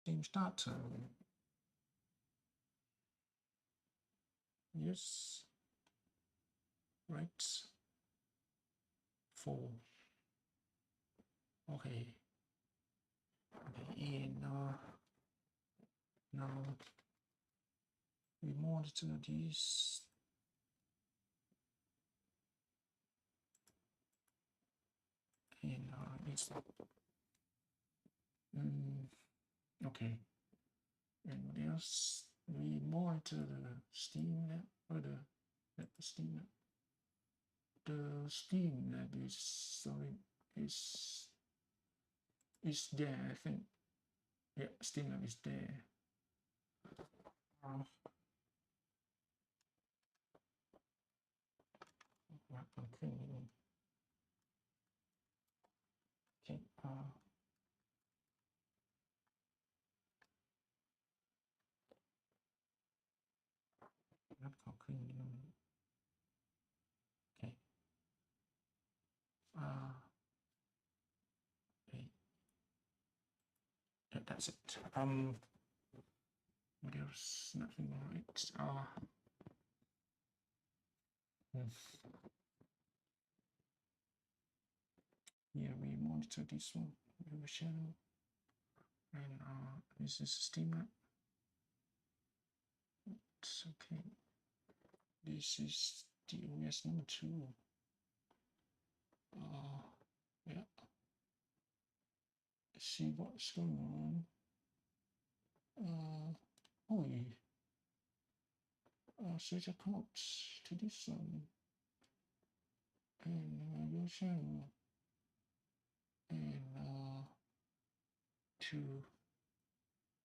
steam starter. Yes. Right. 4. Okay. And now we monitor this. And it's okay. And what else? We monitor the steam lab or the steam lab. The steam lab is there, I think. Yeah, steam lab is there. Okay. Not okay. Okay. Yeah, that's it. There's nothing right. Here we monitor this one, view channel, and this is steam lab. It's okay. This is the OBSNo2. Yeah. Let's see what's going on. Switch a code to this one, and your channel, and to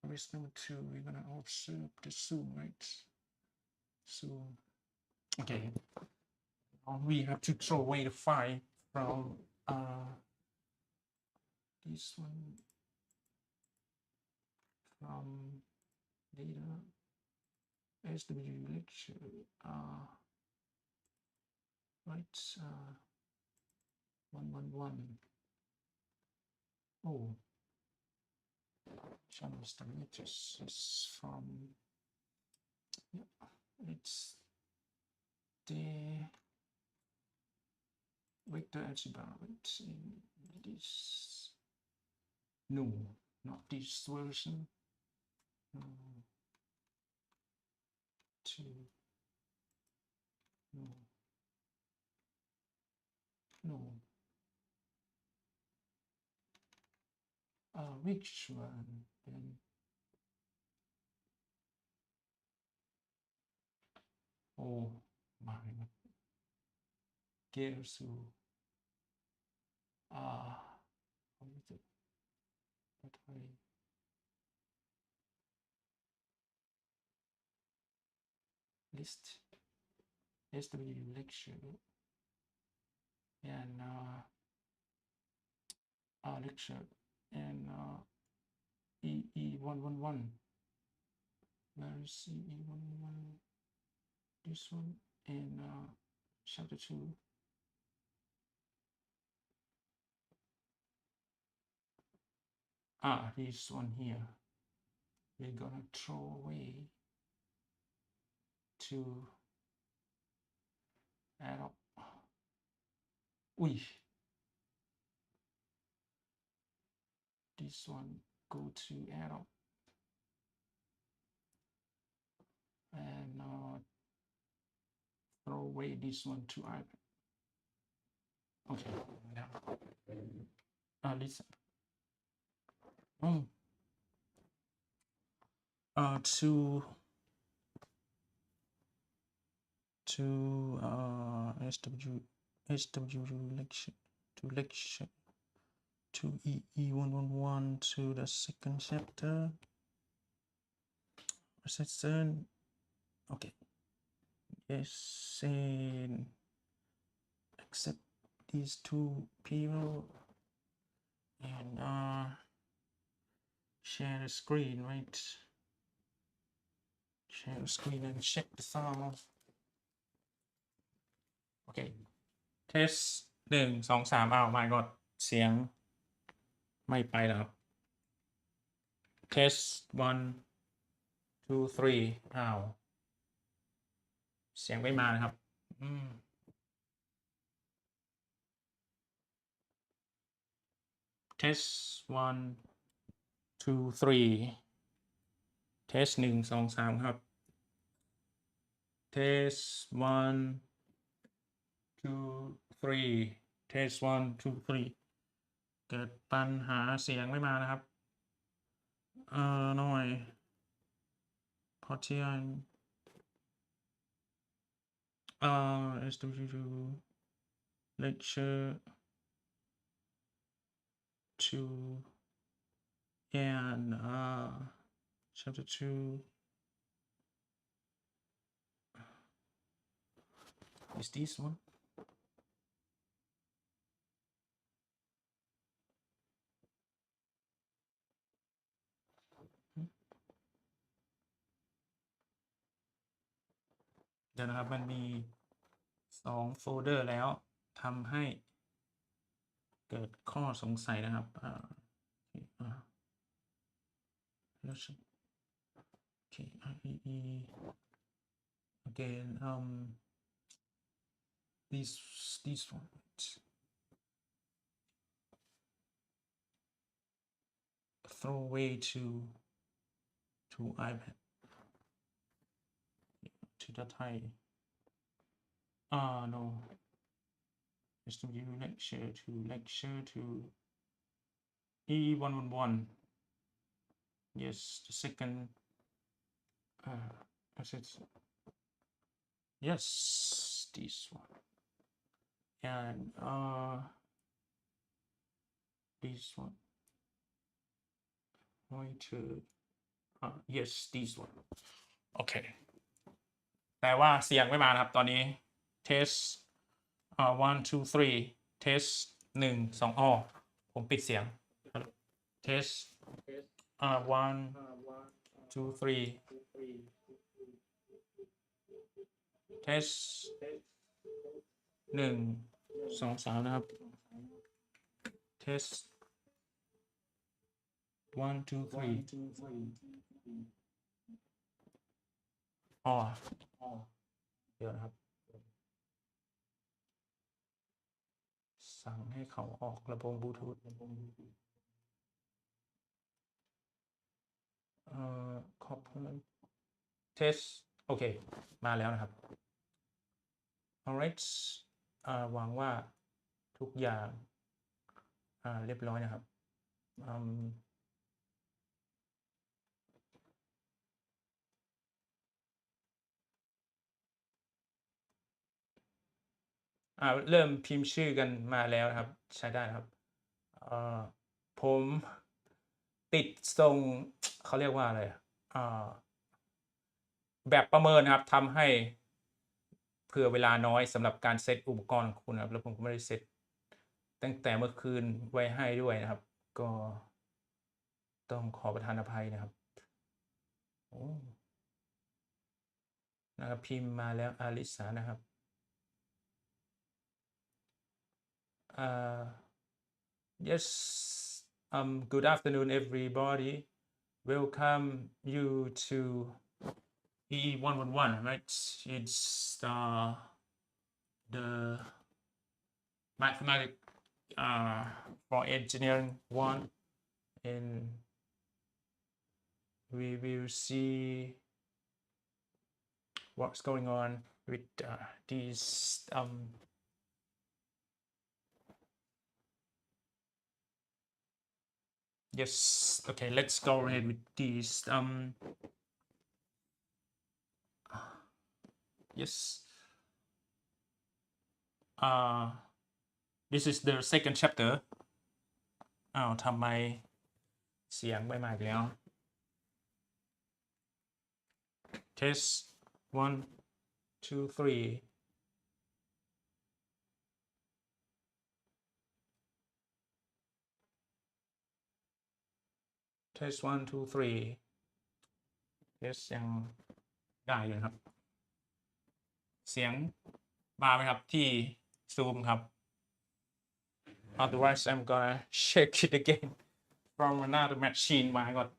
OBSNo2, we're gonna observe the zoom, right? So, okay. We have to throw away the file from this one from data SW lecture right 111. Oh, channels the matrix is from, yeah, it's the vector algebra, right? And this, no, not this version. Which one then? Oh my god. Gears to how is it? List SW lecture and lecture and EE111. Where is EE111? This one and chapter 2. This one here. We're gonna throw away to add up. This one go to add up and throw away this one to iPad. Okay, now listen. To SW lecture to EE111 to the second chapter. Session. Okay. Yes, and accept these two people and share the screen, right? Share the screen and check the sound. Okay. Test 1 2 3 my god เสียงไม่ไปแล้ว test 1 2 3อ้าวเสียงไม่มานะครับtest 1 2 3 test 1 2 3ครับ test 1 2 3 test 1 2 3เกิดปัญหาเสียงไม่มานะครับหน่อยพอเที่ยงSW lecture 2 and chapter 2 is this oneเดี๋ยวนะครับมันมี2โฟลเดอร์แล้วทำให้เกิดข้อสงสัยนะครับokay EE again these ones throw away to iPad to the Thai no just to view lecture to EE111 yes the second yes this one and this one going to yes this one โอเคแต่ว่าเสียงไม่มานะครับตอนนี้ test 1 2 3 test 1 2ผมปิดเสียง test 1 2 3 test 1 2 3นะครับ test 1 2 3เดี๋ยวนะครับสั่งให้เขาออกลำโพงบลูทูธขอบคุณเทสโอเคมาแล้วนะครับ alright หวังว่าทุกอย่างเรียบร้อยนะครับเริ่มพิมพ์ชื่อกันมาแล้วนะครับใช้ได้ครับผมติดทรงเขาเรียกว่าอะไรแบบประเมินนะครับทำให้เผื่อเวลาน้อยสำหรับการเซตอุปกรณ์ของคุณครับแล้วผมก็ไม่ได้เซตตั้งแต่เมื่อคืนไว้ให้ด้วยนะครับก็ต้องขอประทานอภัยนะครับนะครับพิมพ์มาแล้วอาลิสานะครับyes good afternoon everybody welcome you to EE111 right it's the mathematics for engineering 1 and we will see what's going on with these yes okay let's go ahead with these yes this is the second chapter ทำไมเสียงไม่มาอีกแล้ว test 1 2 3 test 1 2 3 test ยังได้อยู่ครับเสียงมาไหมครับที่ซูมครับ otherwise I'm gonna check it again from another machine my god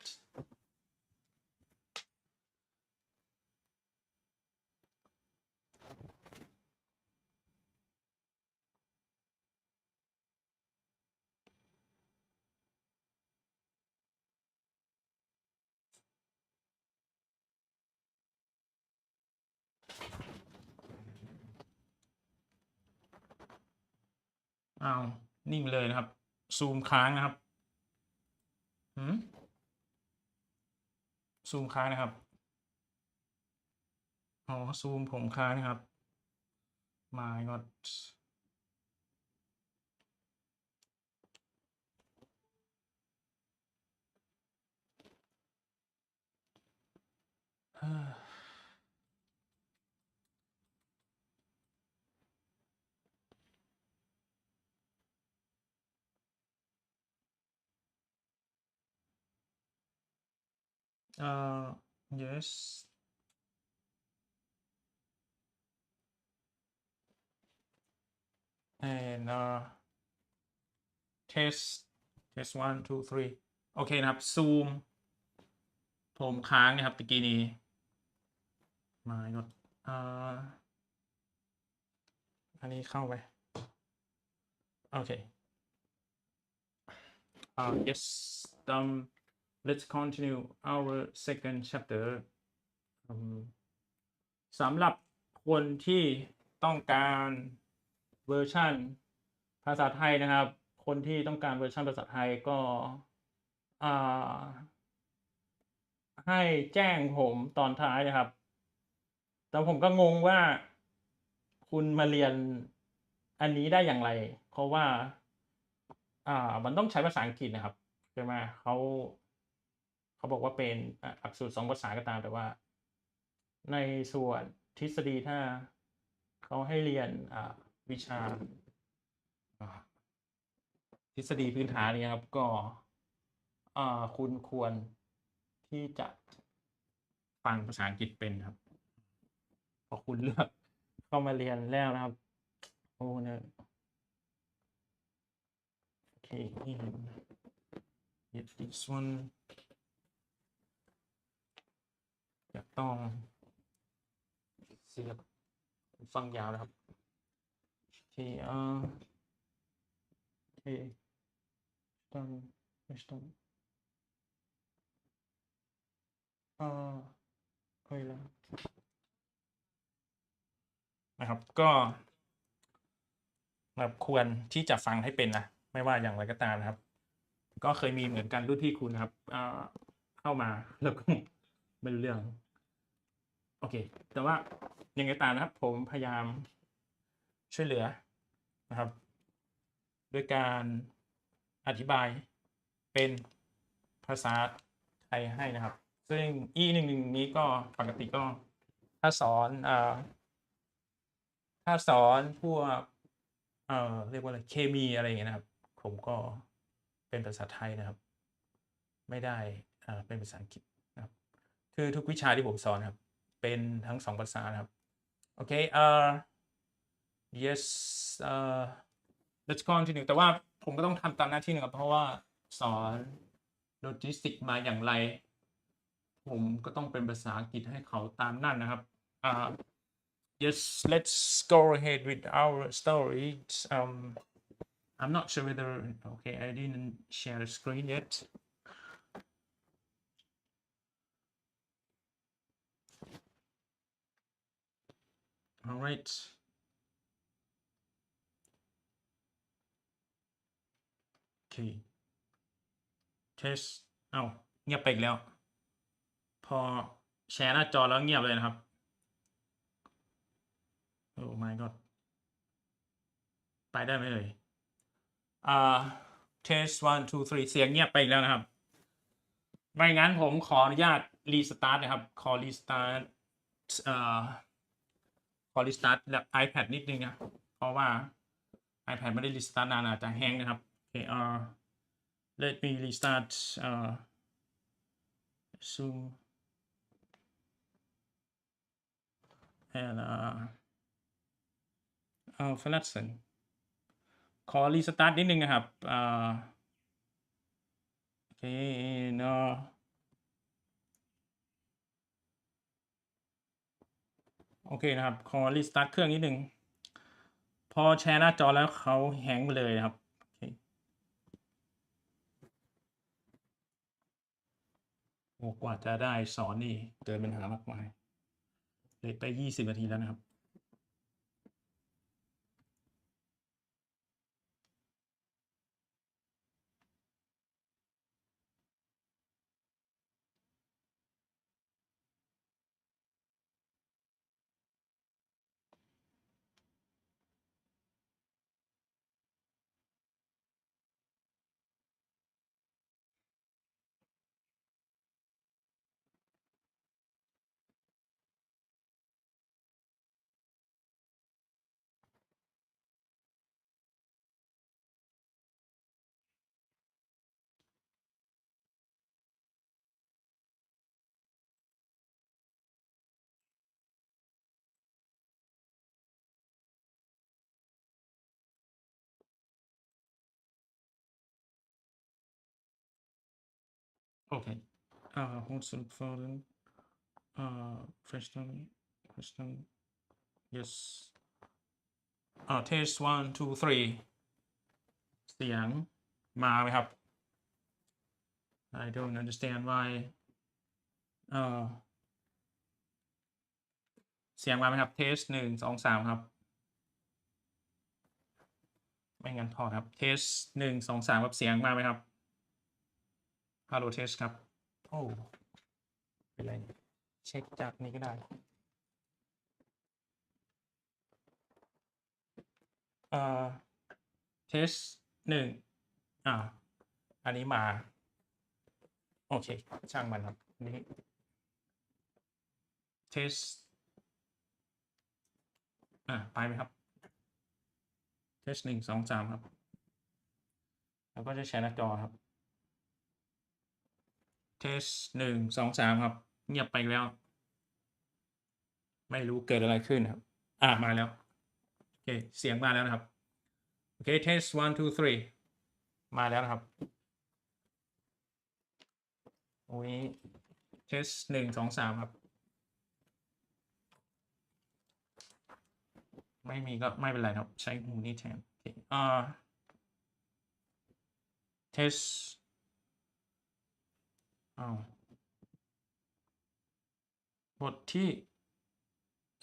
อ้าวนิ่งเลยนะครับซูมค้างนะครับซูมค้างนะครับอ๋อซูมผมค้างนะครับ my god yes and test 1 2 3โอเคนะครับซูมผมค้างนะครับตะกี้นี้ my god อันนี้เข้าไปโอเคyes let's continue our second chapter สำหรับคนที่ต้องการเวอร์ชันภาษาไทยนะครับ คนที่ต้องการเวอร์ชันภาษาไทยก็ให้แจ้งผมตอนท้ายนะครับ แต่ผมก็งงว่าคุณมาเรียนอันนี้ได้อย่างไร เพราะว่ามันต้องใช้ภาษาอังกฤษนะครับใช่ไหมเขาบอกว่าเป็นหลักสูตร2 ภาษาก็ตามแต่ว่าในส่วนทฤษฎีถ้าเขาให้เรียนวิชาทฤษฎีพื้นฐานนี้ครับก็คุณควรที่จะฟังภาษาอังกฤษเป็นครับพอคุณเลือกเข้ามาเรียนแล้วนะครับโอ้เนี่ยโอเคyes this one จะต้องเสียบฟังยาวนะครับโอเคโอเคต้องไม่ต้องค่อยแล้วนะครับก็แบบควรที่จะฟังให้เป็นนะไม่ว่าอย่างไรก็ตามนะครับก็เคยมีเหมือนกันรุ่นพี่คุณนะครับเข้ามาแล้วก็ไม่รู้เรื่องโอเคแต่ว่ายังไงตามนะครับผมพยายามช่วยเหลือนะครับด้วยการอธิบายเป็นภาษาไทยให้นะครับซึ่ง E11 นี้ก็ปกติก็ถ้าสอนพวกเรียกว่าอะไรเคมีอะไรอย่างเงี้ยนะครับผมก็เป็นภาษาไทยนะครับไม่ได้เป็นภาษาอังกฤษนะครับคือทุกวิชาที่ผมสอนครับเป็นทั้ง2 ภาษานะครับโอเคyes let's continue แต่ว่าผมก็ต้องทำตามหน้าที่นะครับเพราะว่าสอนโลจิสติกมาอย่างไรผมก็ต้องเป็นภาษาอังกฤษให้เขาตามนั่นนะครับyes let's go ahead with our story I'm not sure whether okay I didn't share the screen yet all right okay test เงียบไปอีกแล้วพอแชร์หน้าจอแล้วเงียบเลยนะครับโอ้ my god ไปได้ไหมเอ่ยtest 1 2 3เสียงเงียบไปอีกแล้วนะครับไม่งั้นผมขออนุญาตรีสตาร์ทนะครับขอรีสตาร์ทแบบ iPad นิดนึงนะเพราะว่า iPad ไม่ได้รีสตาร์ทนานอาจจะแฮงนะครับโอเคlet me restart Zoom and Flatsen ขอรีสตาร์ทนิดนึงนะครับโอเคโอเคนะครับขอรีสตาร์ทเครื่องนิดนึงพอแชร์หน้าจอแล้วเขาแฮงไปเลยนะครับโอ้กว่าจะได้สอนนี่เกิดปัญหามากมายเลยไป20 นาทีแล้วนะครับ Okay. Question for question. Yes. Test 1 2 3 เสียงมาไหมครับ I don't understand why เสียงมาไหมครับ Test 1 2 3ครับไม่งั้นพอครับ Test 1 2 3ครับเสียงมาไหมครับ Hello Test ครับโอ้เป็นไรเช็คจากนี้ก็ได้Test 1อันนี้มาโอเคช่างมันครับนี้ Test ไปไหมครับ Test 1 2 3ครับแล้วก็จะแชร์หน้าจอครับ Test 1 2 3ครับเงียบไปแล้วไม่รู้เกิดอะไรขึ้นครับมาแล้วโอเคเสียงมาแล้วนะครับโอเค Test 1 2 3มาแล้วนะครับโอ้ย Test 1 2 3ครับไม่มีก็ไม่เป็นไรครับใช้หูนี่แทนโอเคTest บทที่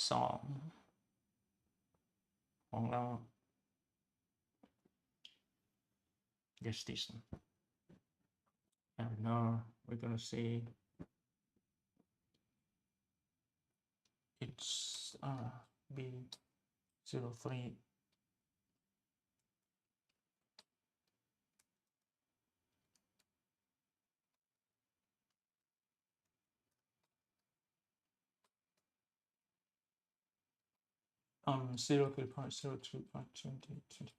2ของเรา Yes this one and now we're gonna see it's B03 0.02.20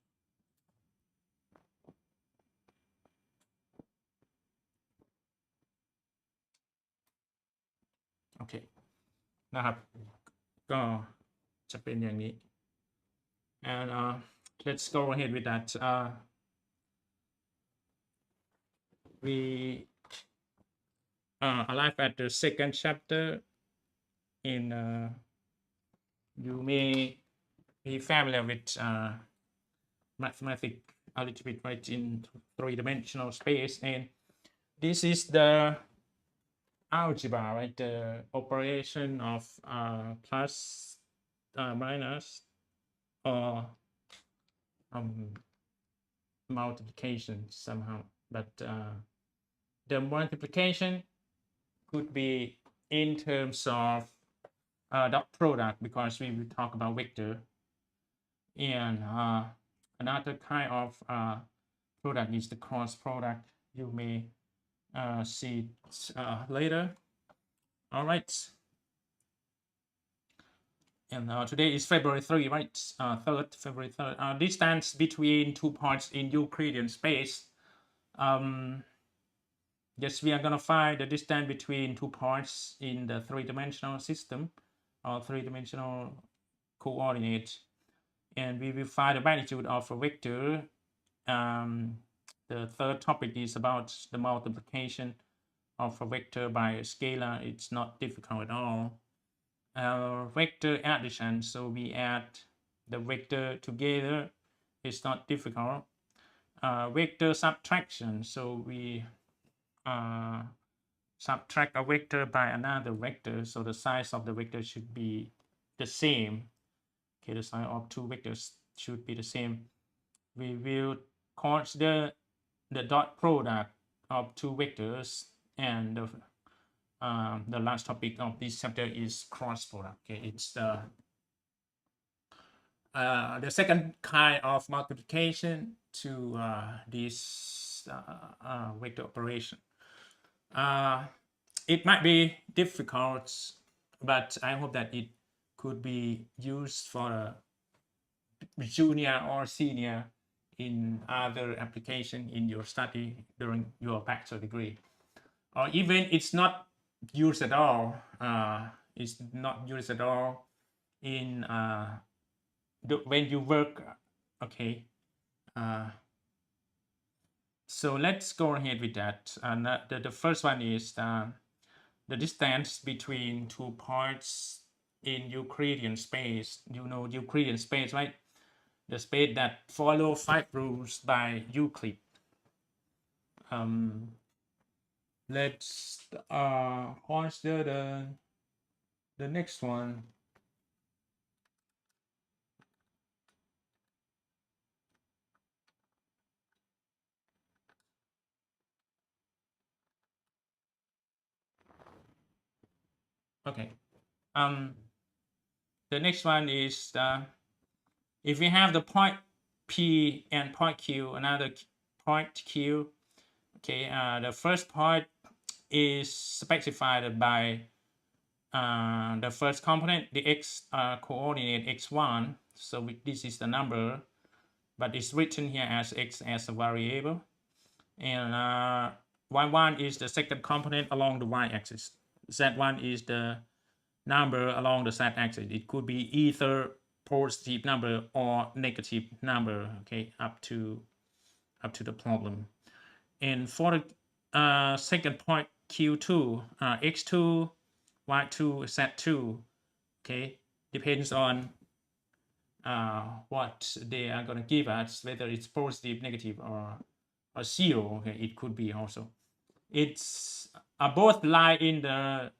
โอเคนะครับก็จะเป็นอย่างนี้ and let's go ahead with that we arrive at the second chapter in you may be familiar with mathematics a little bit right in three-dimensional space, and this is the algebra, right? The operation of plus, minus, or multiplication somehow, but the multiplication could be in terms of dot product because we will talk about vector, and another kind of product is the cross product. You may see later. All right, and today is February 3, right? 3rd, February 3rd. Distance between 2 points in Euclidean space. Yes, we are going to find the distance between 2 points in the three-dimensional system or three-dimensional coordinate, and we will find the magnitude of a vector. The third topic is about the multiplication of a vector by a scalar. It's not difficult at all. Vector addition, so we add the vector together. It's not difficult. Vector subtraction, so we subtract a vector by another vector, so the size of the vector should be the same. Okay, the size of two vectors should be the same. We will consider the dot product of two vectors, and the last topic of this chapter is cross product. Okay, it's the second kind of multiplication to this vector operation. It might be difficult, but I hope that it could be used for a junior or senior in other application in your study during your bachelor degree, or even it's not used at all. It's not used at all in when you work. Okay, So let's go ahead with that. And the first one is the distance between 2 points in Euclidean space. You know Euclidean space, right? The space that follow 5 rules by Euclid. Let's consider the next one. Okay. The next one is if we have the point P and point Q, another point Q. Okay. The first point is specified by the first component, the x coordinate x1. So this is the number, but it's written here as x as a variable. And y1 is the second component along the y-axis. Z1 is the number along the z-axis. It could be either positive number or negative number. Okay, up to the problem. And for the second point Q2, x2, y2, z2. Okay, depends on what they are going to give us, whether it's positive, negative, or zero. Okay, it could be also. It's both lie in the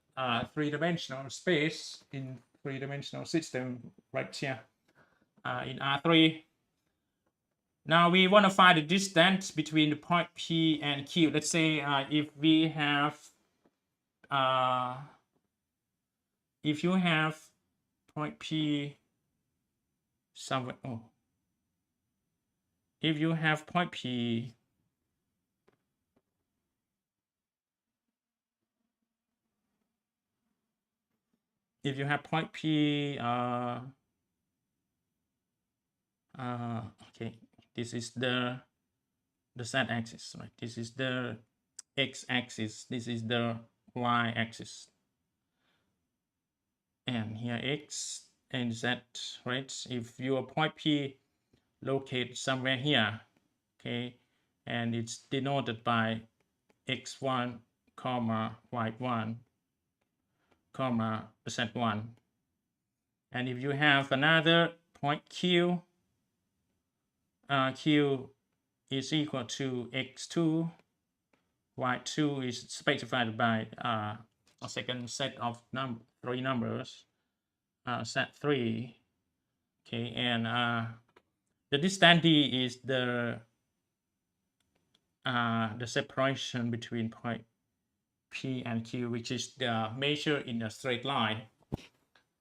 three-dimensional space, in three-dimensional system right here in R3. Now we want to find the distance between the point P and Q. Let's say if we have if you have point P somewhere, if you have point P okay, this is the z-axis, right? This is the x-axis, this is the y-axis, and here x and z, right? If your point P located somewhere here, okay, and it's denoted by x1, comma y1, comma z1, and if you have another point Q, Q is equal to x2, y2 is specified by a second set of three numbers, z3. Okay, and the distance d is the separation between point P and Q, which is the measure in a straight line.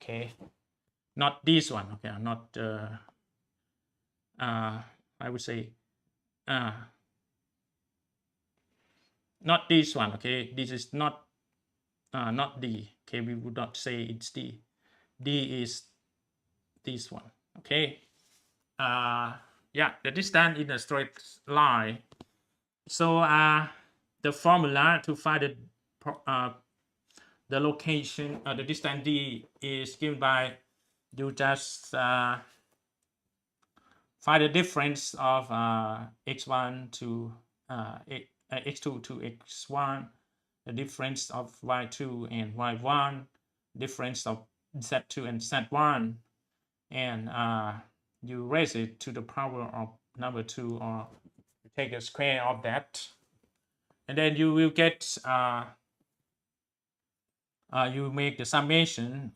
Okay, not this one. Okay, not I would say not this one. Okay, this is not D. Okay, we would not say it's D. D is this one. Okay. Yeah, the distance in a straight line. So the formula to find the location, the distance D is given by you just find the difference of x1 to x2 to x1, the difference of y2 and y1, difference of z2 and z1, and you raise it to the power of number 2, or you take the square of that, and then you will get you make the summation,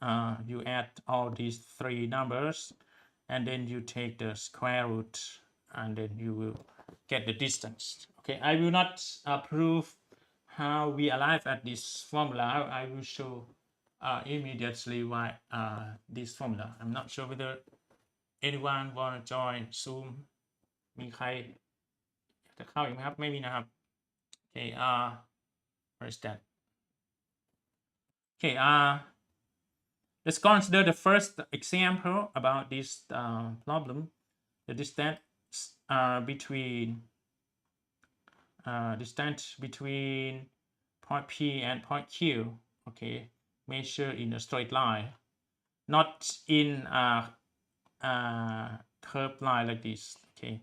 you add all these three numbers, and then you take the square root, and then you will get the distance. Okay, I will not prove how we arrive at this formula. I will show immediately why this formula. I'm not sure whether anyone want to join Zoom มีใครจะเข้าอีกไหมครับไม่มีนะครับ Okay, where is that? Okay, let's consider the first example about this problem. The distance between point P and point Q. Okay, measure in a straight line, not in curved line like this. Okay.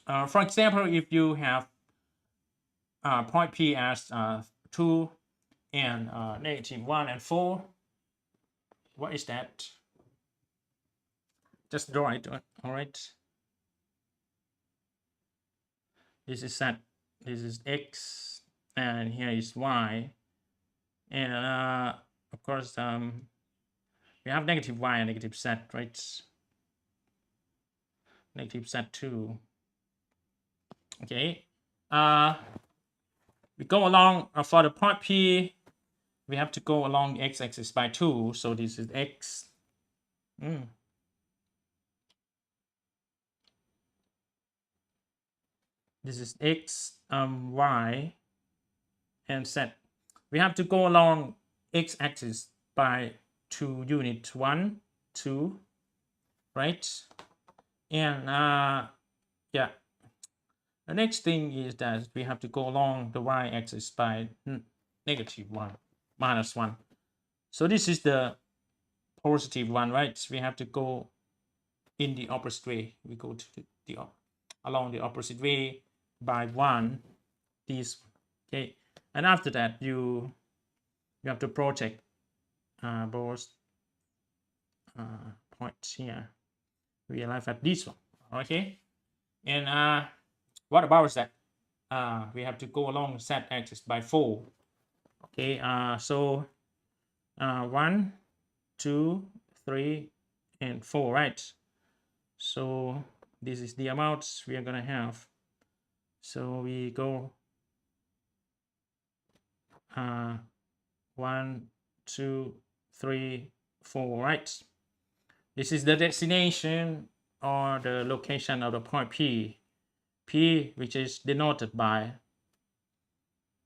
For example, if you have point P as 2 and -1 and 4, what is that? Just draw it. All right. This is Z, this is X, and here is Y, and of course we have negative Y and negative Z, right? Negative Z2. Okay. We go along for the point P. We have to go along the x-axis by 2. So this is X. This is X, Y, and Z. We have to go along x-axis by 2 units. 1, 2, right? And yeah. The next thing is that we have to go along the y-axis by -1, -1. So this is the positive one, right? We have to go in the opposite way. We go to along the opposite way by 1. This, okay. And after that, you have to project both points here. We arrive at this one, okay? And what about that? We have to go along z-axis by 4. Okay, so 1, 2, 3, and 4, right? So this is the amounts we are gonna have. So we go 1, 2, 3, 4, right? This is the destination or the location of the point P. P, which is denoted by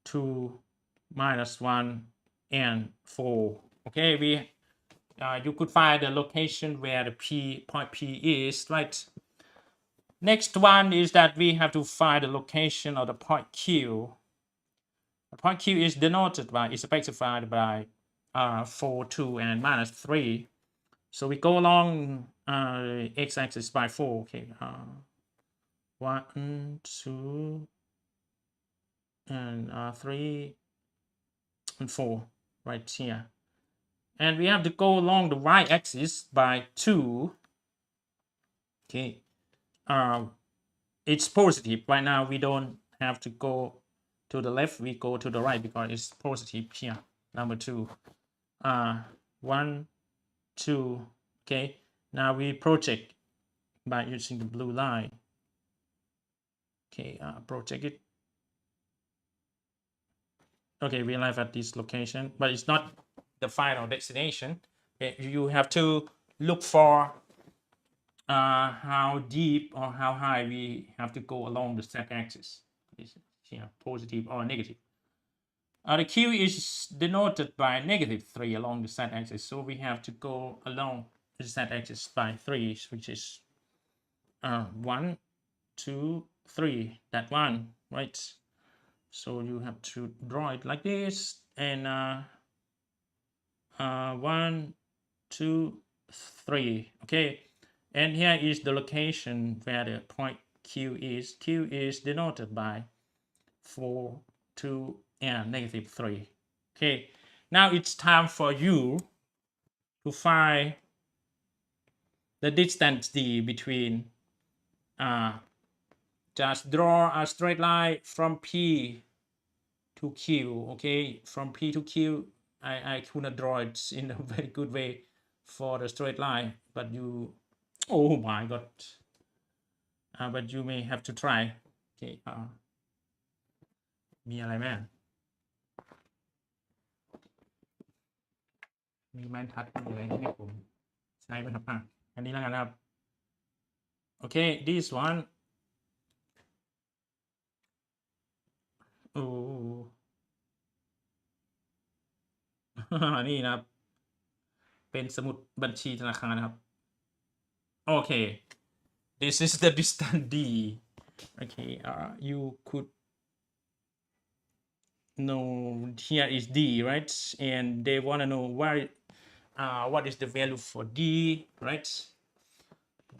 2, -1, and 4. Okay, you could find the location where the point P is, right? Next one is that we have to find the location of the point Q. The point Q is denoted by, is specified by 4, 2, and -3. So we go along x-axis by 4. Okay, 1, 2, and 3, and 4, right here. And we have to go along the y-axis by 2. Okay, it's positive. Right now we don't have to go to the left, we go to the right because it's positive here. Number 2. 1, 2. Okay, now we project by using the blue line. Okay, project it. Okay, we arrive at this location, but it's not the final destination. Okay, you have to look for how deep or how high we have to go along the z-axis. Here, positive or negative. The Q is denoted by -3 along the z-axis, so we have to go along the z-axis by 3, which is 1, 2, 3. That one, right? So you have to draw it like this, and 1, 2, 3. Okay, and here is the location where the point Q is. Q is denoted by 4, 2, and -3. Okay, now it's time for you to find the distance d between. Just draw a straight line from P to Q. Okay, from P to Q. I could not draw it in a very good way for the straight line, but you, oh my god, but you may have to try. Okay, มีอะไรไหมมีไม้ทัดมีอะไรให้ผมใช้ไหมครับอันนี้แล้วกันนะครับ okay, this one. โอ้ นี่นะครับเป็นสมุดบัญชีธนาคารนะครับ okay, this is the distance d. Okay, you could know here is d, right? And they want to know what is the value for d, right?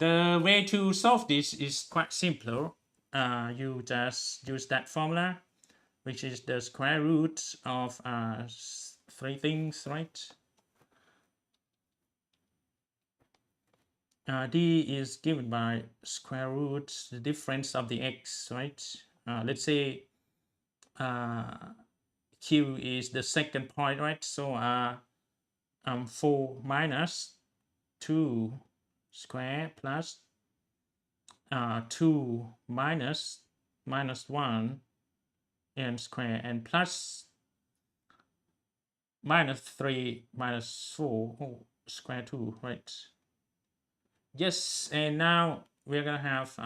The way to solve this is quite simple. you just use that formula, which is the square root of three things, right? D is given by square root, the difference of the x, right? Let's say Q is the second point, right? So 4 minus 2 square plus 2 minus 1 and square and plus minus 3 minus 4 square 2, right? Yes, and now we're gonna have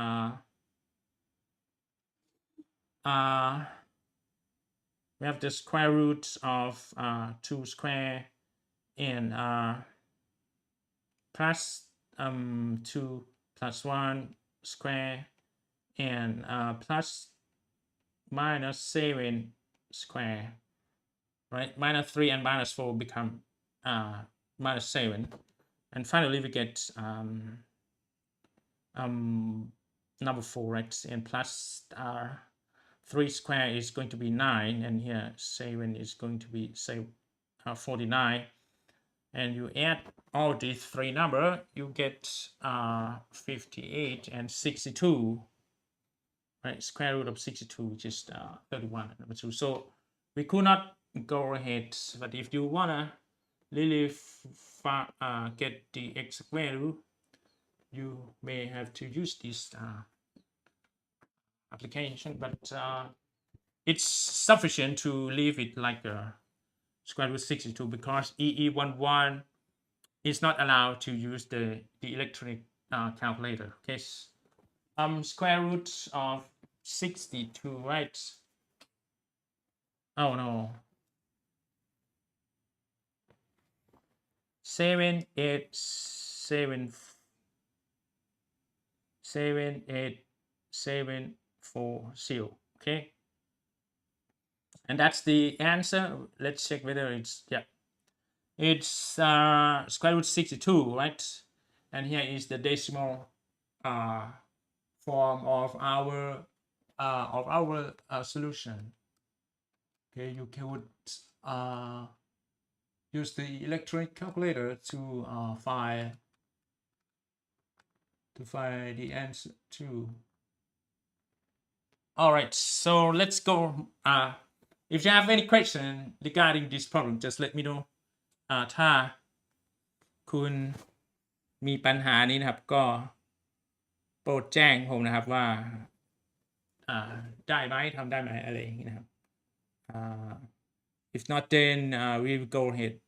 we have the square root of 2 square and plus 2 plus 1 square and plus minus 7 square, right? Minus 3 and minus 4 become minus 7, and finally we get number 4, right? And plus 3 square is going to be 9, and here 7 is going to be 49, and you add all these three numbers, you get 58 and 62, right? Square root of 62, which is 31, number 2. So we could not go ahead, but if you wanna really get the exact value, you may have to use this application, but it's sufficient to leave it like a square root 62 because EE111 is not allowed to use the electronic calculator. Okay, square root of 62, right? Oh no. 7, 8, 7, 7, 8, 7, 4, 0. Okay, and that's the answer. Let's check whether it's, yeah, it's square root 62, right? And here is the decimal form of our solution. Okay, you could use the electronic calculator to find the answer too. All right, so let's go. If you have any question regarding this problem, just let me know. ถ้าคุณมีปัญหานี้นะครับก็โปรดแจ้งผมนะครับว่าได้ไหมทำได้ไหมอะไรอย่างนี้นะครับ if not then we will go ahead.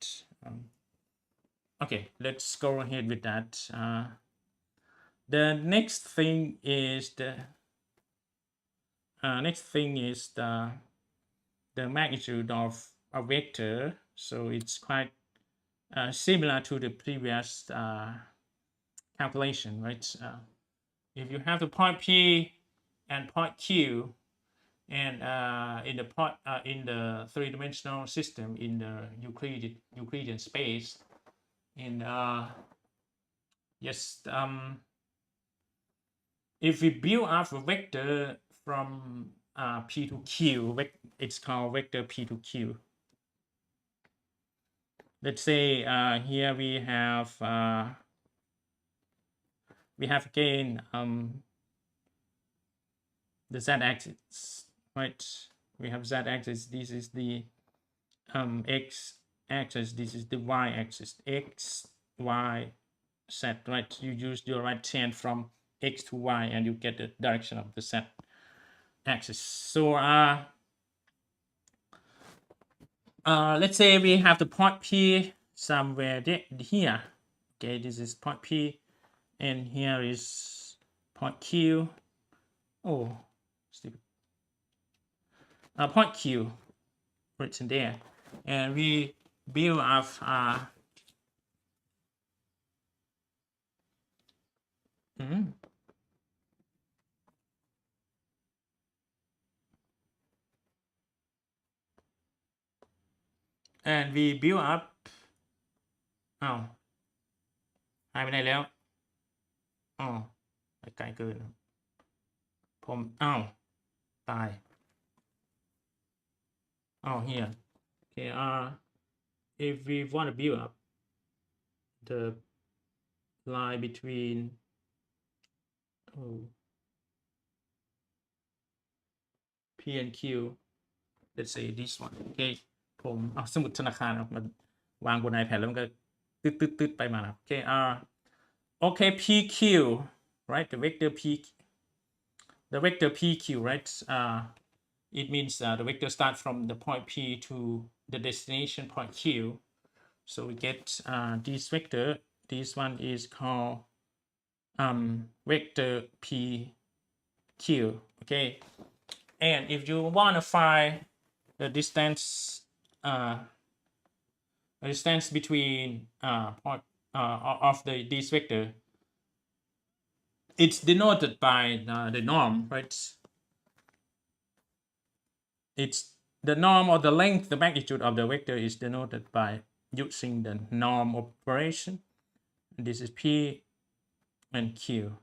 Okay, let's go ahead with that. The next thing is the magnitude of a vector, so it's quite similar to the previous calculation, right? If you have the point P and point Q, and in the three-dimensional system in the Euclidean space, and yes, if we build up a vector from P to Q, it's called vector P to Q. Let's say here we have again the z-axis, right? We have z-axis. This is the x-axis. This is the y-axis. X, y, z, right? You use your right hand from x to y, and you get the direction of the z-axis. So let's say we have the point P somewhere here. Okay, this is point P, and here is point Q. Oh, stupid. Point Q written there, and we build up and we build up อ้าวหายไปไหนแล้วอ๋อไกลเกินผ ตาย here. Okay, if we want to build up the line between P and Q, let's say this one. Okay, ผมเอาสมุดธนาคารมาวางบน iPad แล้วมันก็ตึ๊ดไปมาครับ okay, okay, PQ, right? The vector PQ, right? It means the vector start from the point P to the destination point Q. So we get this vector. This one is called vector PQ. Okay, and if you want to find the distance between point of this vector, it's denoted by the norm, right? It's the norm or the length, the magnitude of the vector is denoted by using the norm operation. This is P and Q.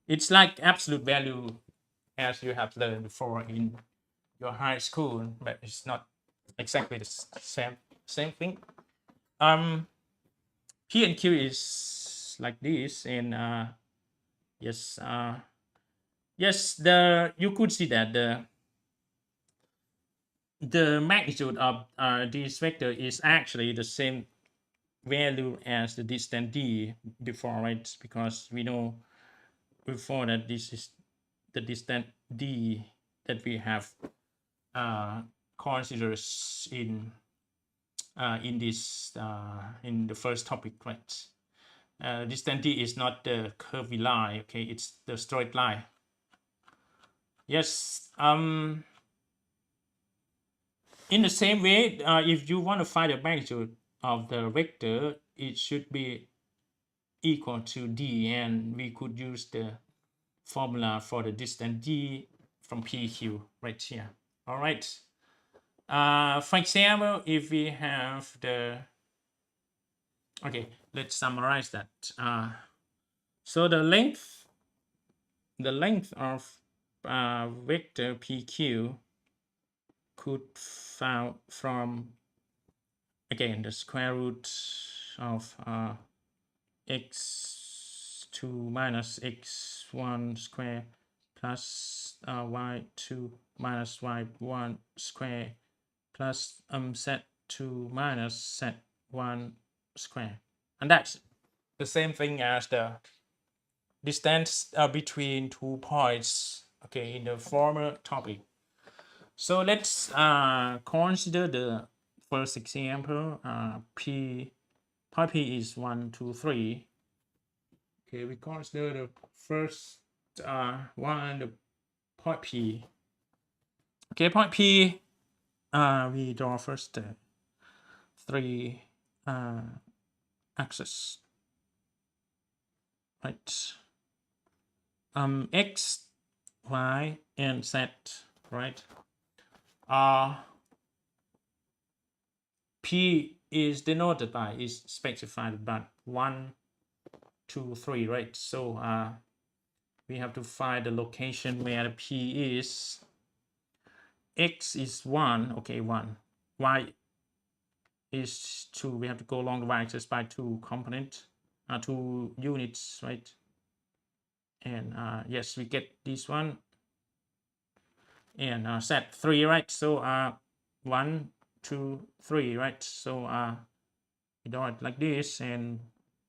It's like absolute value as you have learned before in your high school, but it's not exactly the same thing. P and Q is like this, and yes, you could see that the magnitude of this vector is actually the same value as the distance d before, right? Because we know before that this is the distance d that we have considered in this in the first topic, right? Distance d is not the curvy line, okay? It's the straight line. Yes. In the same way, if you want to find the magnitude of the vector, it should be equal to d, and we could use the formula for the distance d from PQ right here. All right. For example, if we have okay, let's summarize that. So the length of vector PQ could found from, again, the square root of x2 minus x1 square plus y2 minus y1 square plus z2 minus z1 square. And that's the same thing as the distance between 2 points, okay, in the former topic. So let's consider the first example. Point P is 1, 2, 3. Okay, we consider the first one, the point P. Okay, point P, we draw first the 3 axes, right? X, y, and z, right? P is denoted by, is specified by 1, 2, 3, right? So we have to find the location where the P is. X is 1, okay, 1. Y is 2. We have to go along the y-axis by 2 components, 2 units, right? And yes, we get this one. And set 3, right? So 1, 2, 3, right? So we draw it like this and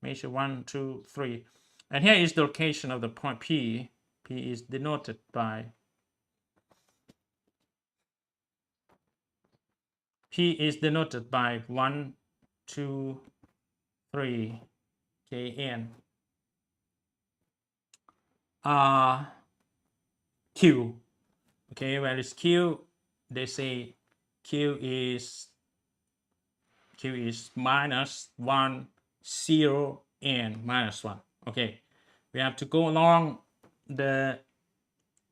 measure 1, 2, 3. And here is the location of the point P. P is denoted by 1, 2, 3, okay, and Q. Okay, where is Q? They say Q is minus 1, 0, and minus 1. Okay, we have to go along the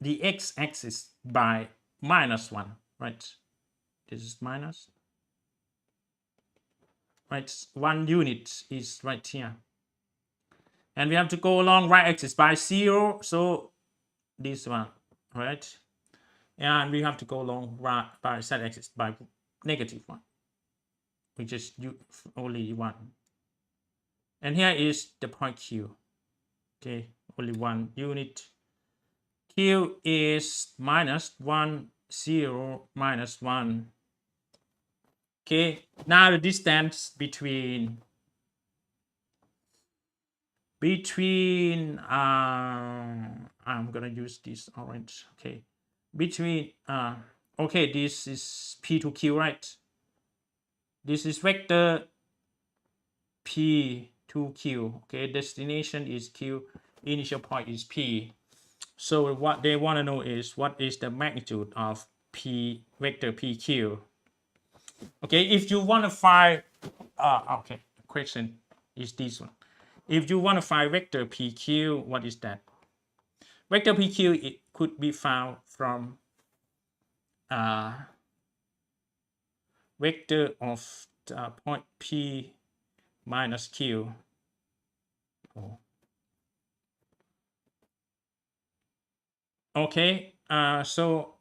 x-axis by minus 1, right? This is minus, right? 1 unit is right here. And we have to go along y-axis by 0, so this one, right? And we have to go along by z-axis by -1, which is only 1. And here is the point Q. Okay, only 1 unit. Q is -1, 0, -1. Okay, now the distance between I'm gonna use this orange. Okay, between okay, this is P to Q, right? This is vector P to Q. Okay, destination is Q, initial point is P. So what they want to know is what is the magnitude of P vector PQ. Okay, if you want to find okay, question is this one. If you want to find vector PQ, what is that? Vector PQ, it could be found from vector of point P minus Q. Oh. Okay, so,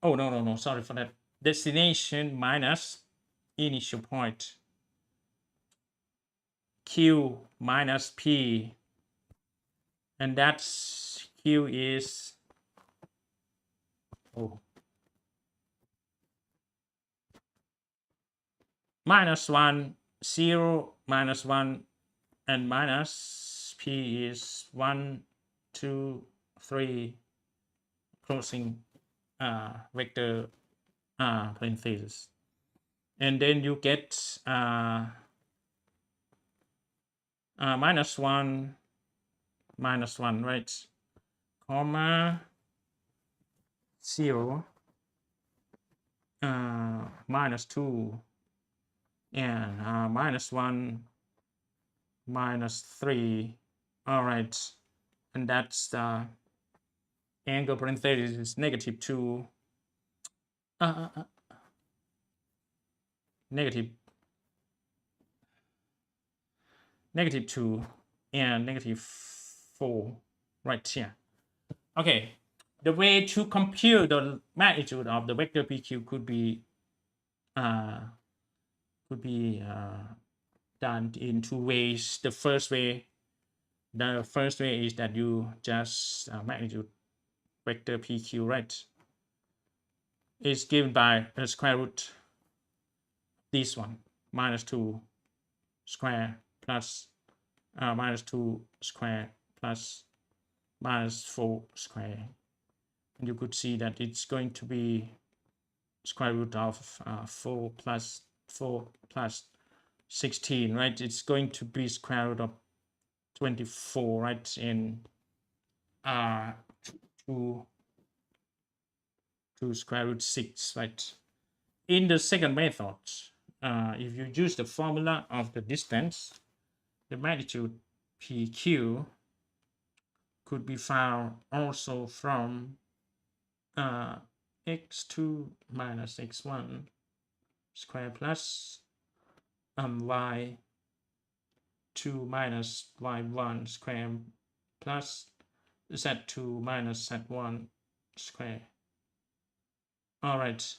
oh, no, sorry for that. Destination minus initial point. Q minus P. And that's Q is, oh, -1, 0, -1, and minus P is 1, 2, 3, closing vector parenthesis. And then you get -1, -1, right? Comma 0, -2, and -1, -3. All right, and that's the angle parenthesis is -2. -2 and -4 right here. Okay, the way to compute the magnitude of the vector PQ could be done in 2 ways. The first way is that you just magnitude vector PQ, right, is given by the square root this one, -2 square plus -2 square plus -4 square. And you could see that it's going to be square root of 4 plus 4 plus 16, right? It's going to be square root of 24, right? In to square root 6, right? In the second method, if you use the formula of the distance, the magnitude PQ could be found also from x2 minus x1 square plus y2 minus y1 square plus z2 minus z1 square. All right,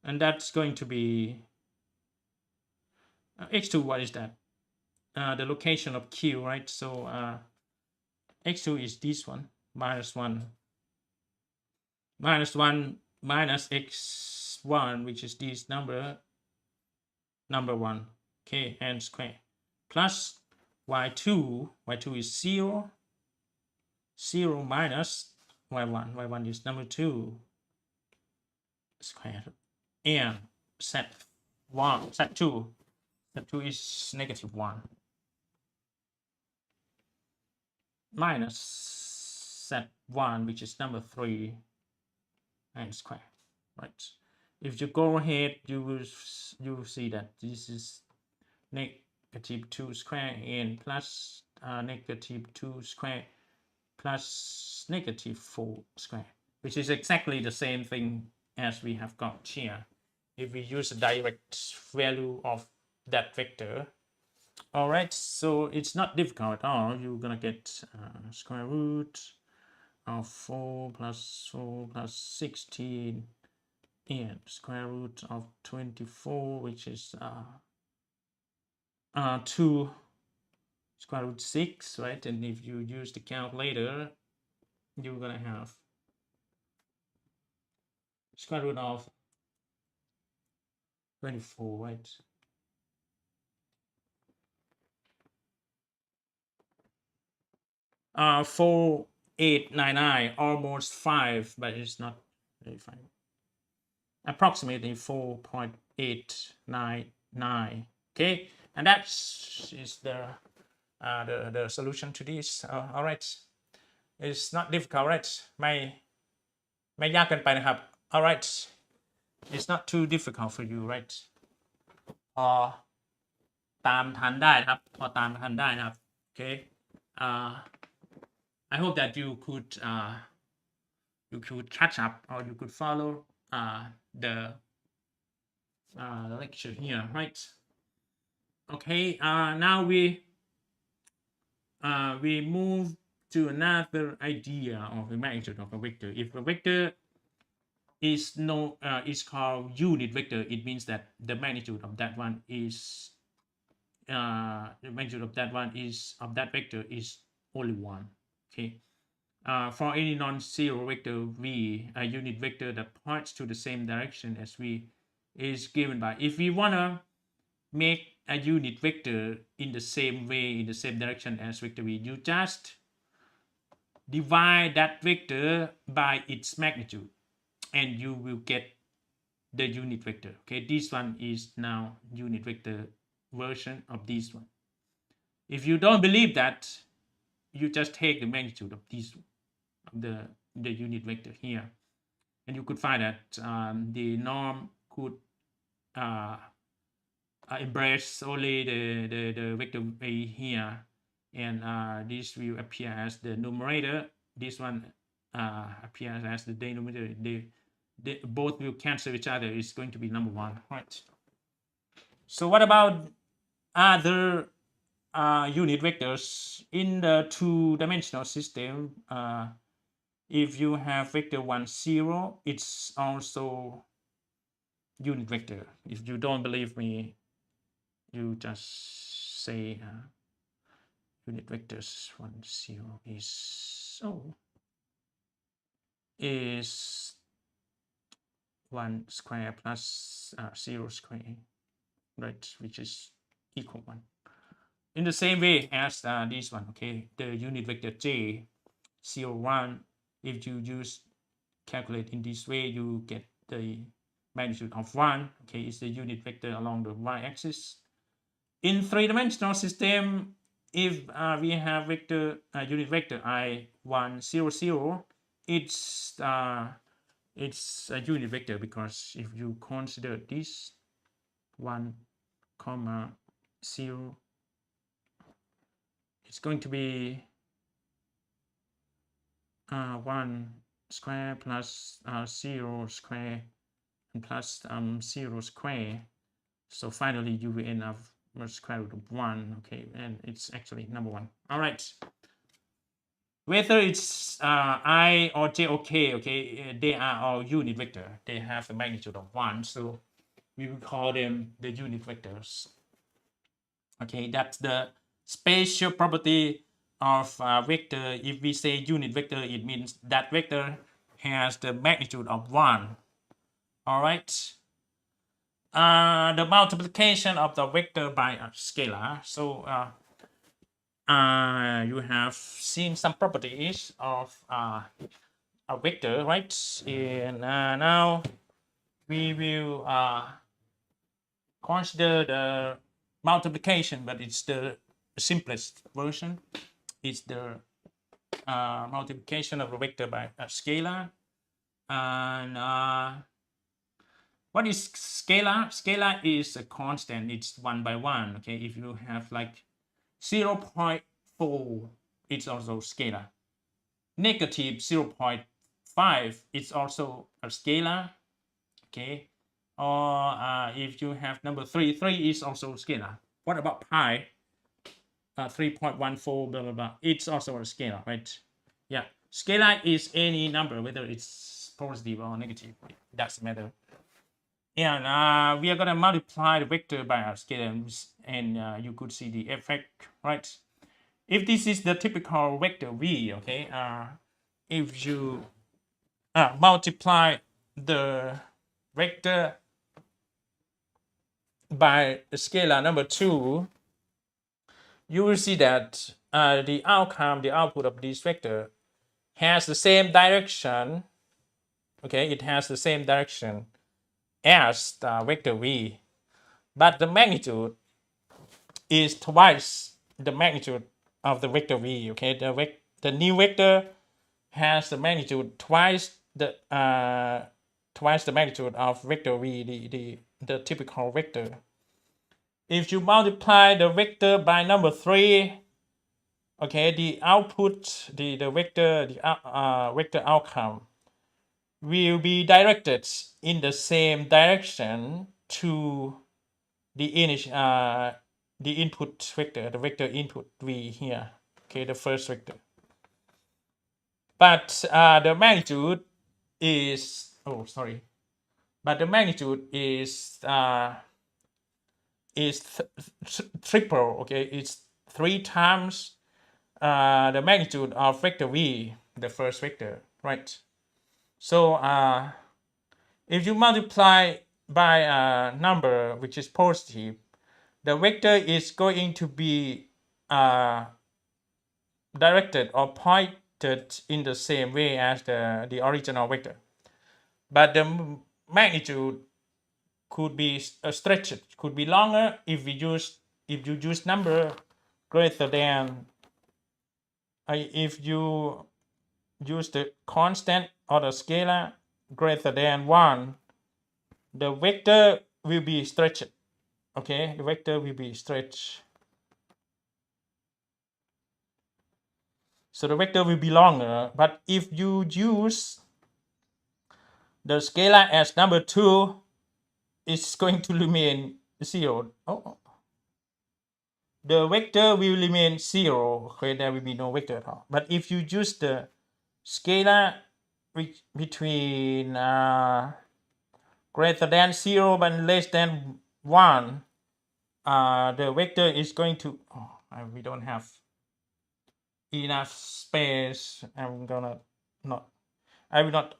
and that's going to be x2. What is that? The location of Q, right? So x2 is this one, -1 minus x1, which is this number 1, okay, and square, plus y2 is 0 minus y1 is number 2 square, and z2 is -1 minus z1, which is number 3 and square, right? If you go ahead, you will see that this is -2 square and plus -2 square plus -4 square, which is exactly the same thing as we have got here if we use the direct value of that vector. All right, so it's not difficult at all. You're gonna get square root 4 plus 4 plus 16 and square root of 24, which is 2 square root 6, right? And if you use the calculator, you're gonna have square root of 24, right? Uh, 4899, almost 5, but it's not very fine. Approximately 4.899. Okay, and that's is the solution to this. All right, it's not difficult, right? ไม่ยากเกินไปนะครับ all right, it's not too difficult for you, right? พอตามทันได้นะครับ พอตามทันได้นะครับ okay. I hope that you could catch up, or you could follow the lecture here, right? Okay, now we move to another idea of the magnitude of a vector. If a vector is called unit vector, it means that the magnitude of that one is the magnitude of that one is of that vector is only one. Okay. For any non-zero vector v, a unit vector that points to the same direction as v is given by, if we want to make a unit vector in the same way, in the same direction as vector v, you just divide that vector by its magnitude and you will get the unit vector. Okay, this one is now unit vector version of this one. If you don't believe that, you just take the magnitude of this one, the unit vector here, and you could find that the norm could embrace only the vector a here, and this will appear as the numerator, this one appears as the denominator. They both will cancel each other. It's going to be number 1, right? So what about other unit vectors in the 2-dimensional system? If you have vector 1, 0, it's also unit vector. If you don't believe me, you just say unit vectors 1, 0 is 1 square plus 0 square, right? Which is equal 1. In the same way as this one, okay, the unit vector j 0, 1. If you use calculate in this way, you get the magnitude of 1. Okay, it's the unit vector along the y-axis. In 3-dimensional system, if we have vector unit vector I1, 0, 0, it's a unit vector, because if you consider this 1, 0, it's going to be 1 square plus 0 square and plus 0 square. So finally you will end up with square root of 1. Okay, and it's actually number 1. All right. Whether it's I or j or k, okay, they are all unit vector. They have a magnitude of 1, so we will call them the unit vectors. Okay, that's the special property of vector. If we say unit vector, it means that vector has the magnitude of 1. All right. The multiplication of the vector by a scalar. So you have seen some properties of a vector, right? And now we will consider the multiplication, but it's the simplest version. It's the multiplication of a vector by a scalar. And what is scalar? Scalar is a constant. It's 1 by 1. Okay, if you have like 0.4, it's also scalar. Negative 0.5, it's also a scalar. Okay, or if you have number 3 is also scalar. What about pi? 3.14, blah blah blah. It's also a scalar, right? Yeah. Scalar is any number, whether it's positive or negative, it doesn't matter. And we are going to multiply the vector by a scalar, and you could see the effect, right? If this is the typical vector v, okay, if you multiply the vector by the scalar number 2, you will see that the outcome, the output of this vector has the same direction. Okay, it has the same direction as the vector v, but the magnitude is twice the magnitude of the vector v. Okay, the new vector has the magnitude twice the magnitude of vector v, the typical vector. If you multiply the vector by number 3, okay, the output, the vector, vector outcome will be directed in the same direction to the input vector, the vector input v here. Okay, the first vector. But the magnitude is but the magnitude is triple. Okay, it's 3 times the magnitude of vector v, the first vector, right? So if you multiply by a number which is positive, the vector is going to be directed or pointed in the same way as the original vector, but the magnitude could be stretched, could be longer if you use number greater than if you use the constant or the scalar greater than 1, the vector will be stretched. Okay, the vector will be stretched. So the vector will be longer, but if you use the scalar as number 2, it's going to remain 0. The vector will remain 0. Okay, there will be no vector at all. But if you use the scalar between greater than 0 but less than 1, the vector is going to, we don't have enough space. I will not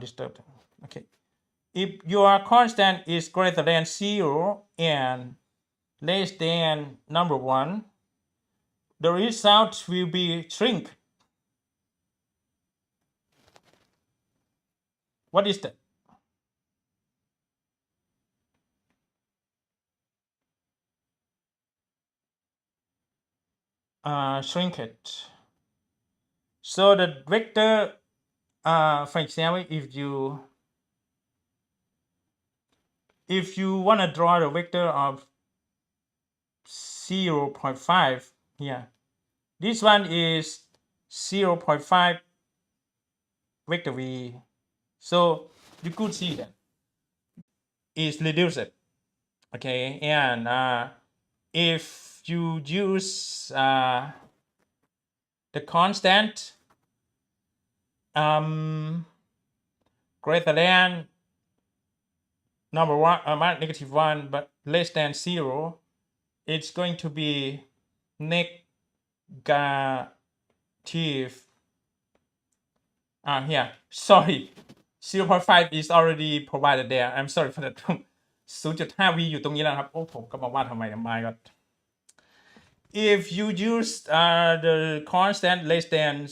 disturb them. Okay, if your constant is greater than 0 and less than number 1, the result will be shrink. What is that? Shrink it. So the vector, for example, if you want to draw the vector of 0.5 here, this one is 0.5 vector v. So you could see that it's reduced. Okay, and if you use the constant greater than number 1, negative 1, but less than 0, it's going to be negative. Here, sorry, 0.5 is already provided there. I'm sorry for that. 0.5 v อยู่ตรงนี้แล้วครับ ผมก็มาว่าทำไม my god. If you use the constant less than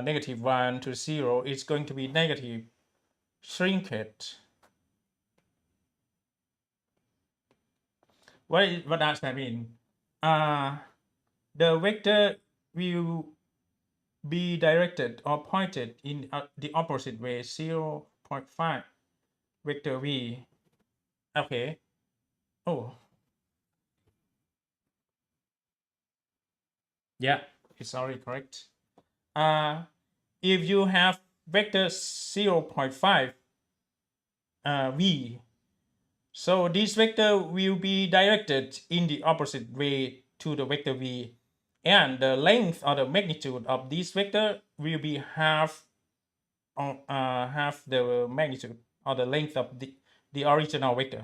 negative 1 to 0, it's going to be negative. Shrink it. What does that mean? The vector will be directed or pointed in the opposite way, 0.5 vector v. Okay. Yeah, it's already correct. If you have vector 0.5 v, so this vector will be directed in the opposite way to the vector v, and the length or the magnitude of this vector will be half the magnitude or the length of the original vector.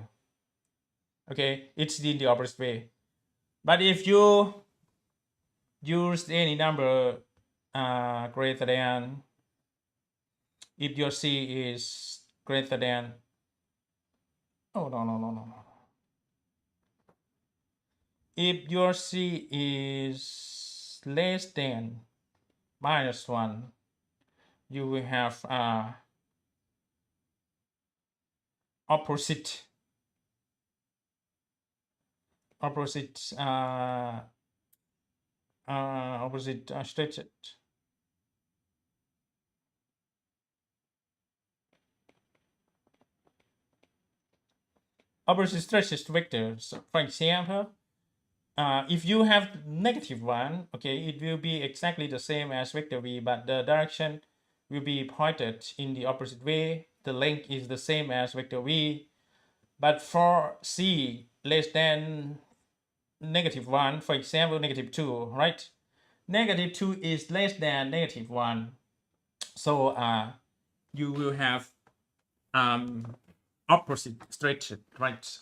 Okay, it's in the opposite way. But if you use any number greater than, if your C is greater than, oh no. If your C is less than -1, you will have opposite stretched. Opposite stretched vector. So for example, if you have -1, okay, it will be exactly the same as vector v, but the direction will be pointed in the opposite way. The length is the same as vector v, but for c less than -1, for example, -2, right? -2 is less than -1, so you will have opposite stretched, right?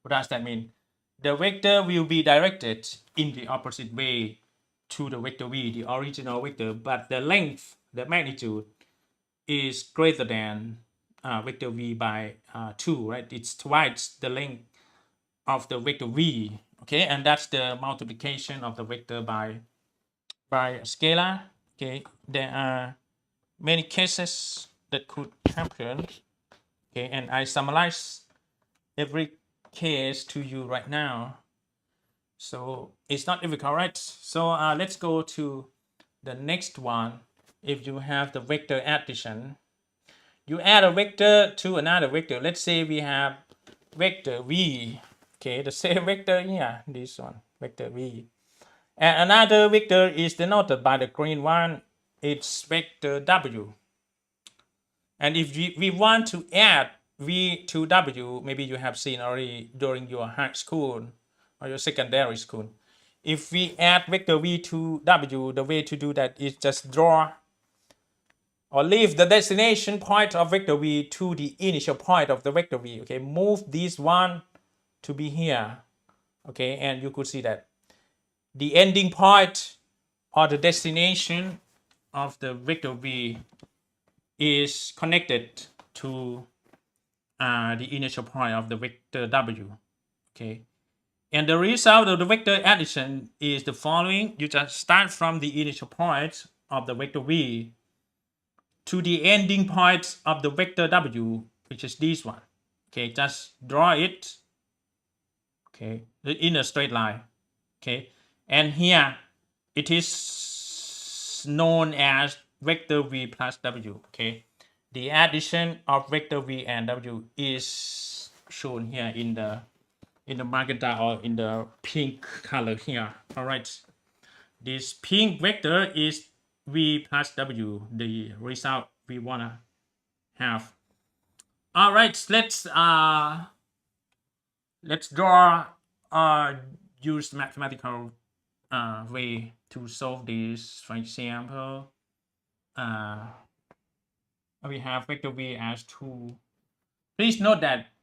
What does that mean? The vector will be directed in the opposite way to the vector v, the original vector, but the length, the magnitude, is greater than vector v by 2, right? It's twice the length of the vector v, okay? And that's the multiplication of the vector by a scalar, okay? There are many cases that could happen, okay? And I summarize every case to you right now, so it's not difficult, right? So let's go to the next one. If you have the vector addition, you add a vector to another vector. Let's say we have vector v, okay, the same vector here, this one, vector v, and another vector is denoted by the green one. It's vector w, and if we want to add v to w, maybe you have seen already during your high school or your secondary school. If we add vector v to w, the way to do that is just draw or leave the destination point of vector v to the initial point of the vector v. Okay, move this one to be here. Okay, and you could see that the ending point or the destination of the vector v is connected to the initial point of the vector w. Okay, and the result of the vector addition is the following. You just start from the initial point of the vector v to the ending point of the vector w, which is this one. Okay, just draw it, okay, in a straight line. Okay, and here it is known as vector v plus w. Okay, the addition of vector v and w is shown here in the magenta or in the pink color here. All right, this pink vector is v plus w, the result we wanna have. All right, let's draw use mathematical way to solve this. For example, we have vector v as 2. Please note that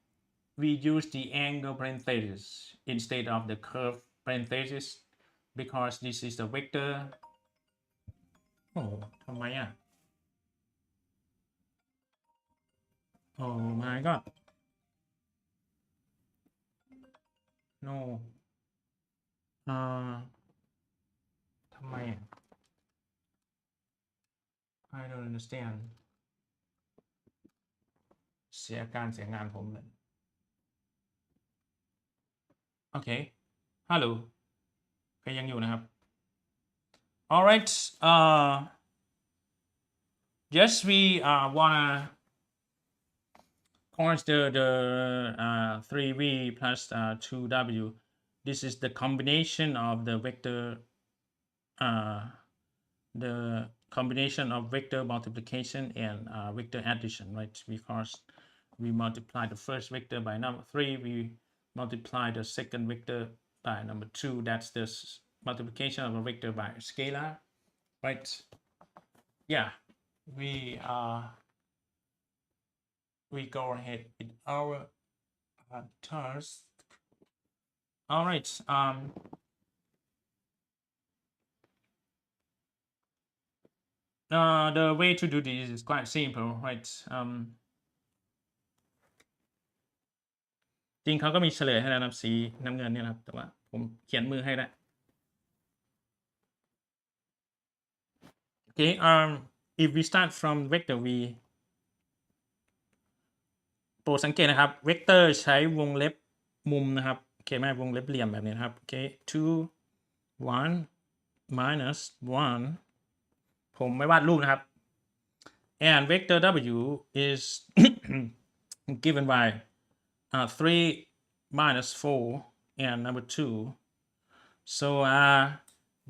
we use the angle parenthesis instead of the curve parenthesis because this is the vector. Oh, ทำไมอ่ะ Oh my god. No. ทำไมอ่ะ I don't understand. เสียการเสียงานผมเลย โอเค ฮัลโหลก็ยังอยู่นะครับ alright yes we wanna consider the 3v plus 2w. This is the combination of the vector the combination of vector multiplication and vector addition, right? Because we multiply the first vector by number 3, we multiply the second vector by number 2. That's the multiplication of a vector by a scalar, right? Yeah, we go ahead with our task. All right. The way to do this is quite simple, right? จริงเขาก็มีเฉลยให้แล้วนะสีน้ำเงินเนี่ยนะครับแต่ว่าผมเขียนมือให้แล้ว Okay, if we start from vector v โปรดสังเกตนะครับเวกเตอร์ใช้วงเล็บมุมนะครับโอเคไหมวงเล็บเหลี่ยมแบบนี้นะครับโอเค 2 1 minus 1 ผมไม่วาดรูปนะครับ and vector w is given by 3 minus 4 and number 2. So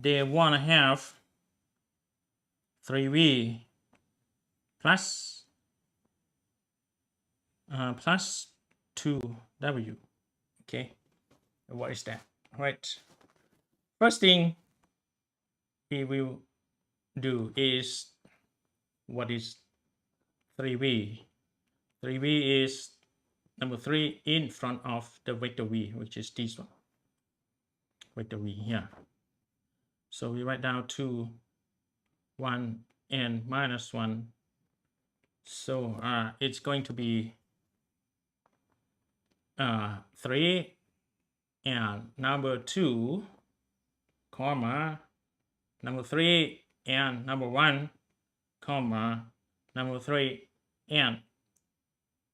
they want to have 3v plus 2w. Okay, what is that? Right. First thing we will do is, what is 3v? 3v is number 3 in front of the vector v, which is this one, vector v here. So we write down 2, 1 and minus 1. So it's going to be 3 and number 2, comma, number 3 and number 1, comma, number 3 and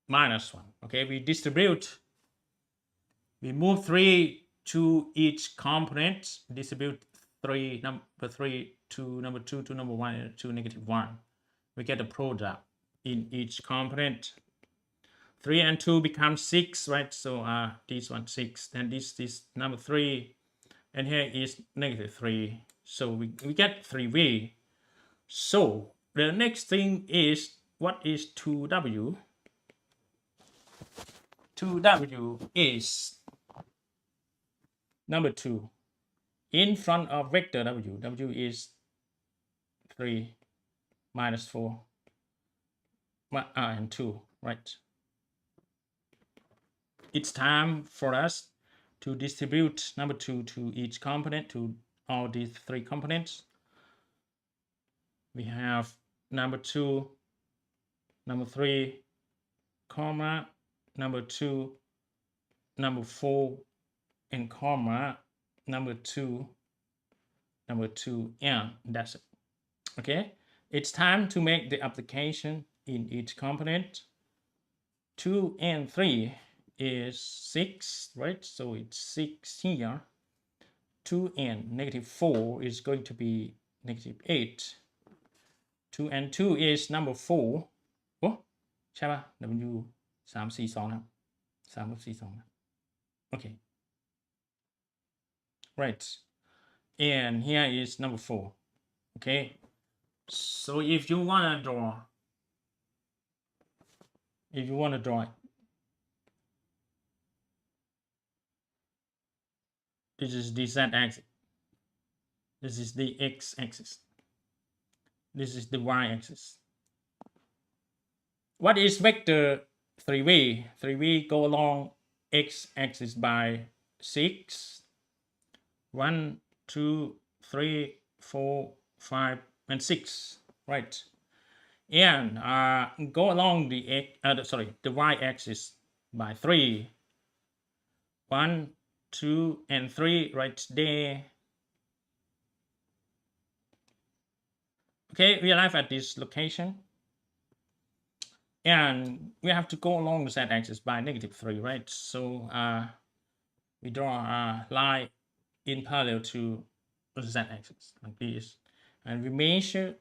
minus 1. Okay, we distribute, we move 3 to each component, distribute 3, number 3 to number 2 to number 1 and to negative 1. We get the product in each component. 3 and 2 become 6, right? So this one 6, and this number 3, and here is negative 3. So we get 3v. So the next thing is, what is 2w? 2w is number 2 in front of vector w. W is 3 minus 4 and 2, right? It's time for us to distribute number 2 to each component, to all these 3 components. We have number 2, number 3, comma, number 2, number 4, and comma, number 2, and that's it. Okay, it's time to make the application in each component. 2 and 3 is 6, right? So it's 6 here. 2 and negative 4 is going to be negative 8. 2 and 2 is number 4. Oh, ใช่ป่ะ W 3 4 2นะครับ3 4 2นะ Okay, right, and here is number 4. Okay, so if you want to draw it, this is the z-axis, this is the x-axis, this is the y-axis. What is vector 3v? 3v go along x-axis by 6. 1, 2, 3, 4, 5, and 6, right? And go along the y-axis by 3. 1, 2, and 3, right there. Okay, we arrive at this location, and we have to go along the z-axis by negative 3, right? So we draw a line in parallel to the z-axis like this, and we measure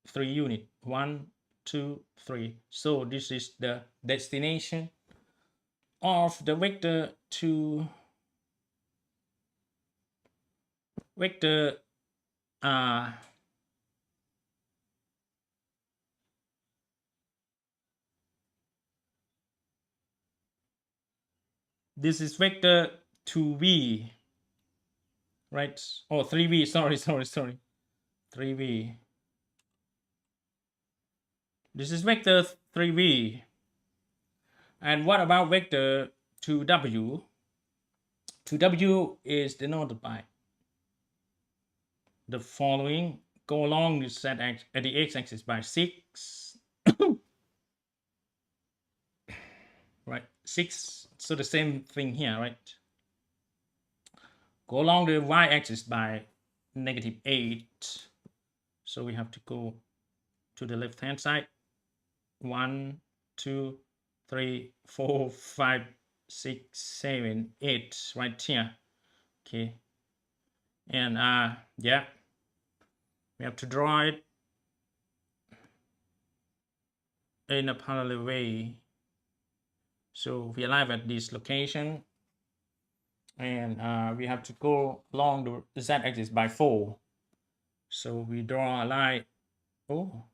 3 units, 1, 2, 3. So this is the destination of the vector to vector this is vector 2v. right? Oh, 3v, sorry. 3v. This is vector 3v. And what about vector 2w? 2w is denoted by the following. Go along the z axis at the x-axis by 6. Right, 6. So the same thing here, right? Go along the y-axis by -8. So we have to go to the left-hand side. 1, 2, 3, 4, 5, 6, 7, 8, right here. Okay. And yeah, we have to draw it in a parallel way. So we arrive at this location, and we have to go along the z-axis by 4. So we draw a line. Oh,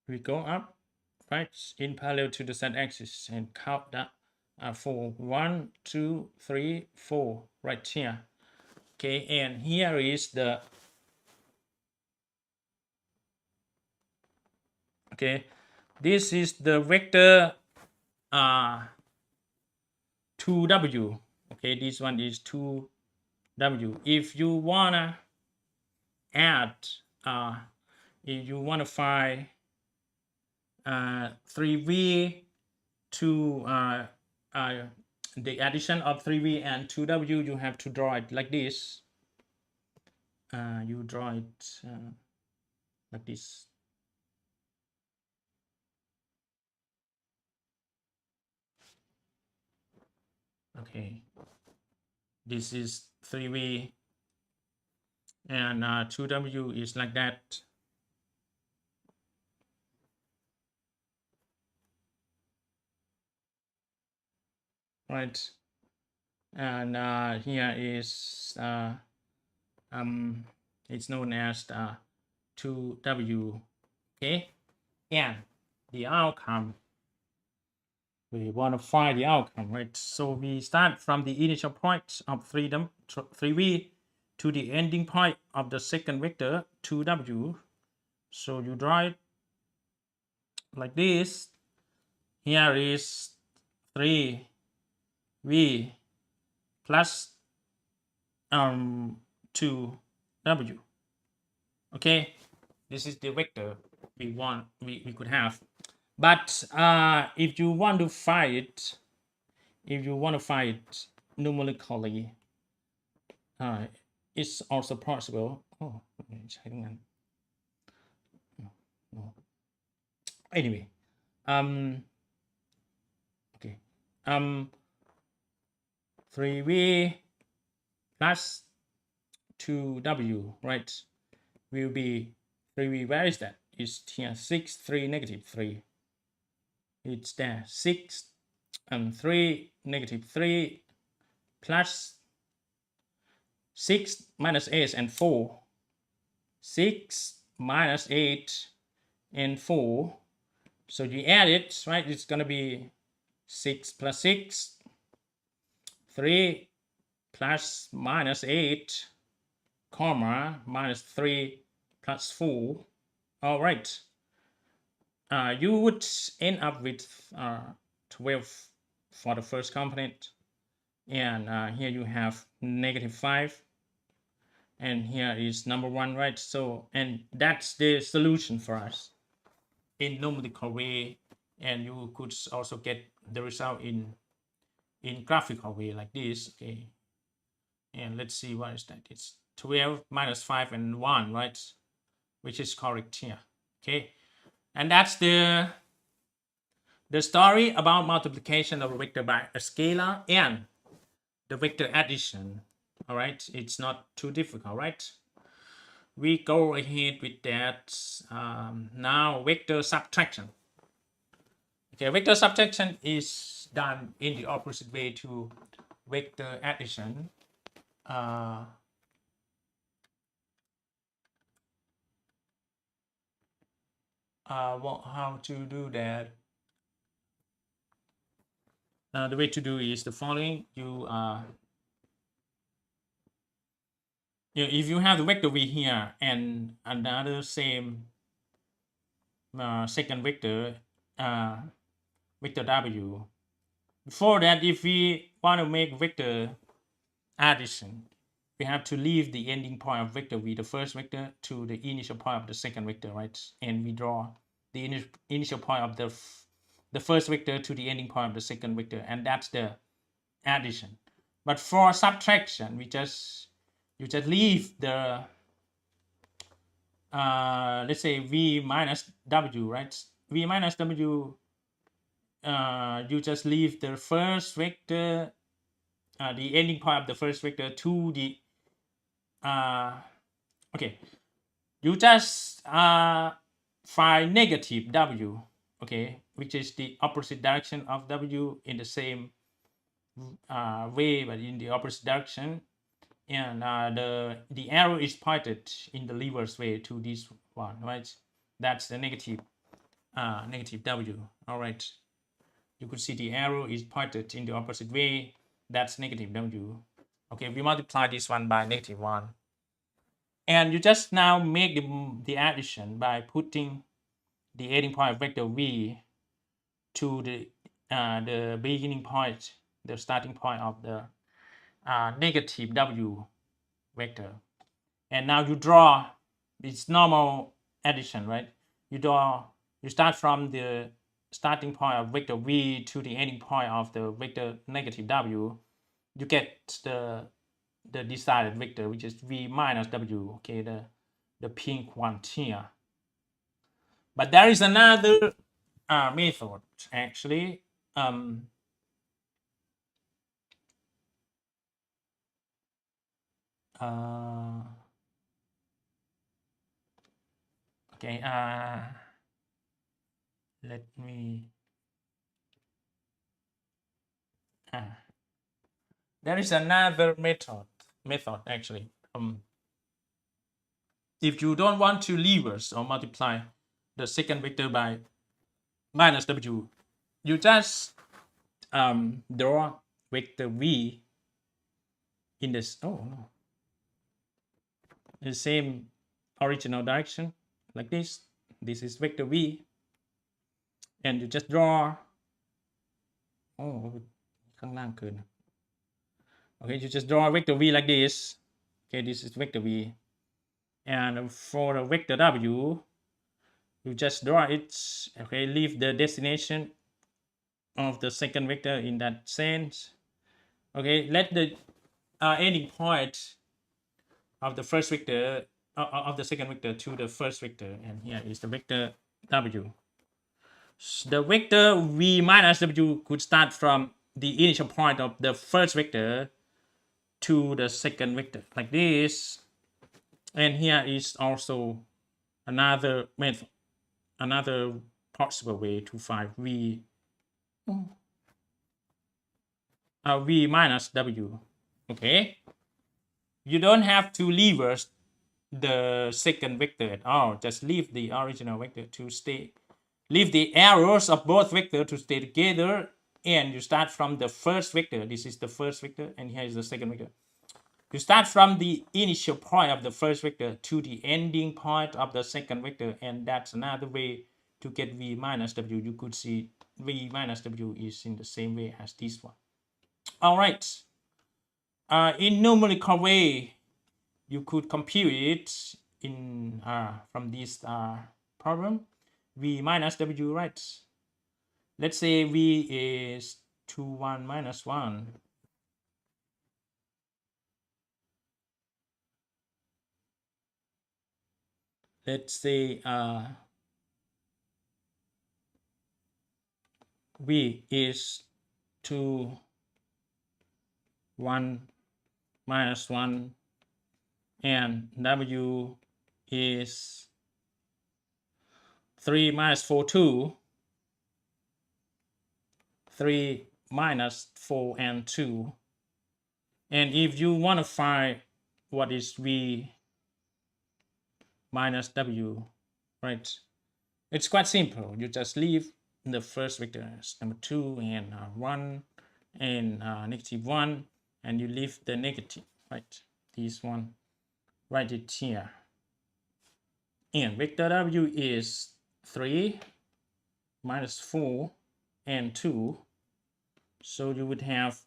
we go up, right, in parallel to the z-axis and count that 4. 1, 2, 3, 4, right here. Okay, and here is the this is the vector 2w. Okay, this one is 2w. If you wanna add, if you wanna find 3v to the addition of 3v and 2w, you have to draw it like this. You draw it like this. Okay, this is 3v and 2w is like that. Right, and here is it's known as 2w. Okay, and the outcome, we want to find the outcome, right? So we start from the initial point of 3v to the ending point of the second vector 2w. So you draw it like this. Here is 3v plus 2w. Okay, this is the vector we could have. But if you want to find it, numerically, it's also possible. Oh, no. Anyway, okay, 3v plus 2w, right, will be 3v. Where is that? It's here. 6, 3, -3. It's there. 6 and 3, -3 plus 6 minus 8 and 4. 6 minus 8 and 4. So you add it, right? It's going to be 6 plus 6, 3 plus minus 8, comma, minus 3 plus 4. All right. You would end up with 12 for the first component. And here you have -5. And here is number 1, right? So, and that's the solution for us in numerical way. And you could also get the result in graphical way like this. Okay, and let's see what is that. It's 12 minus 5 and 1, right, which is correct here. Okay, and that's the story about multiplication of a vector by a scalar and the vector addition. All right, it's not too difficult, right? We go ahead with that. Now vector subtraction. Okay, vector subtraction is done in the opposite way to vector addition. How to do that? The way to do is the following. If you have the vector v here and another same second vector, vector w. Before that, if we want to make vector addition, we have to leave the ending point of vector v, the first vector, to the initial point of the second vector, right? And we draw the initial point of the first vector to the ending point of the second vector, and that's the addition. But for subtraction, you just leave the let's say v minus w, right? V minus w, you just leave the first vector, the ending point of the first vector to the okay, you just find negative w, okay, which is the opposite direction of w in the same way but in the opposite direction, and the arrow is pointed in the reverse way to this one, right? That's the negative w. All right, you could see the arrow is pointed in the opposite way. That's negative w. Okay, we multiply this one by -1, and you just now make the addition by putting the ending point of vector v to the beginning point, the starting point of the negative w vector. And now you draw this normal addition, right? You start from the starting point of vector v to the ending point of the vector negative w. You get the decided vector, which is v minus w, okay, the pink one here. But there is another method actually. Okay, let me there is another method actually. If you don't want to reverse or multiply the second vector by minus w, you just draw vector v in this the same original direction like this. This is vector v, and you just draw okay, you just draw vector v like this. Okay, this is vector v, and for the vector w, you just draw it. Okay, leave the destination of the second vector in that sense. Okay, let the ending point of the first vector of the second vector to the first vector, and here is the vector w. The vector v minus w could start from the initial point of the first vector to the second vector like this, and here is also another method, another possible way to find v minus w. Okay, you don't have to reverse the second vector at all. Just leave the original vector to stay, leave the arrows of both vectors to stay together, and you start from the first vector. This is the first vector, and here is the second vector. You start from the initial point of the first vector to the ending point of the second vector, and that's another way to get v minus w. You could see v minus w is in the same way as this one. All right. In numerical way, you could compute it in from this problem. V minus w, right? Let's say v is 2, 1, minus 1. Let's say v is 2, 1, minus 1, and w is 3 minus 4, 2, 3 minus 4 and 2. And if you want to find what is v minus w, right, it's quite simple. You just leave the first vector is number 2 and 1 and -1, and you leave the negative, right? This one, write it here. And vector W is 3 minus 4 and 2. So you would have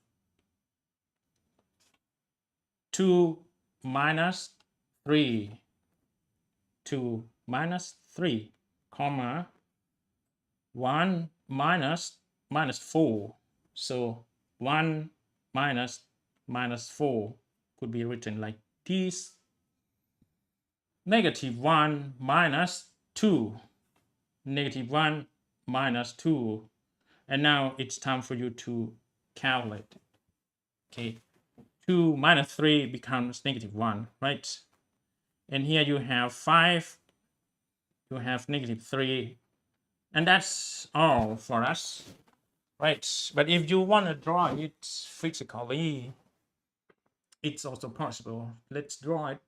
2 minus 3, 2 minus 3, comma 1 minus 4. So 1 minus 4 could be written like this. -1 minus 2. -1 minus 2. And now it's time for you to calculate. Okay. 2 minus 3 becomes -1, right? And here you have 5. You have -3. And that's all for us, right? But if you want to draw it physically, it's also possible. Let's draw it.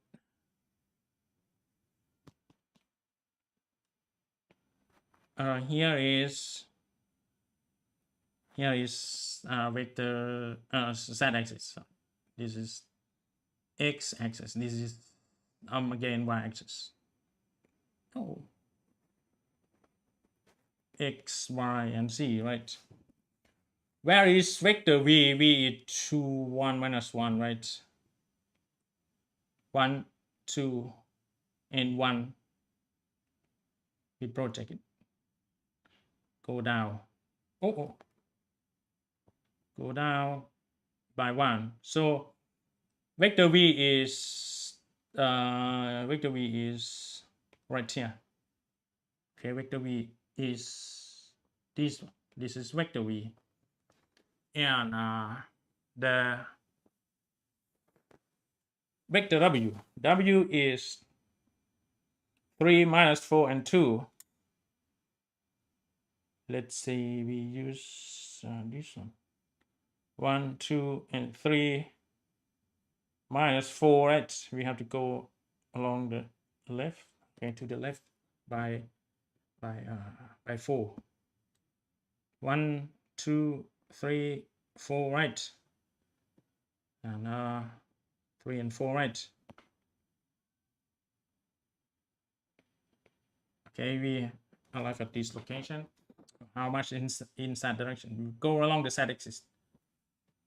Here is vector z-axis. This is x-axis. This is again y-axis. Oh, x, y, and z, right? Where is vector v? V is 2, 1, minus 1, right? 1, 2, and 1. We project it. Go down. Oh. Go down by 1. So vector v is right here. Okay, vector v is this one. This is vector v, and the vector w is 3 minus 4 and 2. Let's say we use this one. 1, 2, and 3 minus 4, right? We have to go along the left, okay, to the left by 4. 1, 2, 3, 4, right? And 3 and 4, right? Okay, we arrive at this location. How much in that direction? We go along the z-axis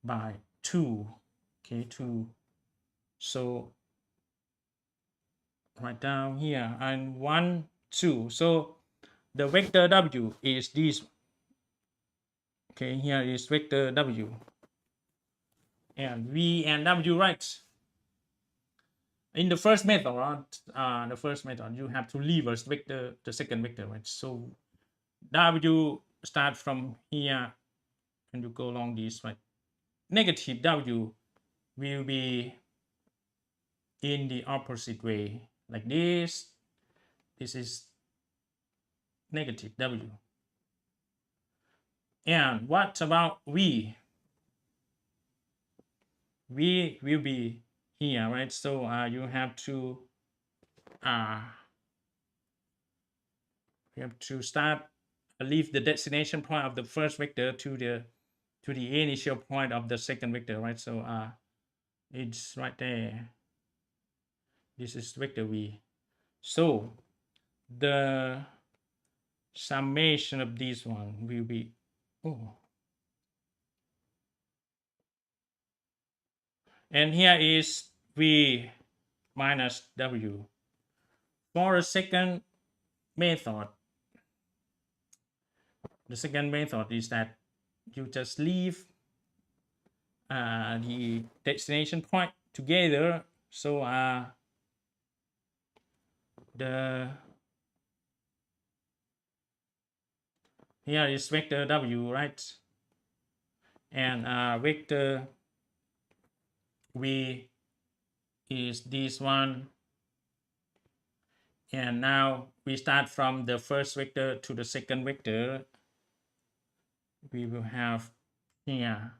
by 2. Okay, 2. So right down here, and 1, 2. So the vector w is this. Okay, here is vector w, and v and w, right? In the first method, you have to reverse vector, the second vector, right? So w start from here, and you go along this, right? Negative w will be in the opposite way, like this. This is negative w. And what about v? V will be here, right? So you have to leave the destination point of the first vector to the initial point of the second vector, right? So it's right there. This is vector v. So the summation of this one will be and here is v minus w. For a second method, the second method is that you just leave the destination point together. So here is vector w, right? And vector v is this one. And now we start from the first vector to the second vector. We will have here,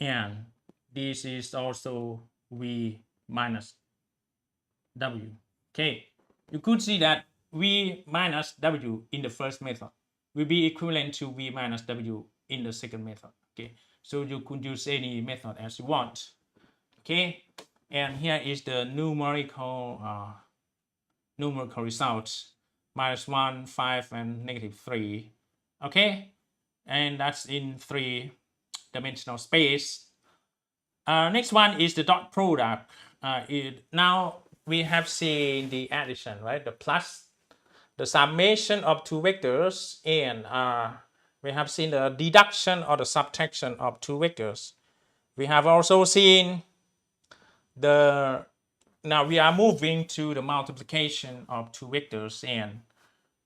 and this is also v minus w. Okay, you could see that v minus w in the first method, will be equivalent to v minus w in the second method. Okay, so you could use any method as you want. Okay, and here is the numerical results: -1, 5, and -3. Okay, and that's in 3-dimensional space. Next one is the dot product. Now we have seen the addition, right? The plus, the summation of two vectors, and we have seen the deduction or the subtraction of two vectors. We have also seen the, now we are moving to the multiplication of two vectors, and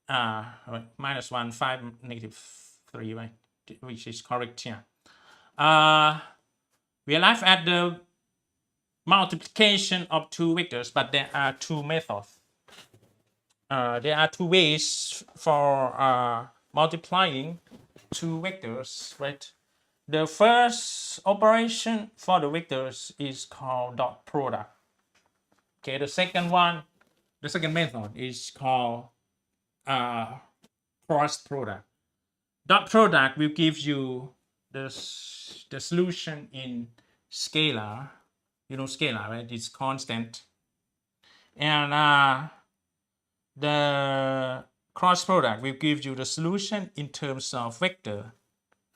-1, 5, -3, right? Which is correct here. We arrive at the multiplication of two vectors, but there are two methods. There are two ways for multiplying two vectors, right? The first operation for the vectors is called dot product. Okay, the second method is called cross product. Dot product will give you the solution in scalar. You know scalar, right? It's constant. And the cross product will give you the solution in terms of vector.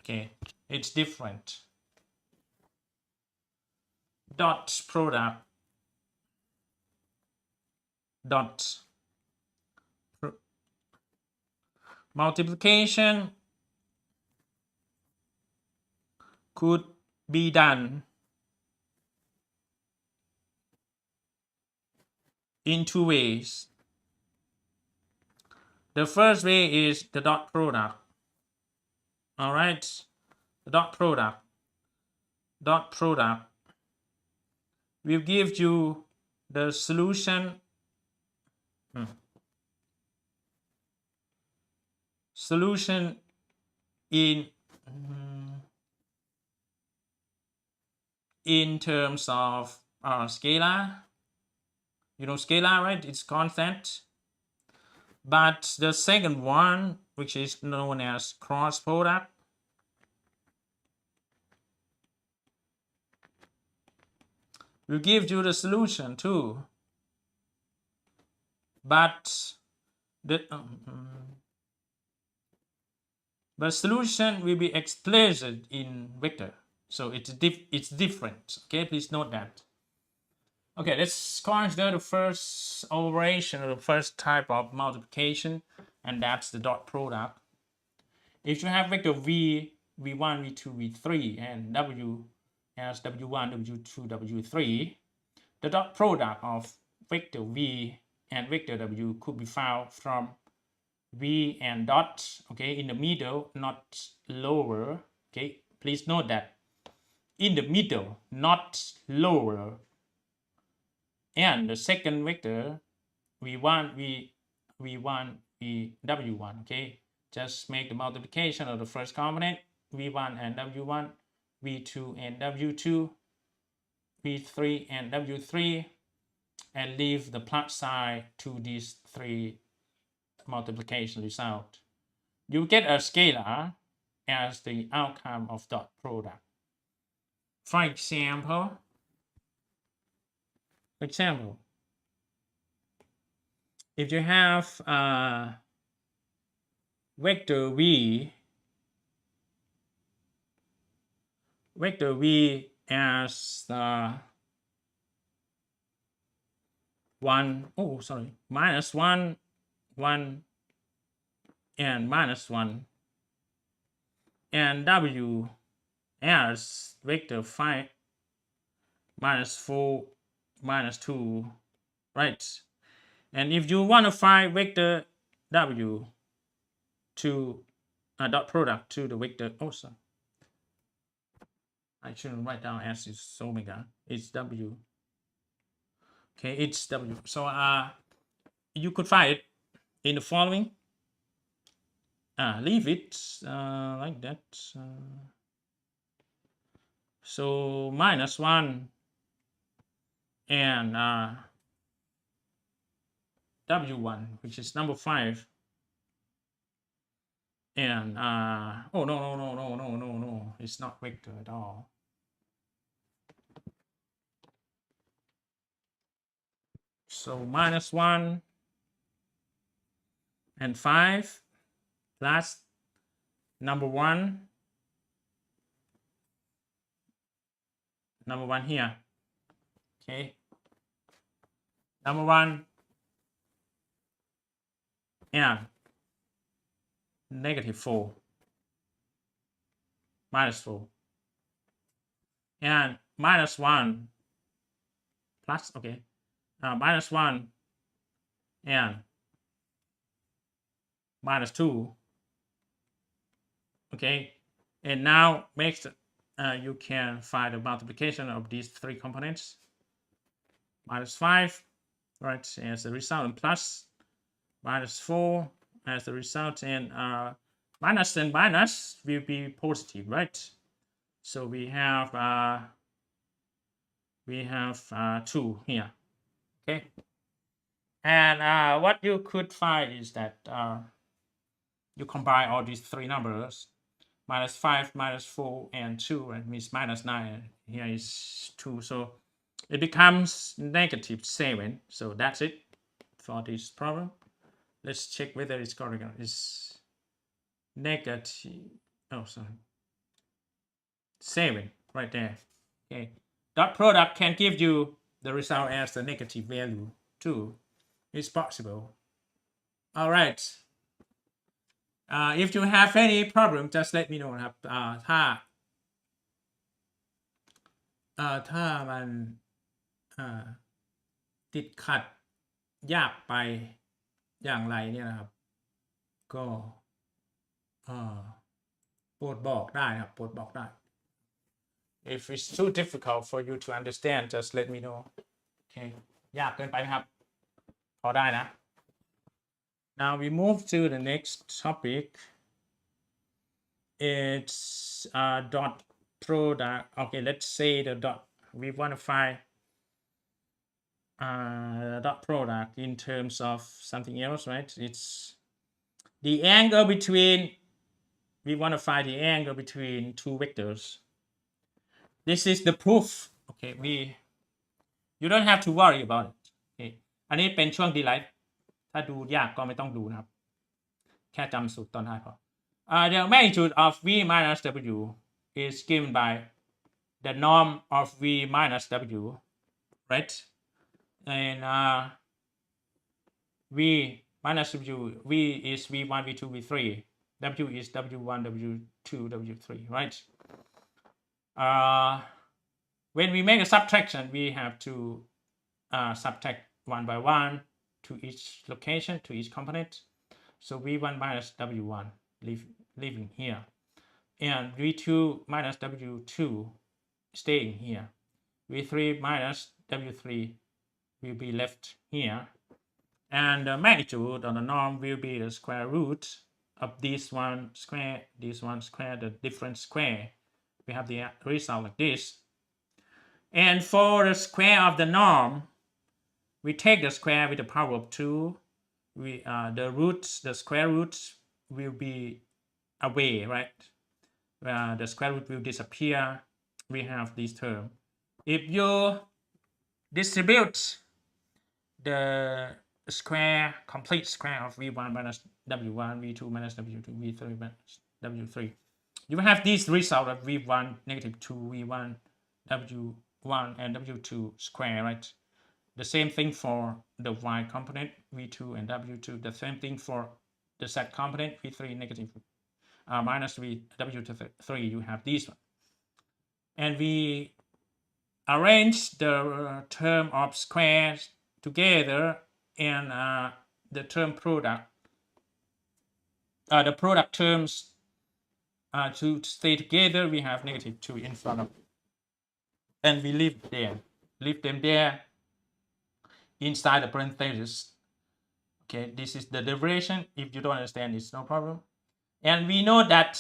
Okay, it's different. Dot product, dot multiplication could be done in two ways. The first way is the dot product. All right, the dot product will give you the solution in terms of scalar. You know scalar, right? It's constant. But the second one, which is known as cross product, will give you the solution too. But the solution will be explicit in vector, so it's different. Okay, please note that. Okay, let's consider the first operation, or the first type of multiplication, and that's the dot product. If you have vector v, v1, v2, v3, and w as w1, w2, w3, the dot product of vector v and vector w could be found from v and dot, okay, in the middle, not lower. Okay, please note that in the middle, not lower. And the second vector v1, v1, w1. Okay, just make the multiplication of the first component, v1 and w1, v2 and w2, v3 and w3, and leave the plus sign to these three multiplication result. You get a scalar as the outcome of dot product. For example, if you have vector v as minus 1, 1, and -1, and w as vector 5, -4, -2, right? And if you want to find vector w to dot product to the vector, I shouldn't write down as it's omega, it's w. Okay, it's w. So you could find it in the following. Leave it like that. So -1 and w1, which is number 5, And oh no, it's not vector at all. So -1 and 5 plus number 1 here. Okay, number 1 and -4 -4 and -1 plus, okay, -1 and -2. Okay, and now makes you can find the multiplication of these three components. -5, right, as the result, and plus -4 as the result, and minus and minus will be positive, right? So we have 2 here. Okay, and what you could find is that you combine all these three numbers, -5, -4, and 2, and means -9. Here is 2, so it becomes -7. So that's it for this problem. Let's check whether it's correct. It's negative. Oh, sorry. 7 right there. Okay. Dot product can give you the result as the negative value too. It's possible. All right. If you have any problem, just let me know นะครับถ้ามันติดขัดยากไปอย่างไรเนี่ยนะครับก็โปรดบอกได้ครับโปรดบอกได้ If it's too difficult for you to understand, just let me know. Okay. ยากเกินไปไหมครับพอได้นะ Now we move to the next topic. It's dot product. Okay, let's say the dot. We want to find dot product in terms of something else, right? It's the angle between. We want to find the angle between two vectors. This is the proof. Okay, you don't have to worry about it. Okay, อันนี้เป็นช่วงดีไลท์ถ้าดูยากก็ไม่ต้องดูนะครับแค่จำสูตรตอนท้ายพอthe magnitude of v minus w is given by the norm of v minus w, right? And v minus w, v is v1, v2, v3. W is w1, w2, w3, right? When we make a subtraction, we have to subtract 1 by 1 to each location, to each component. So v1 minus w1 leaving here, and v2 minus w2 staying here. v3 minus w3 will be left here, and the magnitude of the norm will be the square root of this one square, the different square. We have the result like this. And for the square of the norm, we take the square with the power of 2. The square roots will be away, right? The square root will disappear. We have this term. If you distribute the complete square of v1 minus w1, v2 minus w2, v3 minus w3, you will have this result of v1 -2, v1 w1 and w2 square, right? The same thing for the y component, v2 and w2. The same thing for the z component, v3 minus w3. You have this one. And we arrange the term of squares together, and the term product, the product terms to stay together. We have -2 in front of it, and we leave them there inside the parentheses. Okay, this is the derivation. If you don't understand, it's no problem. And we know that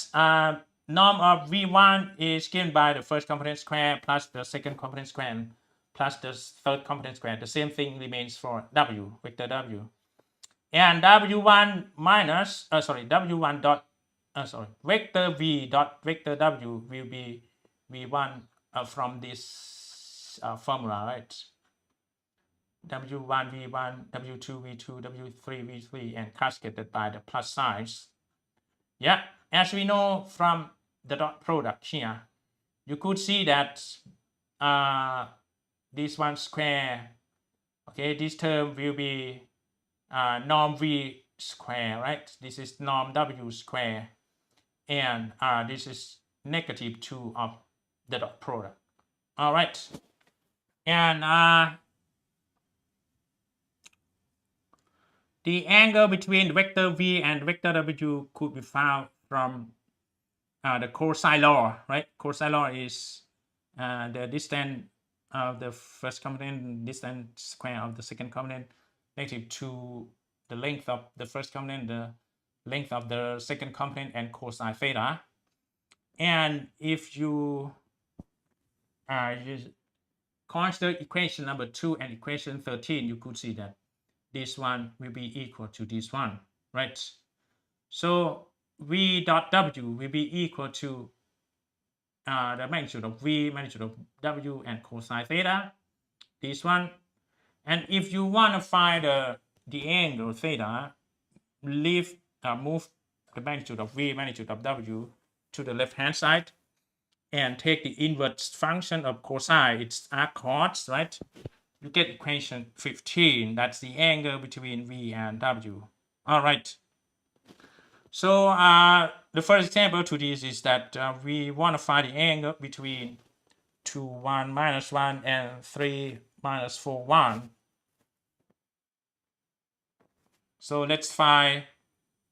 norm of v1 is given by the first component square plus the second component square plus the third component square. The same thing remains for w, vector w. And w1 dot vector v dot vector w will be v1 from this formula, right? w1 v1, w2 v2, w3 v3, and cascaded by the plus signs. Yeah, as we know from the dot product here, you could see that this one square, okay, this term will be norm v square, right? This is norm w square, and this is negative 2 of the dot product. All right, and the angle between vector v and vector w could be found from the cosine law, right? Cosine law is the distance of the first component, distance square of the second component, negative 2 the length of the first component, the length of the second component, and cosine theta. And if you consider equation number 2 and equation 13, you could see that this one will be equal to this one, right? So v dot w will be equal to the magnitude of v, magnitude of w, and cosine theta, this one. And if you want to find the angle theta, move the magnitude of v, magnitude of w to the left hand side, and take the inverse function of cosine, it's arc cos, right? You get equation 15. That's the angle between v and w. All right. So the first example to this is that we want to find the angle between 2, 1, minus 1 and 3, minus 4, 1. So let's find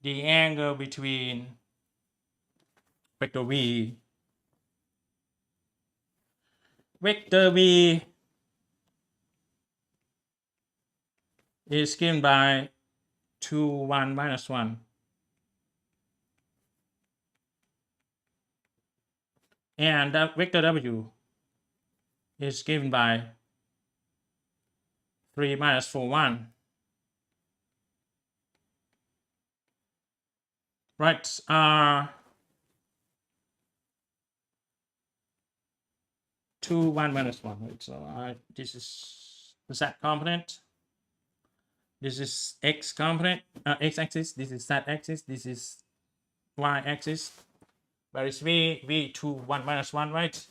the angle between vector v. Vector v is given by 2, 1, minus 1. And that vector w is given by 3, minus 4, 1. Right. 2, 1, minus 1. Right? So this is the z component. This is x component, x-axis. This is z-axis. This is y-axis. Where is v 2, 1, minus 1, right?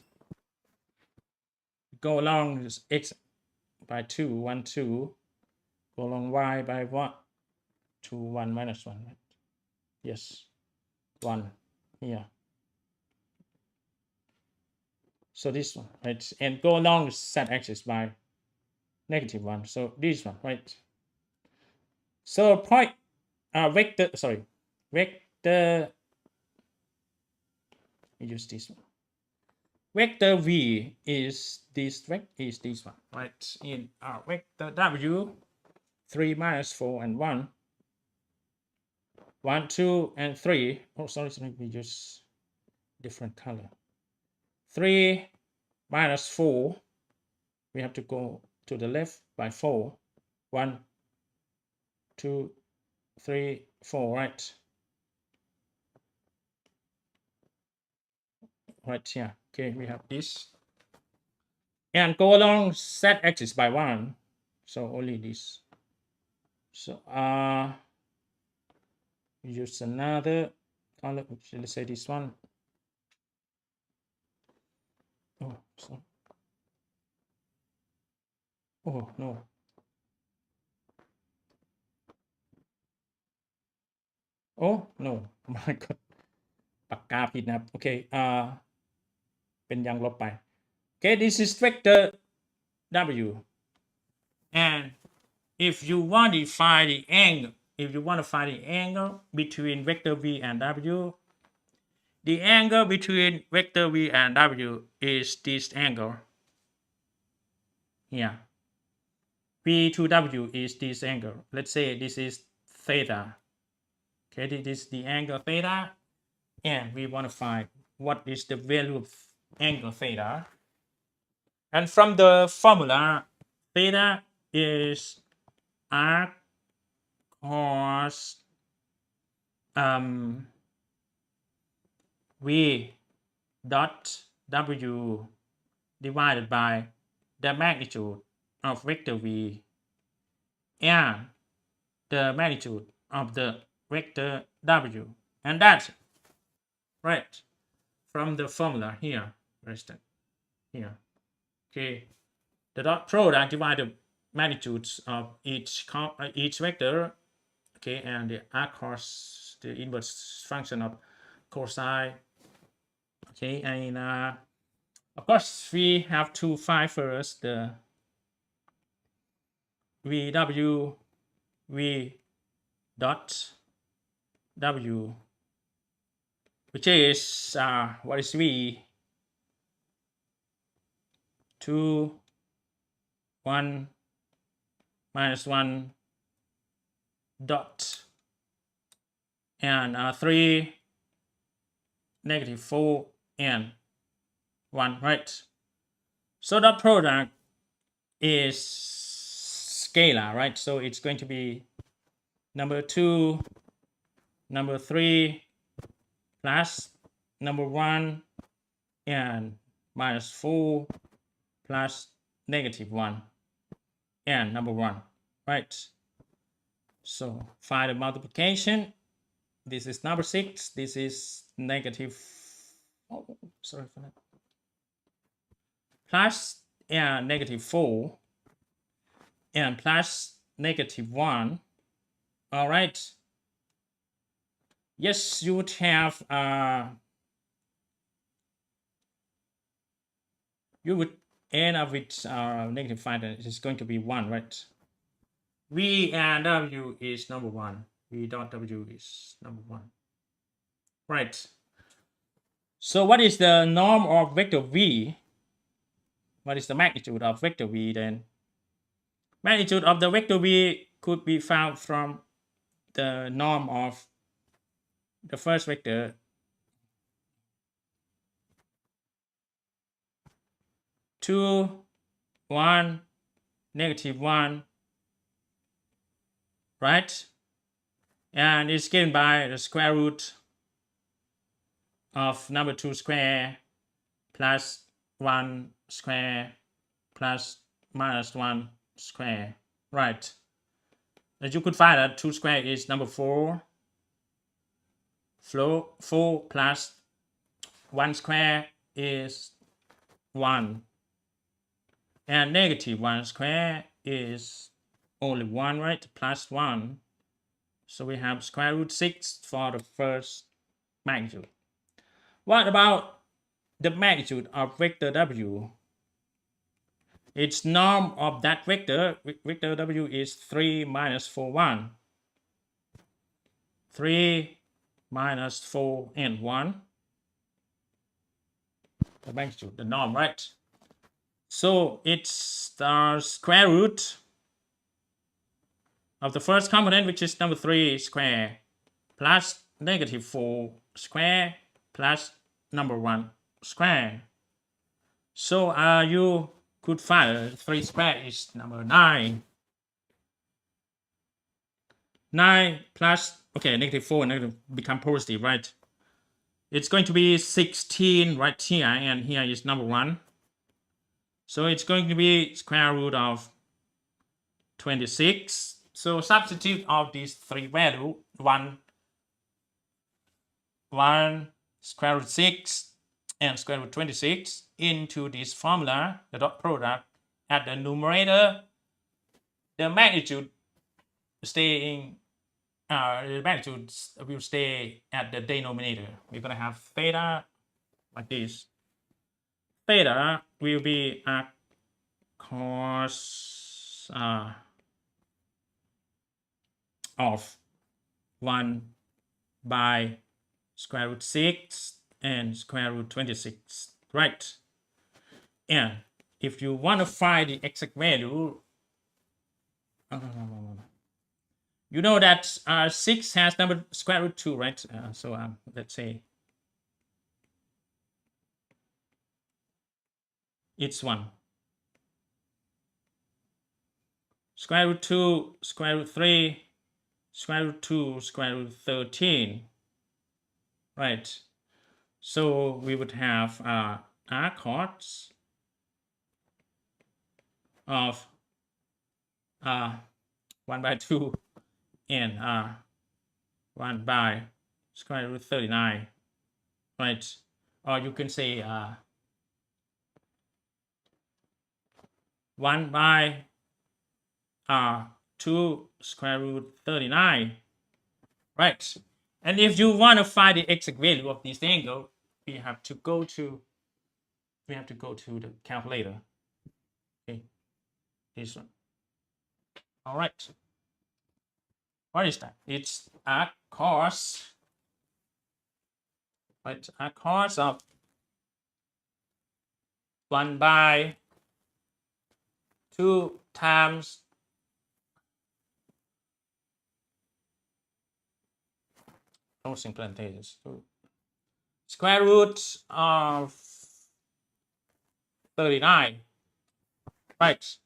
Go along this x by 2, 1, 2. Go along y by 1, 2, 1, minus 1, right? Yes, 1 here. So this one, right? And go along the z-axis by negative 1. So this one, right? So point vector, use this one. Vector v is this one, right? In our vector w, 3, minus 4, and 1. 1, 2, and 3. Oh, sorry, we use different color. 3, minus 4. We have to go to the left by 4. 1, 2, 3, 4, right? Right here. Okay, we have this. And go along z-axis by 1. So only this. So use another color. Let's say this one. Oh, so. Oh no. Oh no. My God. ปากกาผิดนะครับ Okay. เป็นยังลบไป Okay, this is vector w. And if you want to find the angle, between vector v and w, the angle between vector v and w is this angle here. V to w is this angle. Let's say this is theta. Okay, this is the angle theta, and we want to find what is the value of angle theta. And from the formula, theta is arc cos v dot w divided by the magnitude of vector v and the magnitude of the vector w, and that's it. Right, from the formula here, here. Okay, the dot product divide the magnitudes of each vector. Okay, and the across the inverse function of cosine. Okay, and of course we have to find first the v dot w, which is what is v? 2 1 minus 1 dot and 3 negative 4 and 1, right? So the product is scalar, right? So it's going to be number 2, number 3 plus number 1 and minus 4 plus negative 1 and number 1, right? So find the multiplication. This is number 6. This is negative. Oh, sorry for that. Plus and negative 4 and plus negative 1. All right. Yes, you would have you would end up with negative 5. It is going to be 1, right? V and W is number 1. V dot W is number 1. Right. So what is the norm of vector V? What is the magnitude of vector V then? Magnitude of the vector V could be found from the norm of the first vector. Two, 1, negative 1, right? And it's given by the square root of number 2 square plus 1 square plus minus 1 square, right? As you could find that 2 square is number 4. 4 plus 1 square is 1. And negative 1 square is only 1, right? Plus 1. So we have square root 6 for the first magnitude. What about the magnitude of vector W? Its norm of that vector W is 3 minus 4, 1. 3 minus 4 and 1. The magnitude, the norm, right? So it's the square root of the first component, which is number 3 square, plus negative 4 square, plus number 1 square. So you could find 3 square is number 9. 9 plus, okay, negative 4 and negative become positive, right? It's going to be 16 right here, and here is number 1. So it's going to be square root of 26. So substitute of these 3 values, 1 square root 6 and square root 26 into this formula, the dot product at the numerator. The magnitude staying, the magnitude will stay at the denominator. We're gonna have theta like this. Theta will be cos of 1 by square root 6 and square root 26, right? And if you want to find the exact value, you know that 6 has number square root 2, right? So let's say it's 1. Square root 2, square root 3, square root 2, square root 13, right? So we would have r cos of 1 by 2 and 1 by square root 39, right? Or you can say 1 by 2 square root 39, right? And if you want to find the exact value of this angle, we have to go to the calculator. Okay, this one. All right. What is that? It's a cos, right? A cos of 1 by 2 times closing parentheses, square root of 39, right?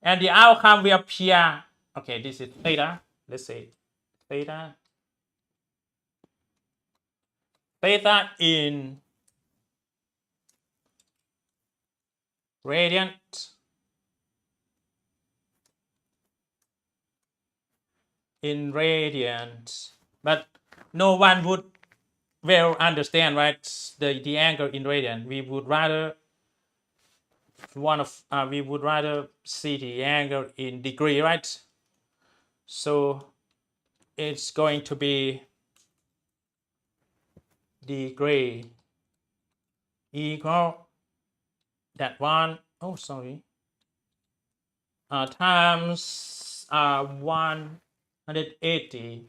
And the outcome will appear, okay, this is theta. Let's say theta in radiant, but no one would well understand, right, the angle in radian. We would rather see the angle in degree, right? So it's going to be degree equal that one, oh sorry, times 180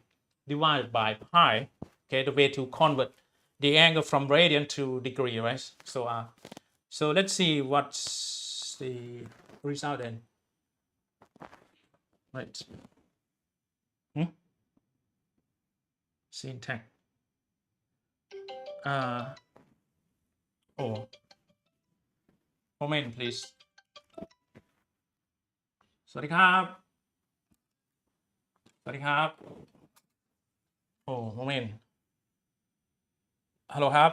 divided by pi. Okay, the way to convert the angle from radian to degree, right? So let's see what's the result then, right? Syntax. Oh, moment please. สวัสดีครับโอ้โมเมนต์ฮัลโหลครับ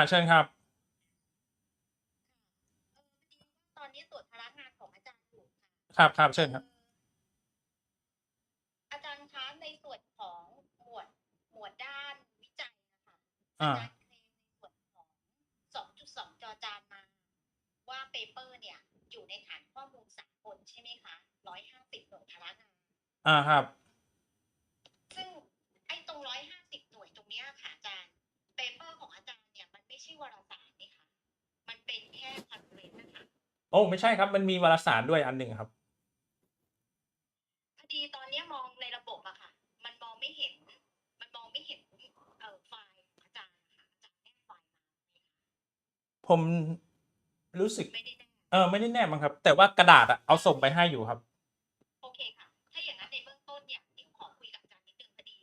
เชิญครับตอนนี้ตรวจพลังงานของอาจารย์อยู่ครับเชิญครับอาจารย์คะในส่วนของหมวดด้านวิจัยนะคะอาจารย์เคลมในส่วนของ 2.2 จอจานมาว่าเปเปอร์เนี่ยอยู่ในฐานข้อมูลสากลใช่ไหมคะ150หน่วยพลังงานครับซึ่งไอ้ตรง150หน่วยตรงนี้ค่ะอาจารย์เปเปอร์ของอาจารย์เนี่ยมันไม่ใช่วารสารนี่ค่ะมันเป็นแค่คอนเฟอเรนซ์นะคะโอ้ไม่ใช่ครับมันมีวารสารด้วยอันหนึ่งครับพอดีตอนนี้มองในระบบอะค่ะมันมองไม่เห็นไฟล์อาจารย์ค่ะอาจารย์แนบไฟล์มาผมรู้สึกไม่ได้แน่มั้งครับแต่ว่ากระดาษเอาส่งไปให้อยู่ครับโอเคค่ะถ้าอย่างนั้นในเบื้องต้นเนี่ยเดี๋ยวขอคุยกับอาจารย์นิดนึงพอดี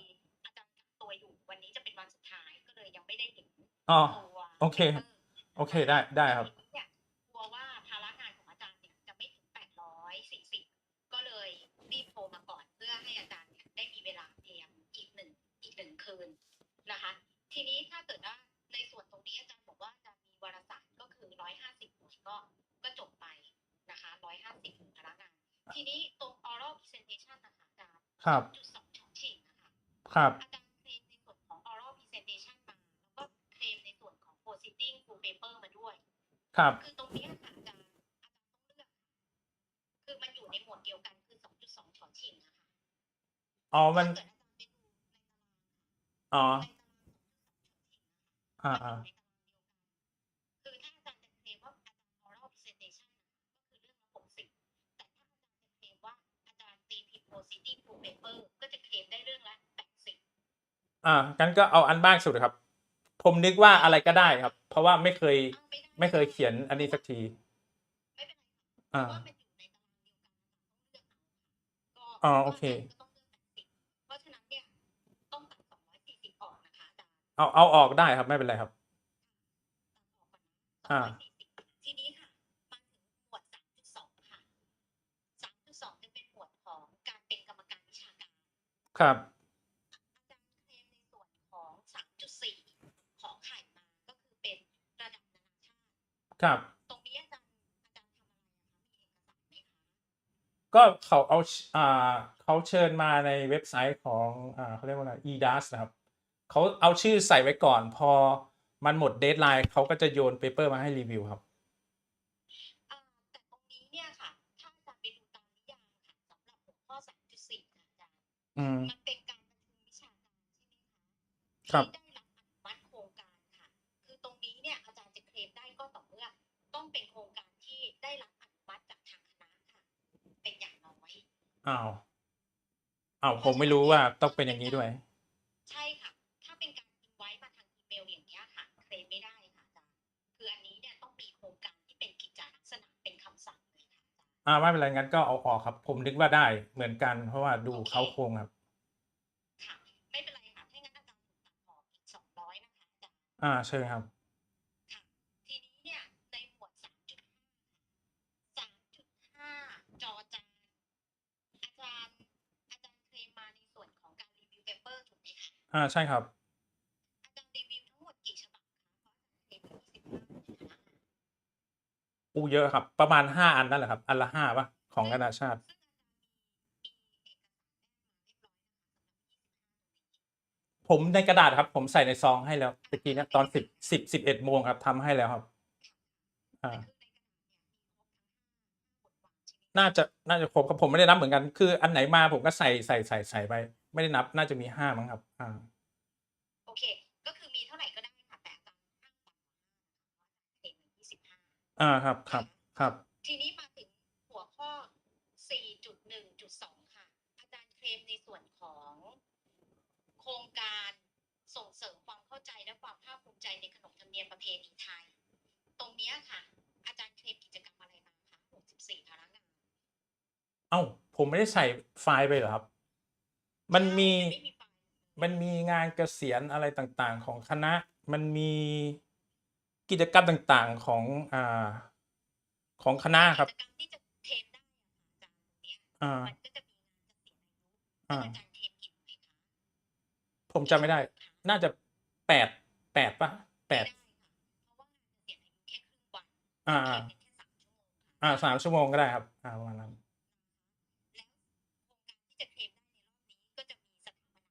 อาจารย์กักตัวอยู่วันนี้จะเป็นวันสุดท้ายก็เลยยังไม่ได้เห็นตัวโอเคได้ครับเนี่ยกลัวว่าภาระงานของอาจารย์เนี่ยจะไม่ถึง840ก็เลยรีบโทรมาก่อนเพื่อให้อาจารย์เนี่ยได้มีเวลาเตรียมอีกหนึ่งคืนนะคะทีนี้ถ้าเกิดว่าในส่วนตรงนี้อาจารย์บอกว่าจะมีวารสารก็คือ150หน่วยก็จบไปนะคะ150หน่วยพลังงานทีนี้ตรง oral presentation นะคะอาจารย์2.2 ช่องชิงนะคะอาจารย์เคลมในส่วนของ oral presentation มาแล้วก็เคลมในส่วนของ positing full paper มาด้วยคือตรงนี้ค่ะอาจารย์ต้องเลือกคือมันอยู่ในหมวดเดียวกันคือ 2.2 ช่องชิงนะคะมันคือถ้าอาจารย์จะเคลมว่าอาจารย์ oral presentation ก็คือเรื่องละ60แต่ถ้าอาจารย์จะเคลมว่าอาจารย์ตีผิด positing full paper ก็จะเคลมได้เรื่องละ80งั้นก็เอาอันบ้างสุดครับผมนึกว่าอะไรก็ได้ครับเพราะว่าไม่เคยเขียนอันนี้สักทีไม่เป็นไรเพราะว่ามันอยู่ในตารางเดียวกันต้องเลือกเอาโอเคเพราะฉะนั้นเนี่ยต้องตัด240ออกนะคะอาจารย์เอาออกได้ครับไม่เป็นไรครับ240ทีนี้ค่ะมาถึงหมวด 3.2 ค่ะ 3.2 จะเป็นหมวดของการเป็นกรรมการวิชาการครับอาจารย์เคลมในส่วนของ 3.2 ครับ ตรงนี้อาจารย์ทำอะไรคะมีเอกสารไหมคะก็เขาเอาเขาเชิญมาในเว็บไซต์ของเขาเรียกว่าอะไร EDAS นะครับเขาเอาชื่อใส่ไว้ก่อน พอมันหมดเดดไลน์เขาก็จะโยนเปเปอร์มาให้รีวิวครับ แต่ตรงนี้เนี่ยค่ะถ้าอาจารย์ไปดูตามนิยามค่ะสำหรับหัวข้อ 3.4 ค่ะอาจารย์ อืม มันเป็นการประชุมวิชาการใช่ไหมคะ ครับ ที่ได้รับอนุมัติโครงการค่ะ คือตรงนี้เนี่ยอาจารย์จะเคลมได้ก็ต่อเมื่อต้องเป็นโครงการที่ได้รับอนุมัติจากทางคณะค่ะ เป็นอย่างน้อย อ้าวผมไม่รู้ว่าต้องเป็นอย่างนี้ด้วย ใช่ค่ะ ถ้าเป็นการอินไว้มาทางอีเมลอย่างนี้ยค่ะเคลมไม่ได้ค่ะอาจารย์คืออันนี้เนี่ยต้องมีโครงการที่เป็นกิจจลักษณะเป็นคำสั่งเลยค่ะอาจารย์ ไม่เป็นไรงั้นก็เอาออกครับ ผมนึกว่าได้เหมือนกัน เพราะว่าดู โอเค เขาโครงครับ ค่ะ ไม่เป็นไรค่ะถ้างั้นอาจารย์ถูกตัดออกอีก200นะคะอาจารย์ เชิญครับ ค่ะ ทีนี้เนี่ยในหมวด 3.5 จอจานอาจารย์เคลมมาในส่วนของการรีวิวเปเปอร์ถูกไหมคะ ใช่ครับ อาจารย์รีวิวทั้งหมดกี่ฉบับคะเพราะอาจารย์เคลมมา25นะคะ เยอะครับ ประมาณ5อันนั่นแหละครับ อันละ5ป่ะของนานาชาติ ซึ่งอาจารย์มีเอกสารแนบมาเรียบร้อยนะคะสำหรับ 25 ตรงนี้ ผมในกระดาษครับ ผมใส่ในซองให้แล้วตะกี้ เป็ เนี่ย น ตอน เอกสาร 11 โมงครับทำให้แล้วครับ แต่ อ่า คือในกระดาษเนี่ยมีครบทั้ง5บทความใช่ไหมคะ น่าจะครบครับผมไม่ได้นับเหมือนกัน คืออันไหนมาผมก็ใส่ไป ไม่ได้นับ น่าจะมี5มั้งครับ โอเค ก็คือมีเท่าไหร่ก็ได้ค่ะ แต่อาจารย์ห้ามต่ำกว่า5นะคะเพราะอาจารย์เคลมมา25 ครับ นะคะ ครับ ทีนี้มาถึงหัวข้อ 4.1.2 ค่ะ อาจารย์เคลมในส่วนของโครงการส่งเสริมความเข้าใจและความภาคภูมิใจในขนบธรรมเนียมประเพณีไทย ตรงเนี้ยค่ะ อาจารย์เคลมกิจกรรมอะไรมาคะ64 พารางาน ผมไม่ได้ใส่ไฟล์ไปเหรอครับ มันมี ใช่ไม่มีไฟล์ มันมีงานเกษียณอะไรต่างๆของคณะ มันมีกิจกรรมต่างๆของคณะครับ กิจกรรมที่จะเทรนได้อะค่ะอาจารย์ตรงเนี้ย อ่า มันก็จะมีงานเกษียณอายุซึ่งอาจารย์เทรนกี่หน่วยคะ ผมจำไม่ได้ น่าจะ8ป่ะ ไม่ได้ค่ะ เพราะว่างานเกษียณอายุแค่ครึ่งวัน อ่า เทรนเป็นแค่3 ชั่วโมงค่ะ 3 ชั่วโมงก็ได้ครับ ประมาณนั้น แล้วโครงการที่จะเทรนได้ในรอบนี้ก็จะมีสถาปนาคณะ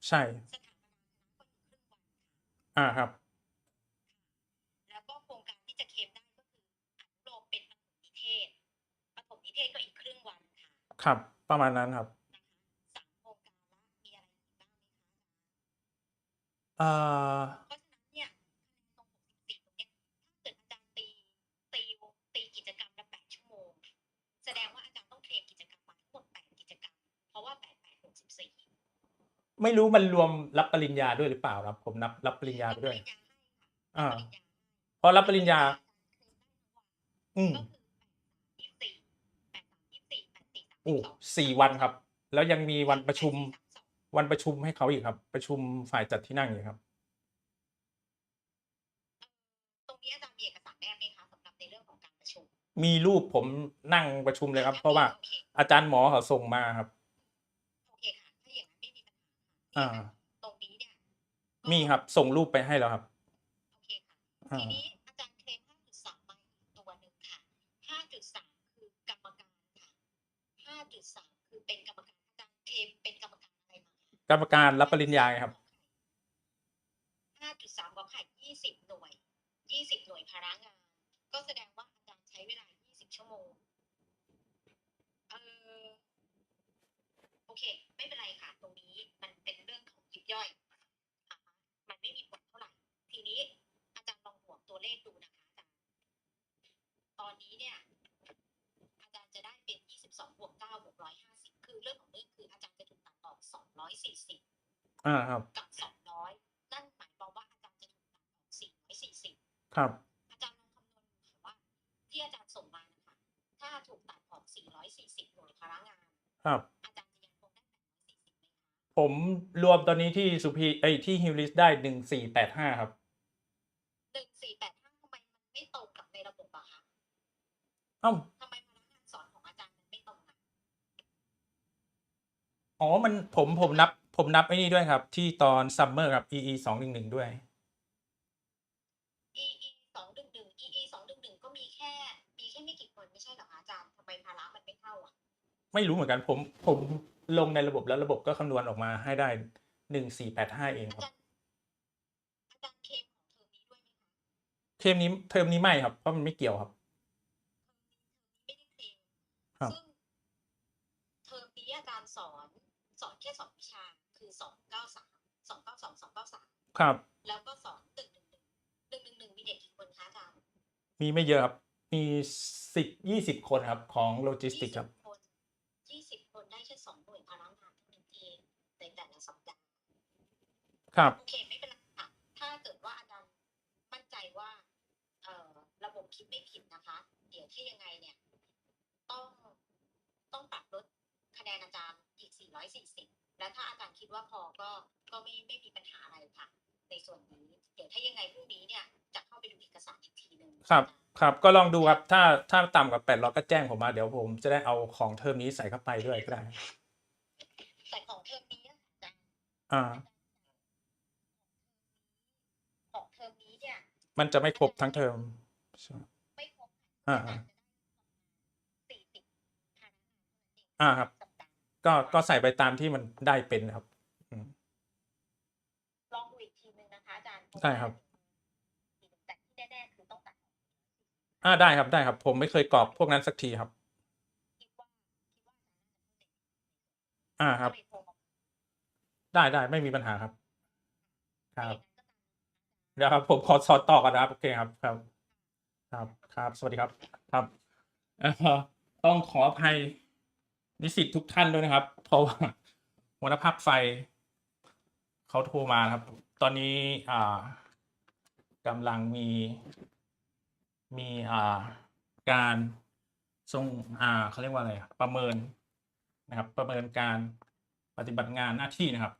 ใช่ สถาปนาคณะก็อยู่ครึ่งวันค่ะ ครับ แล้วก็โครงการที่จะเคลมได้ก็คืออนุโลมเป็นปฐมนิเทศก็อีกครึ่งวันค่ะ ครับ ประมาณนั้นครับ นะคะ3 โครงการละมีอะไรอีกบ้างไหมคะอาจารย์ เอ่อ เพราะฉะนั้นเนี่ยคะแนนตรง64ตรงเนี้ยถ้าเกิดอาจารย์ตีกิจกรรมละ8 ชั่วโมง แสดงว่าอาจารย์ต้องเคลมกิจกรรมมาทั้งหมด8 กิจกรรม เพราะว่า8 8 64ไม่รู้มันรวมรับปริญญาด้วยหรือเปล่าครับ ผมนับรับปริญญา รั ไป บป ด้วย ริญญาให้ค่ะรับปริญญาให้ พอรับปริญญา อาจารย์เคลมได้ทั้งวัน อืม ก็คือ83 24 4 วันครับ แล้วยังมีวันประชุม 84 วันประชุมให้เขาอีกครับ ประชุมฝ่ายจัดที่นั่งอีกครับ 32ตรงนี้อาจารย์มีเอกสารแนบไหมคะสำหรับในเรื่องของการประชุม มีรูปผมนั่งประชุมเลยครับ เพราะว่า โอเค อาจารย์หมอเขาส่งมาครับ โอเคค่ะ ถ้าอย่างนั้นไม่มีปัญหาค่ะตรงนี้เนี่ยก็ มีครับ ส่งรูปไปให้แล้วครับ โอเคค่ะ ทีนี้อาจารย์เคลม 5.3 มาอีกตัวหนึ่งค่ะ 5.3 คือกรรมการค่ะ 5.3 คือเป็นกรรมการอาจารย์เคลมเป็นกรรมการอะไรมาคะ กรรมการรับปริญญาครับ 5.3 ขอไข่20 หน่วย 20 หน่วยพารางาน ก็แสดงว่าอาจารย์ใช้เวลา20 ชั่วโมง โอเค ไม่เป็นไรค่ะ ตรงนี้มันเป็นเรื่องของยิบย่อยมันไม่มีผลเท่าไหร่ ทีนี้อาจารย์ลองบวกตัวเลขดูนะคะอาจารย์ ตอนนี้เนี่ยอาจารย์จะได้เป็น22 บวก 9 บวก 150 คือเรื่องของเรื่องคืออาจารย์จะถูกตัดออก240ครับ กับ 200 นั่นหมายความว่าอาจารย์จะถูกตัดออก440ครับ อาจารย์ลองคำนวณดูค่ะว่าที่อาจารย์ส่งมานะคะถ้าถูกตัดออก440 หน่วยพลังงานครับ อาจารย์จะยังคงได้840ไหมคะผมรวมตอนนี้ที่ที่ฮิลลิสได้1485ครับ 1485ทำไมมันไม่ตรงกับในระบบอะคะ ทำไมพลังงานสอนของอาจารย์มันไม่ตรงอะมันผมนับไอ้นี่ด้วยครับ ที่ตอนซัมเมอร์กับ EE111 ด้วย EE111 ไม่รู้เหมือนกันผมลงในระบบแล้วระบบก็คำนวณออกมาให้ได้1485เองครับอาจารย์เคลมของเทอมนี้ด้วยไหมคะเทอมนี้ไม่ครับเพราะมันไม่เกี่ยวครับไม่ได้เคลม ครับ ซึ่งเทอมนี้อาจารย์สอนแค่2 วิชาคือ293 292 293ครับ แล้วก็สอน111มีเด็กกี่คนคะอาจารย์มีไม่เยอะครับมี20 คนครับของโลจิสติกครับ20 คน20 คนได้แค่2 หน่วยพลังงานเท่านั้นเองในแต่ละสัปดาห์ครับโอเคไม่เป็นไรค่ะถ้าเกิดว่าอาจารย์มั่นใจว่าระบบคิดไม่ผิดนะคะ เดี๋ยวถ้ายังไงเนี่ยต้องปรับลดคะแนนอาจารย์อีก440และถ้าอาจารย์คิดว่าพอก็ไม่มีปัญหาอะไรค่ะในส่วนนี้เดี๋ยวถ้ายังไงพรุ่งนี้เนี่ยจะเข้าไปดูเอกสารอีกทีนึงครับก็ลองดูครับถ้าต่ำกว่า800ก็แจ้งผมมาเดี๋ยวผมจะได้เอาของเทอมนี้ใส่เข้าไปด้วยก็ได้แต่ของเทอมนี้อาจารย์ของเทอมนี้เนี่ยมันจะไม่ครบทั้งเทอมไม่ครบอาอาจารย์จะได้40คณะครับสัปดาห์ก็ใส่ไปตามที่มันได้เป็นครับลองดูอีกทีนึงนะคะอาจารย์ได้ครับแต่ที่แน่ๆคือต้องตัดได้ครับผมไม่เคยกรอกพวกนั้นสักทีครับคิดว่าครับ เลยโทรมาได้ไม่มีปัญหาครับเดี๋ยวครับผมขอสอนต่อกันนะครับโอเคครับครับสวัสดีครับครับต้องขออภัยนิสิตทุกท่านด้วยนะครับ เพราะว่าหัวหน้าภาคไฟเขาโทรมาครับ ตอนนี้กำลังมีการส่งเขาเรียกว่าอะไรประเมินนะครับ ประเมินการปฏิบัติงานหน้าที่นะครับ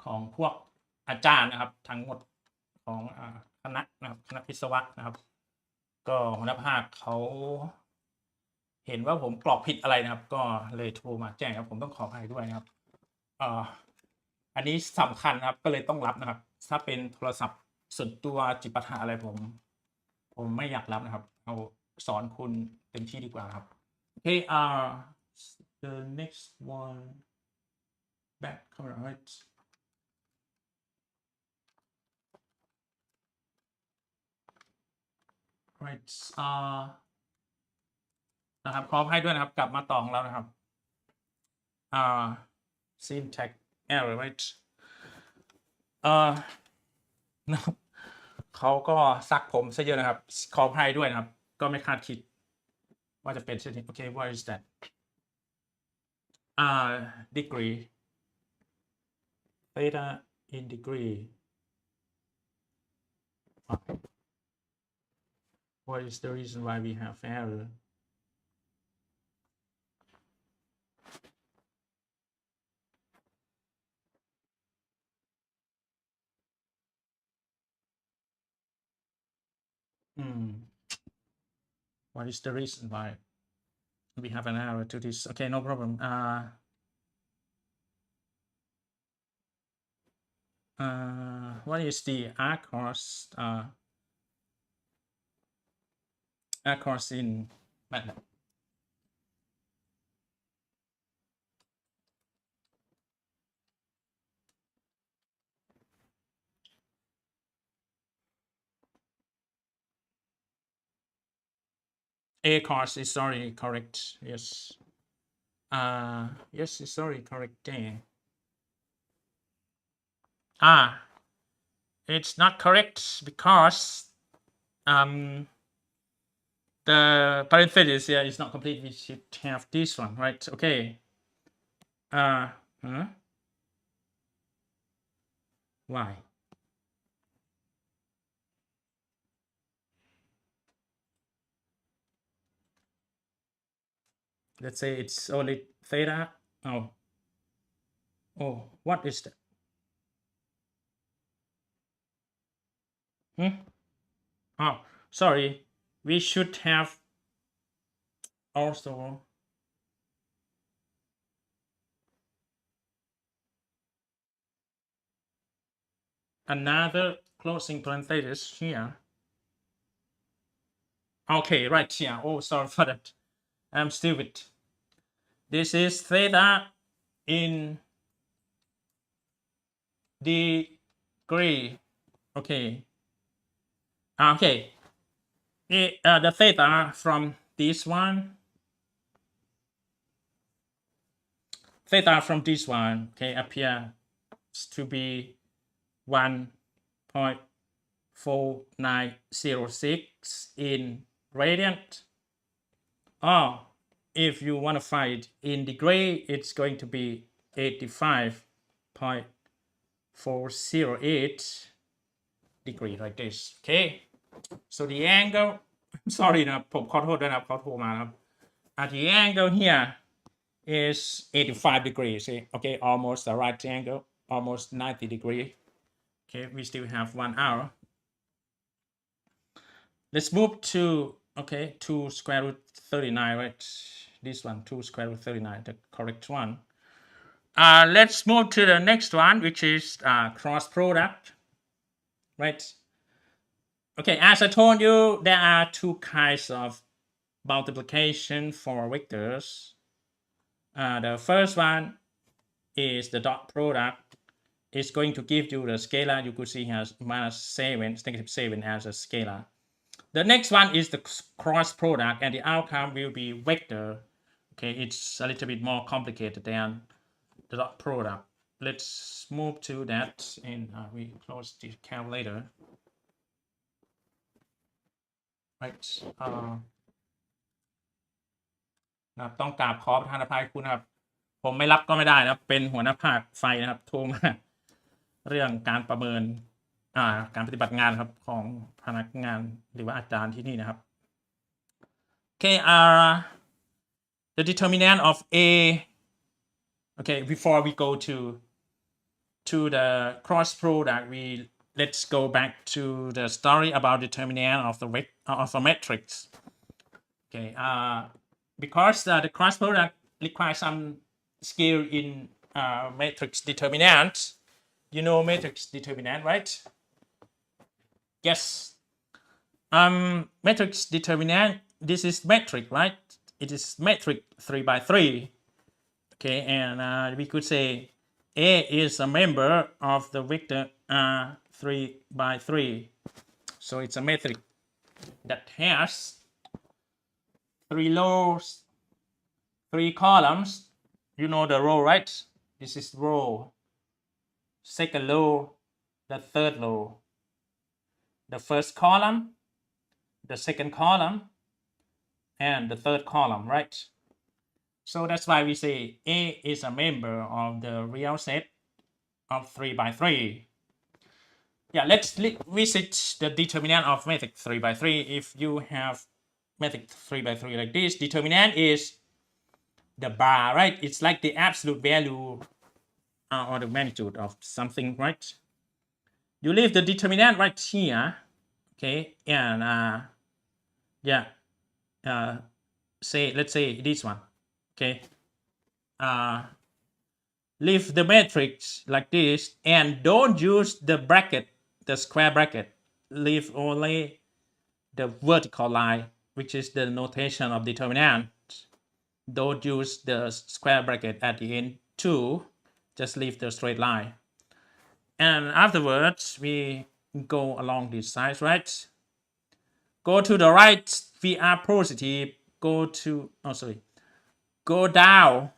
ของพวกอาจารย์นะครับ ทั้งหมดของคณะนะครับคณะวิศวะนะครับ ก็หัวหน้าภาคเขาเห็นว่าผมกรอกผิดอะไรนะครับ ก็เลยโทรมาแจ้งครับผมต้องขออภัยด้วยนะครับอันนี้สำคัญนะครับก็เลยต้องรับนะครับถ้าเป็นโทรศัพท์ส่วนตัวจิปาถะอะไรผมไม่อยากรับนะครับเอาสอนคุณเต็มที่ดีกว่าครับโอเคthe next one back camera right right นะครับขออภัยด้วยนะครับกลับมาต่อของเรานะครับsyntax error right นะครับเขาก็ซักผมซะเยอะนะครับขออภัยด้วยนะครับก็ไม่คาดคิดว่าจะเป็นเช่นนี้โอเค what is that degree theta in degree what is the reason why we have error what is the reason why we have an error to this okay no problem what is the arc course in MATLAB A course is sorry correct yes yes is sorry correct there it's not correct because the parenthesis here is not complete we should have this one right okay why let's say it's only theta oh what is that sorry we should have also another closing parenthesis here okay right here sorry for that I'm stupid This is theta in degree. Okay. Okay. The theta from this one. Theta from this one, okay, appears to be 1.4906 in radiant. Or if you want to find it in degree, it's going to be 85.408 degree like this. Okay. So the angle, sorry นะผมขอโทษด้วยนะครับเขาโทรมานะครับ the angle here is 85 degrees. See? Okay, almost the right angle, almost 90 degree. Okay, we still have 1 hour. Let's move to, okay, 2 square root 39, right? This one, 2 square root 39, the correct one. Let's move to the next one, which is cross product, right? Okay, as I told you, there are two kinds of multiplication for vectors. The first one is the dot product. It's going to give you the scalar. You could see has -7 as a scalar. The next one is the cross product, and the outcome will be vector. Okay, it's a little bit more complicated than the dot product. Let's move to that, and we close the calculator. Right. ต้องกราบขอประทานอภัยคุณครับผมไม่รับก็ไม่ได้นะเป็นหัวหน้าภาคไฟนะครับโทรมาเรื่องการประเมินการปฏิบัติงานครับของพนักงานหรือว่าอาจารย์ที่นี่นะครับ Okay, the determinant of A. Okay, before we go to the cross product, let's go back to the story about determinant of a matrix. Okay, because the cross product requires some skill in matrix determinant. You know matrix determinant, right? Yes. Matrix determinant, this is metric, right? It is metric 3 by 3. Okay, and we could say A is a member of the vector 3 by 3. So it's a metric that has 3 rows, 3 columns. You know the row, right? This is row. Second row, the third row. The first column, the second column, and the third column, right? So that's why we say A is a member of the real set of 3 by 3. Yeah, let's visit the determinant of matrix 3 by 3. If you have matrix 3 by 3 like this, determinant is the bar, right? It's like the absolute value or the magnitude of something, right? You leave the determinant right here, okay, and let's say this one, okay. Leave the matrix like this and don't use the bracket, the square bracket. Leave only the vertical line, which is the notation of determinant. Don't use the square bracket at the end too. Just leave the straight line. And afterwards, we go along these sides, right? Go to the right, we are positive. Go down.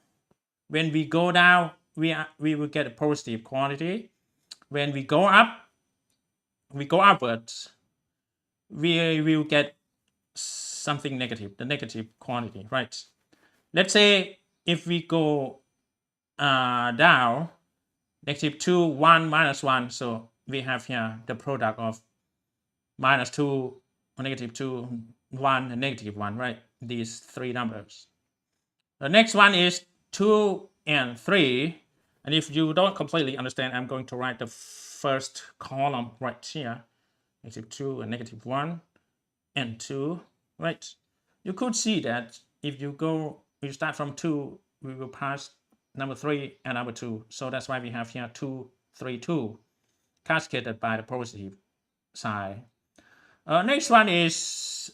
When we go down, we will get a positive quantity. When we go upwards, we will get something negative, the negative quantity, right? Let's say if we go down, -2, 1, -1, so we have here the product of -2, -2, 1, and -1, right? These 3 numbers. The next one is 2 and 3. And if you don't completely understand, I'm going to write the first column right here. -2 and -1 and 2, right? You could see that if you start from 2, we will pass number 3 and number 2. So that's why we have here 2, 3, 2, cascaded by the positive side. Next one is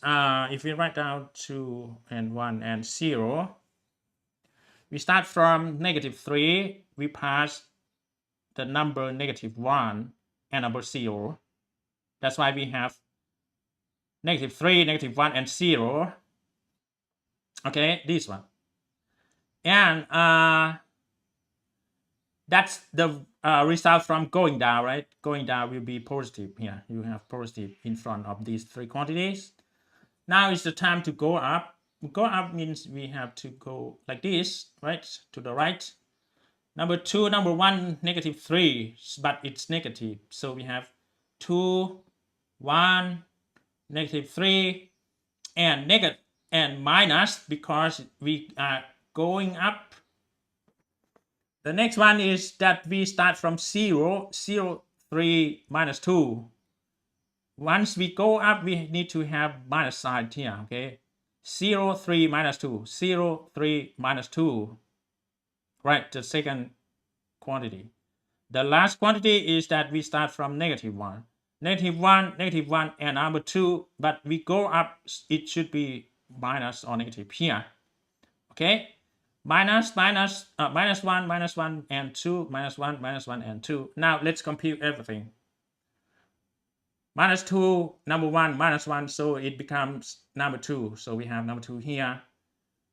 if we write down 2 and 1 and 0, We start from -3. We pass the number -1 and number 0. That's why we have -3, -1, and 0. Okay, this one. And that's the result from going down, right? Going down will be positive here. You have positive in front of these three quantities. Now it's the time to go up. Go up means we have to go like this, right? To the right. Number 2, number 1, -3, but it's negative. So we have 2, 1, -3, and negative and minus because we are going up. The next one is that we start from 0, 0, 3, -2. Once we go up, we need to have minus sign here, okay? 0, 3, -2, 0, 3, -2. Right, the second quantity. The last quantity is that we start from -1. -1, -1, and number 2, but we go up, it should be minus or negative here. Okay? Minus, minus, -1, -1, and 2, -1, -1, and 2. Now let's compute everything. -2, number 1, -1, so it becomes number 2. So we have number 2 here.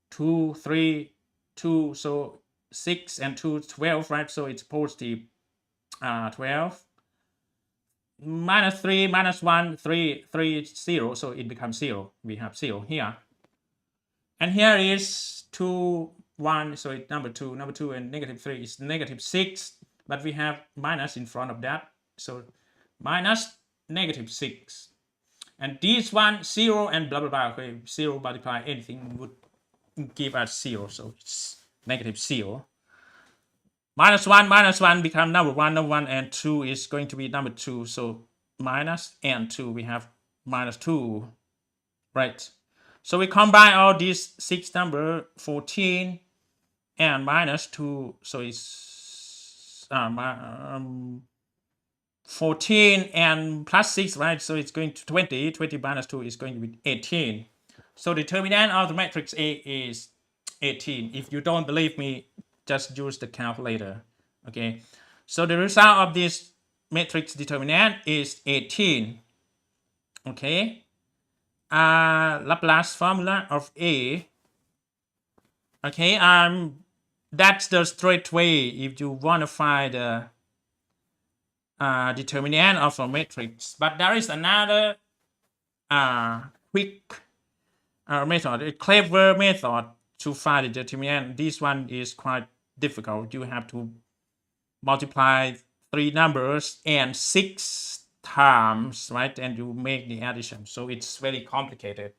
2, 3, 2, so 6 and 2, 12, right? So it's positive 12. -3, -1, 3, 3, 0, so it becomes 0. We have 0 here. And here is 2, 1, so it's number 2. Number 2 and -3 is -6, but we have minus in front of that. So minus -6. And this one, 0 and blah, blah, blah. Okay, 0 multiply anything would give us 0. So it's -0. -1, -1 become number 1, and 2 is going to be number 2. So minus and 2, we have -2, right? So we combine all these 6 number, 14 and -2. So it's 14 and plus 6, right? So it's going to 20. 20 minus 2 is going to be 18. So the determinant of the matrix A is 18. If you don't believe me, just use the calculator. Okay. So the result of this matrix determinant is 18. Okay. Laplace formula of A. Okay. That's the straight way if you want to find the determinant of a matrix. But there is another quick method, a clever method to find the determinant. This one is quite difficult. You have to multiply 3 numbers and 6 times, right? And you make the addition. So it's very complicated.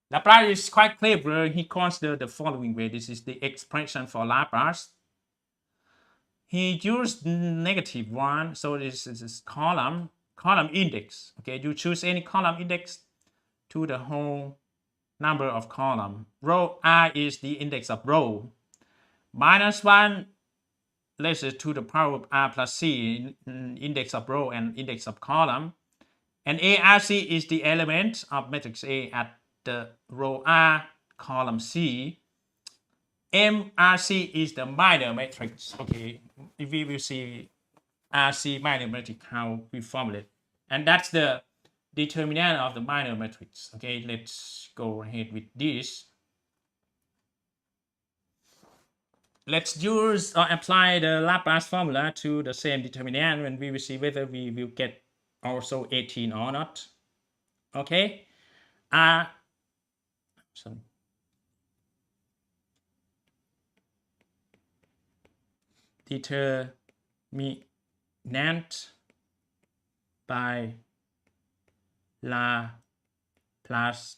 Laplace is quite clever. He considered the following way. This is the expression for Laplace. He used -1, so this is column index. Okay, you choose any column index to the whole number of column. Row I is the index of row. -1 raised to the power of R plus C, index of row and index of column. And ARC is the element of matrix A at the row R, column C. MRC is the minor matrix. Okay, if we will see RC minor matrix, how we formulate. And that's the determinant of the minor matrix. Okay, let's go ahead with this. Let's use or apply the Laplace formula to the same determinant, and we will see whether we will get also 18 or not. Okay. Sorry. Determinant by Laplace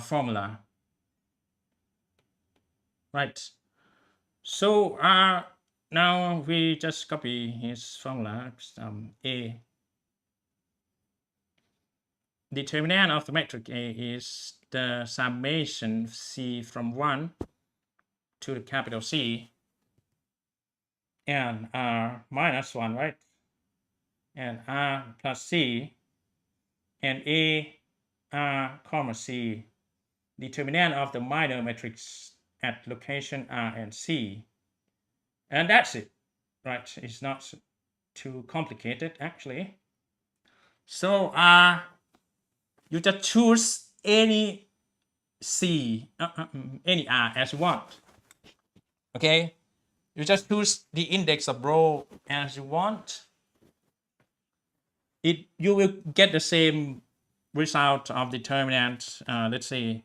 formula. Right. So now we just copy his formula. A determinant of the matrix A is the summation C from 1 to the capital C and R minus 1, right? And R plus C and A, R, comma C determinant of the minor matrix at location R and C. And that's it, right? It's not too complicated actually. So you just choose any C, any R as you want. Okay, you just choose the index of row as you want. You will get the same result of determinant. Let's say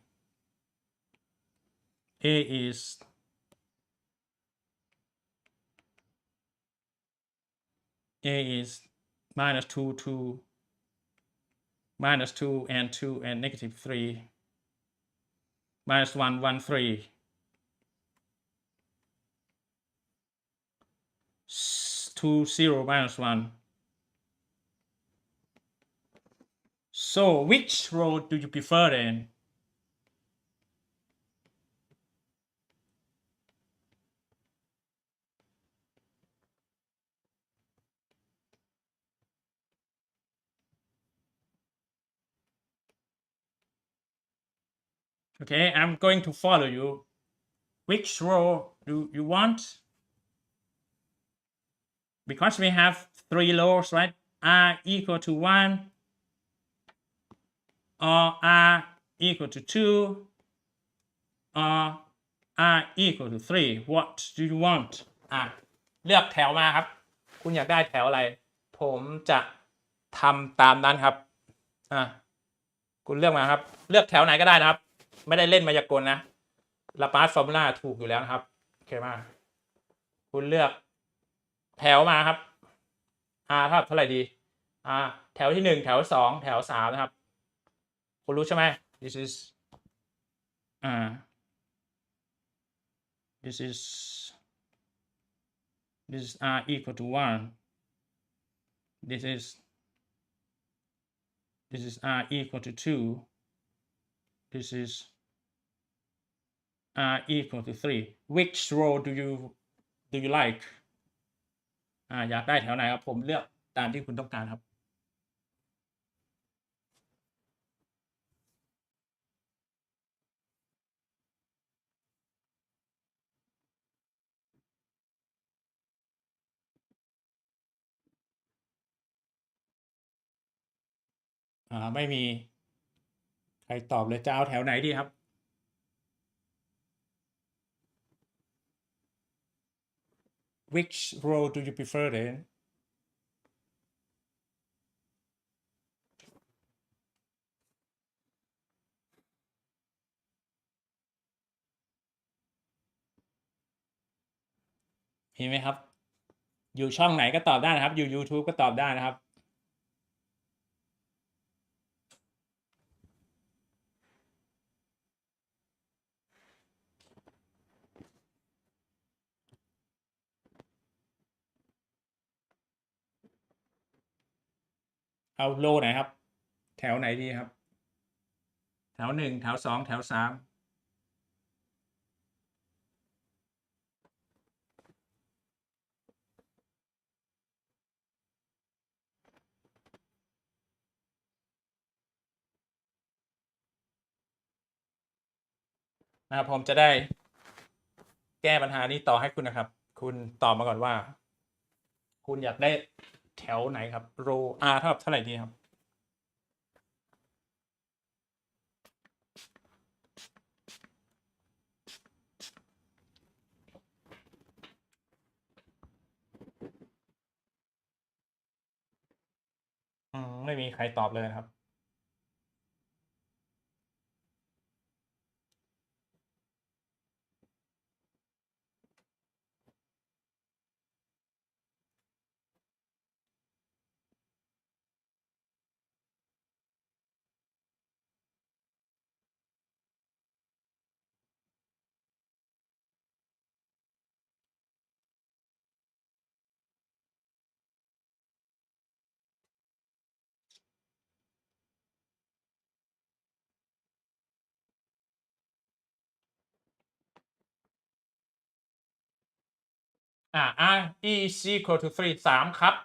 A is minus 2, 2, minus 2 and 2 and negative 3, minus 1, 1, 3, 2, 0, minus 1. So which row do you prefer then? Okay, I'm going to follow you. Which row do you want? Because we have 3 rows, right? R equal to 1 or R equal to 2 or R equal to 3. What do you want? เลือกแถวมาครับคุณอยากได้แถวอะไรผมจะทำตามนั้นครับคุณเลือกมาครับเลือกแถวไหนก็ได้นะครับไม่ได้เล่นมายากลนะ Laplace Formula ถูกอยู่แล้วนะครับโอเคมากคุณเลือกแถวมาครับเท่าไหร่ดีแถวที่1แถว2แถว3นะครับคุณรู้ใช่ไหม this is R equal to 1 this is R equal to 2 this is R equal to 3 which row do you like อยากได้แถวไหนครับผมเลือกตามที่คุณต้องการครับไม่มีใครตอบเลยจะเอาแถวไหนดีครับ which row do you prefer then มีไหมครับอยู่ช่องไหนก็ตอบได้นะครับอยู่ YouTube ก็ตอบได้นะครับเอาโลไหนครับแถวไหนดีครับแถว1แถว2แถว3ผมจะได้แก้ปัญหานี้ต่อให้คุณนะครับคุณตอบมาก่อนว่าคุณอยากได้แถวไหนครับโรเท่าไหร่ดีครับไม่มีใครตอบเลยครับR is equal to 3 3ครับ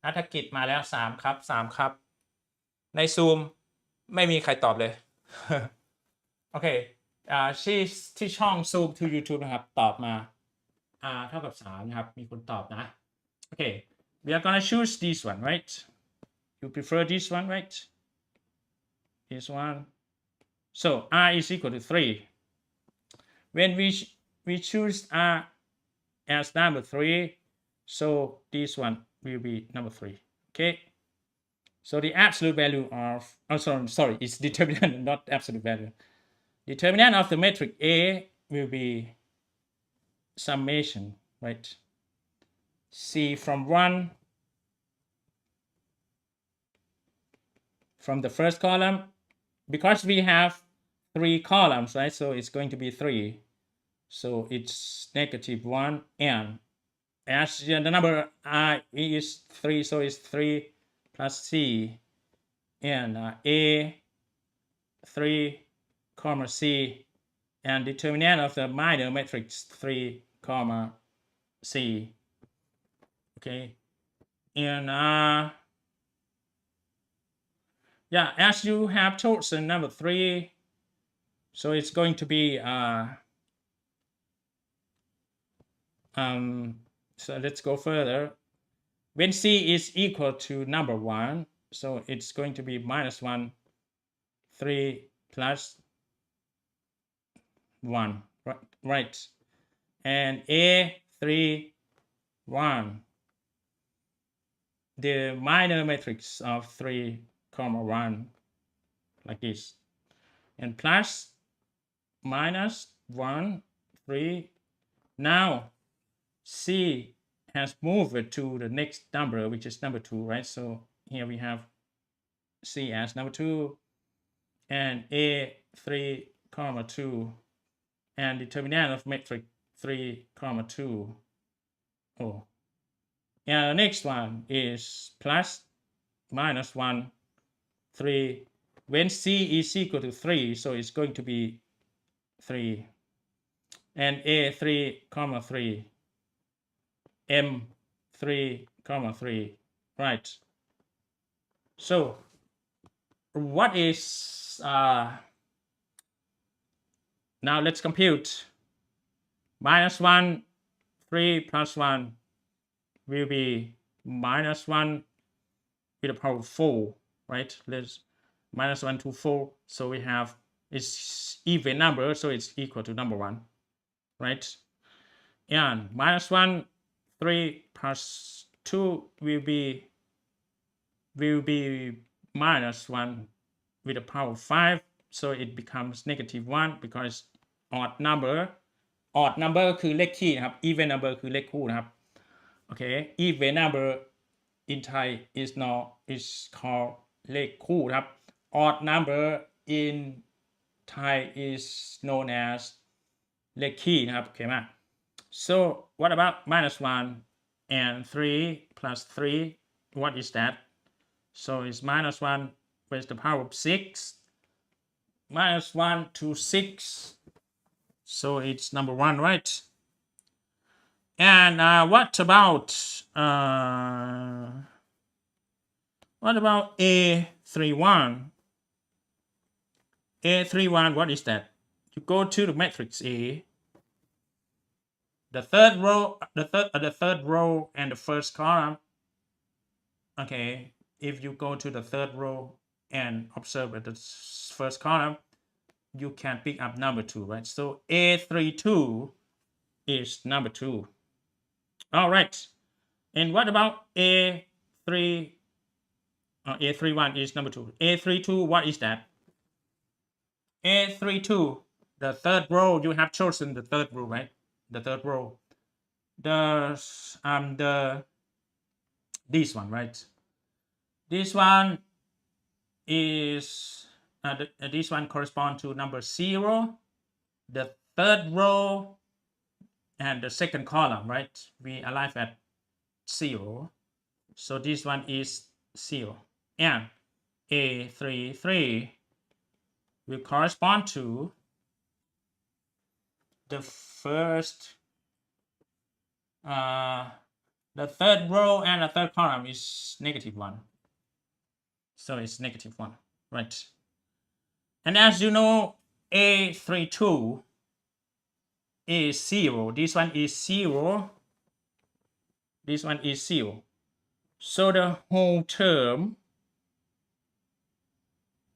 นัฐกิจมาแล้ว3ครับ3ครับในซูมไม่มีใครตอบเลย โอเคที่ช่อง Zoom to YouTube นะครับตอบมา r เท่ากับ3นะครับมีคนตอบนะโอเค we are gonna choose this one right you prefer this one right this one so r is equal to 3 when we choose r as number 3 so this one will be number 3 okay so the absolute value of sorry it's determinant not absolute value determinant of the matrix A will be summation right C from 1 from the first column because we have 3 columns right so it's going to be 3 so it's negative 1 and as the number I is 3 so it's 3 plus C and A 3 comma C and determinant of the minor matrix 3 comma C okay and yeah as you have chosen number 3 so it's going to be so let's go further when C is equal to number 1 so it's going to be minus 1 3 plus 1 right and A 3 1 the minor matrix of 3 comma 1 like this and plus minus 1 3 now C has moved to the next number which is number 2 right so here we have C as number 2 and A 3 comma 2 and determinant of matrix 3 comma 2 oh and the next one is plus minus 1 3 when C is equal to 3 so it's going to be 3 and A 3 comma 3 M 3 comma 3 right so what is now let's compute minus 1 3 plus 1 will be minus 1 with the power of 4 right let's minus 1 to 4 so we have it's even number so it's equal to number 1 right and minus 1 3 plus 2 will be minus 1 with the power of 5 so it becomes negative 1 because odd number คือเลขคี่นะครับ even number คือเลขคู่นะครับ okay even number in Thai is called เลขคู่นะครับ odd number in Thai is known as เลขคี่นะครับโอเคมาก so what about minus 1 and 3 plus 3 what is that so it's minus 1 with the power of 6 minus 1 to 6 so it's number 1 right and what about A31 A31 what is that you go to the matrix A the third row and the first column okay if you go to the third row and observe at the first column you can pick up number 2 right so A32 is number 2 all right and what about A31 is number 2 A32 what is that A32 the third row you have chosen the third row right the third row this one right this one is this one corresponds to number 0 the third row and the second column right we arrive at 0 so this one is 0 and A33 will correspond to the first the third row and the third column is negative 1 so it's negative 1 right and as you know A32 is 0. This one is 0. This one is 0. So the whole term,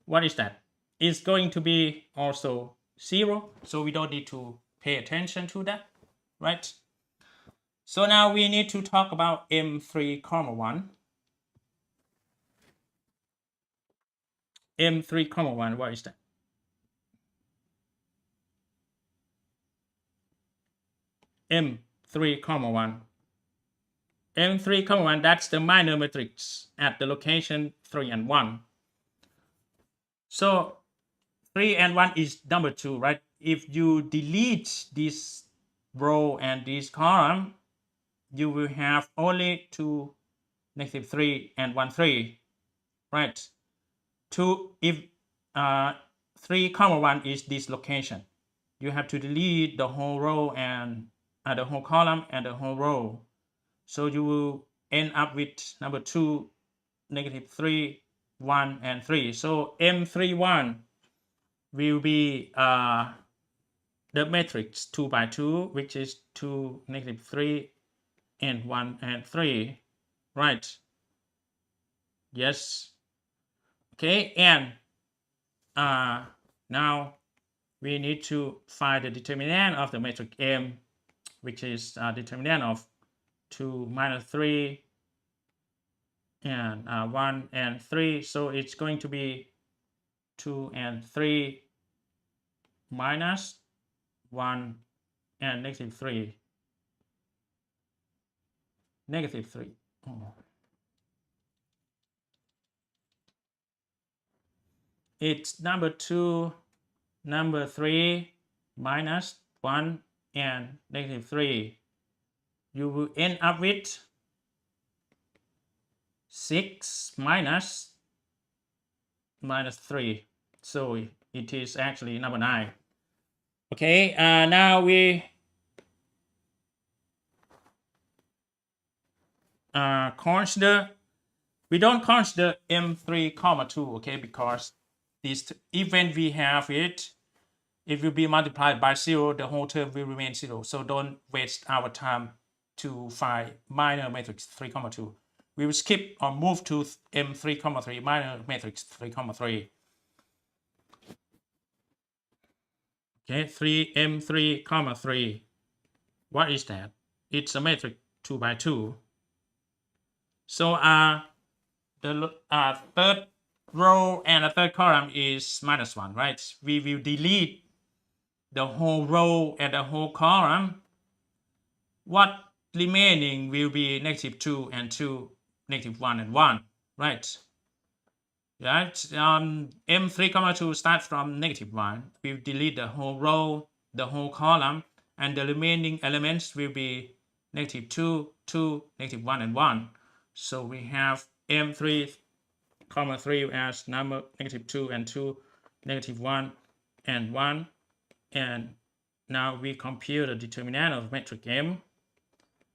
what is that? It's going to be also 0. So we don't need to pay attention to that, right? So now we need to talk about M3, 1. M3, 1, what is that? M3, 1. M3, 1, that's the minor matrix at the location 3 and 1. So 3 and 1 is number 2, right? If you delete this row and this column, you will have only 2, -3 and 1, 3, right? 2, if 3, 1 is this location, you have to delete the whole row and the whole column and the whole row. So you will end up with number 2, -3, 1, and 3. So M31 will be the matrix 2 by 2, which is 2, -3, and 1 and 3, right? Yes. Okay, and now we need to find the determinant of the matrix M, which is determinant of 2, -3, and 1 and 3. So it's going to be 2 and 3 minus 1 and -3. -3. Oh. It's number 2, number 3 minus 1 and -3. You will end up with 6 minus -3. So it is actually number 9. Okay, now we consider, we don't consider M3, 2, okay, because this, even we have it, it will be multiplied by 0, the whole term will remain 0. So don't waste our time to find minor matrix 3, 2. We will skip or move to M3, 3, minor matrix 3, 3. Okay, 3M3, 3. What is that? It's a matrix 2 by 2. So the third row and the third column is -1, right? We will delete the whole row and the whole column. What remaining will be -2 and 2, -1 and 1, right? Right. M3, 2 starts from -1. We'll delete the whole row, the whole column, and the remaining elements will be -2, 2, -1, and 1. So we have M3, 3 as number -2 and 2, -1 and 1. And now we compute the determinant of matrix M,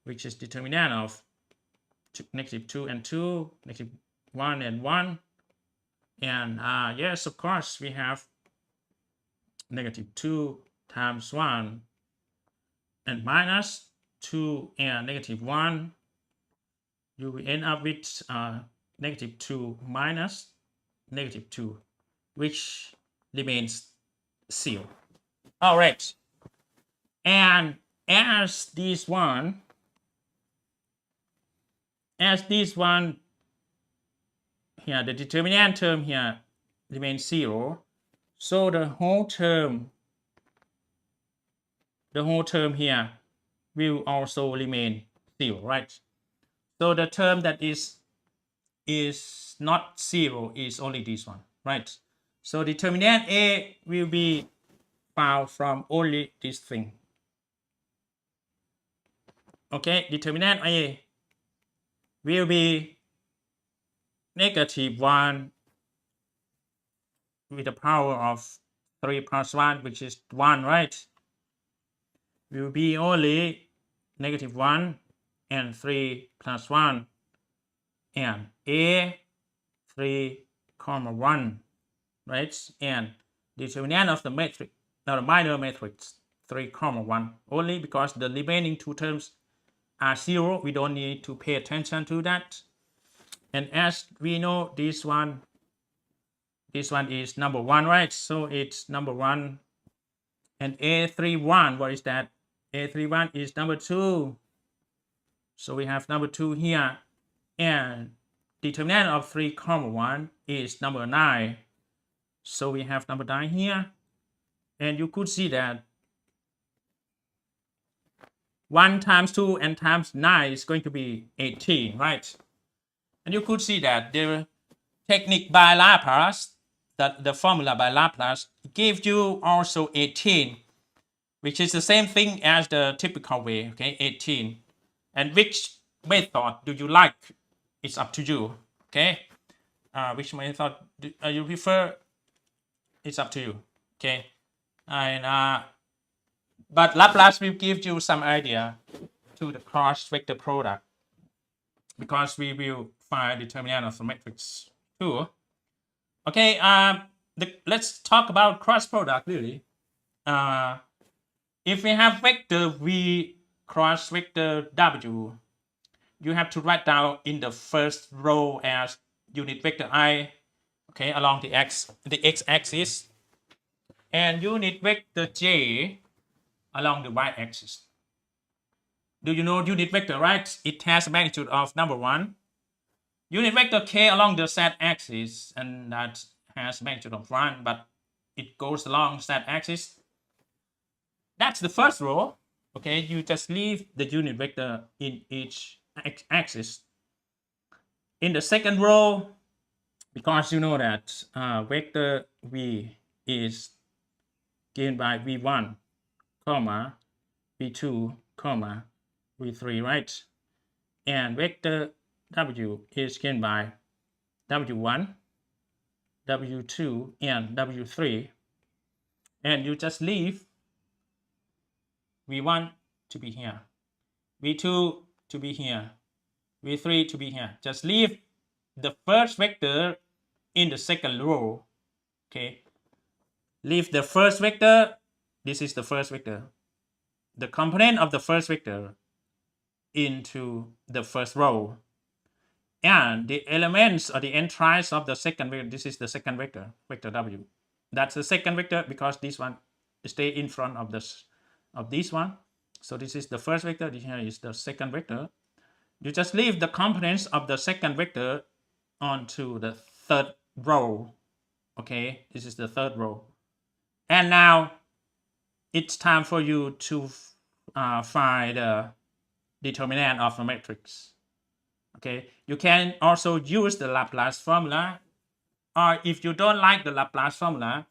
which is determinant of -2 and 2, -1 and 1. And yes, of course, we have -2 times 1 and -2 and -1. You will end up with -2 minus -2, which remains 0. All right. And as this one, here, the determinant term here remains 0. So the whole term here will also remain 0, right? So the term that is not 0 is only this one, right? So determinant A will be found from only this thing. Okay, determinant A will be -1 with the power of 3 plus 1, which is 1, right? Will be only -1 and 3 plus 1 and A 3, 1, right? And determinant of the matrix now the minor matrix 3, 1, only because the remaining two terms are 0. We don't need to pay attention to that. And as we know, this one is number 1, right? So it's number 1. And A31, what is that? A31 is number 2. So we have number 2 here. And determinant of 3, 1 is number 9. So we have number 9 here. And you could see that 1 times 2 and times 9 is going to be 18, right? And you could see that the technique by Laplace, that the formula by Laplace, gives you also 18, which is the same thing as the typical way, okay, 18. And which method do you like? It's up to you, okay? Which method do you prefer? It's up to you, okay? And but Laplace will give you some idea to the cross vector product, because we will find determinant of the matrix too. Okay, let's talk about cross product really. If we have vector V cross vector W, you have to write down in the first row as unit vector I, okay, along the x-axis, and unit vector J along the y-axis. Do you know unit vector, right? It has a magnitude of number 1. Unit vector K along the z-axis, and that has a magnitude of 1, but it goes along z-axis. That's the first row. Okay, you just leave the unit vector in each axis. In the second row, because you know that vector V is given by V1, comma, V2, comma, V3, right? And vector W is given by W1, W2, and W3. And you just leave V1 to be here, V2 to be here, V3 to be here. Just leave the first vector in the second row, okay? Leave the first vector, this is the first vector, the component of the first vector into the first row. And the elements or the entries of the second vector, this is the second vector, vector W. That's the second vector because this one stay in front of this one. So this is the first vector, this here is the second vector. You just leave the components of the second vector onto the third row. Okay, this is the third row. And now it's time for you to find the determinant of a matrix. Okay, you can also use the Laplace formula, or if you don't like the Laplace formula,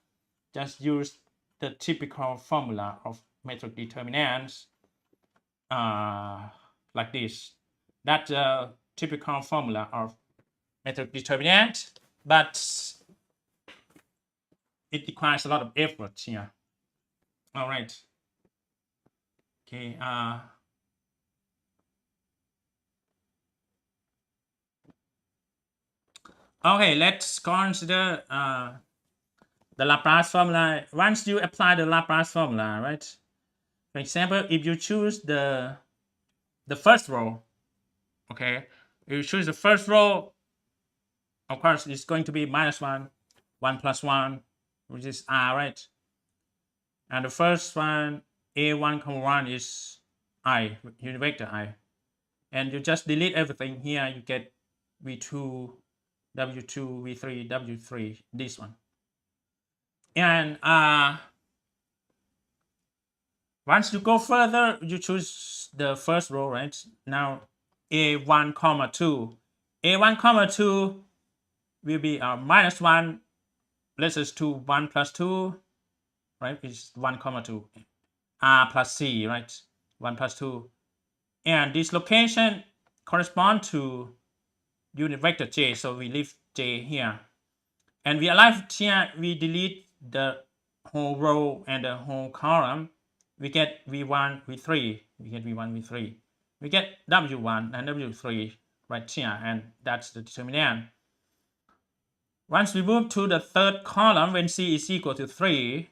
just use the typical formula of matrix determinants like this. That's a typical formula of matrix determinant, but it requires a lot of effort here. All right. Okay. Okay, let's consider the Laplace formula. Once you apply the Laplace formula, right? For example, if you choose the first row, okay, if you choose the first row, of course, it's going to be -1, 1 plus 1, which is R, right? And the first one, A1, 1 is I, unit vector I. And you just delete everything here, you get V2, W2, V3, W3, this one. And once you go further, you choose the first row, right? Now A1, 2. A1, 2 will be -1, let's just do 1 plus 2, right? It's 1, 2. R plus C, right? 1 plus 2. And this location corresponds to unit vector J, so we leave J here. And we left here, we delete the whole row and the whole column. We get V1, V3. We get V1, V3. We get W1 and W3 right here, and that's the determinant. Once we move to the third column, when C is equal to 3,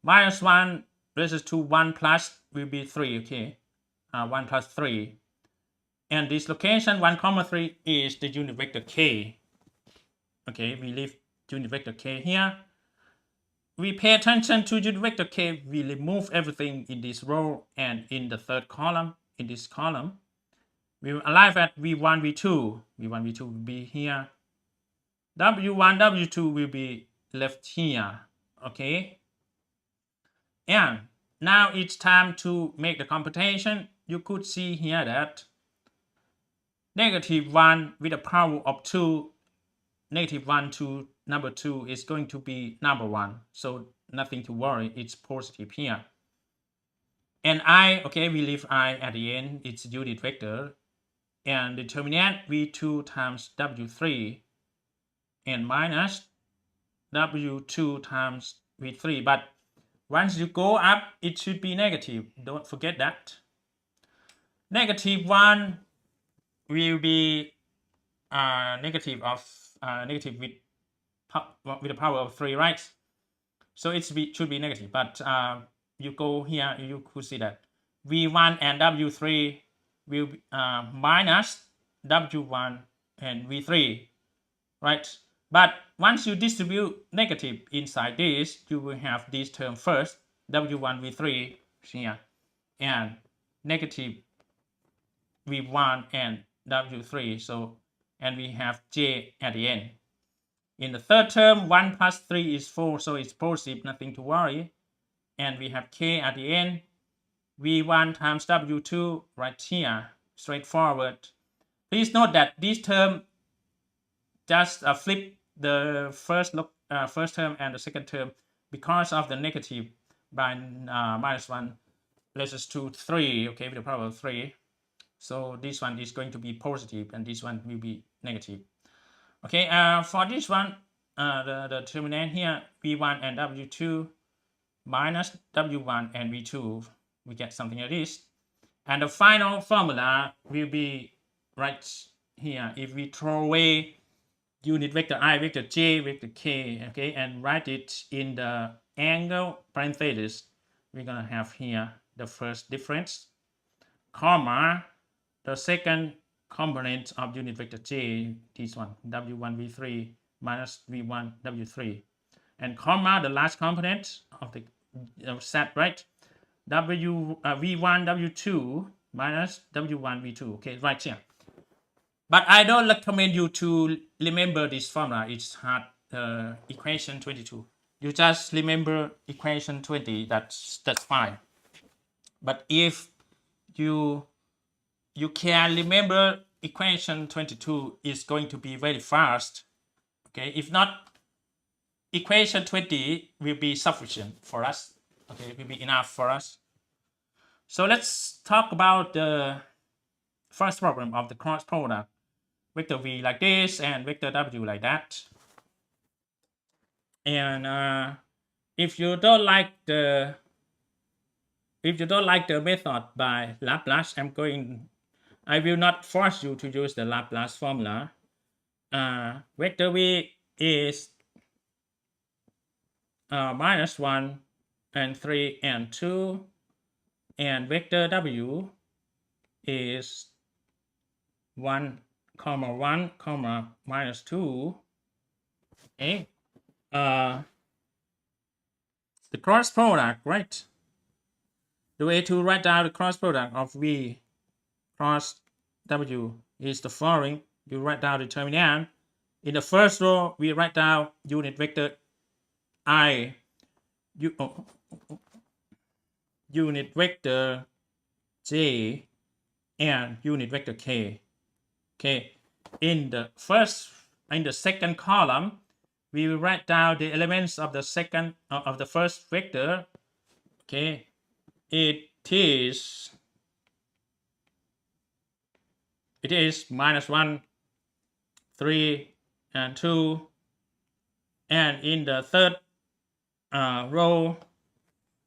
minus 1 raised to 1 plus will be 3, okay? 1 plus 3. And this location 1 comma 3 is the unit vector k. Okay, we leave unit vector k here. We pay attention to unit vector k. We remove everything in this row and in the third column. In this column, we will arrive at v1, v2. v1, v2 will be here. w1, w2 will be left here. Okay. And now it's time to make the computation. You could see here that -1 with a power of 2, -1 to number 2 is going to be number 1. So nothing to worry, it's positive here. And I, okay, we leave I at the end, it's unit vector. And determinant v2 times w3 and minus w2 times v3. But once you go up, it should be negative. Don't forget that. -1 will be negative with the power of 3, right? So it should be negative. But you go here, you could see that v1 and w3 will be minus w1 and v3, right? But once you distribute negative inside this, you will have this term first, w1, v3 here, and negative v1 and w3. So, and we have j at the end. In the third term, 1 plus 3 is 4, so it's positive, nothing to worry. And we have k at the end. v1 times w2 right here, straightforward. Please note that this term just flip the first term and the second term because of the negative by -1 raised to 3, okay, with the power of 3. So this one is going to be positive and this one will be negative. Okay, for this one, the determinant here, v1 and w2 minus w1 and v2, we get something like this. And the final formula will be right here. If we throw away unit vector I, vector j, vector k, okay, and write it in the angle parenthesis, we're gonna have here the first difference, comma, the second component of unit vector j, this one, w1, v3 minus v1, w3, and comma, the last component of the set, right? v1, w2 minus w1, v2, okay, right here. But I don't recommend you to remember this formula. It's hard, equation 22. You just remember equation 20, that's fine. But if you can remember equation 22, is going to be very fast. Okay, if not, equation 20 will be sufficient for us. Okay, it will be enough for us. So let's talk about the first problem of the cross product. Vector v like this and vector w like that. And if you don't like the method by Laplace, I will not force you to use the Laplace formula. Vector v is -1 and 3 and 2, and vector w is 1, comma 1, comma -2. Okay. The cross product, right? The way to write down the cross product of v cross w is the following. You write down the determinant. In the first row, we write down unit vector I, unit vector j, and unit vector k. Okay, in the second column, we will write down the elements of the first vector. Okay, it is -1, 3, and 2, and in the third row,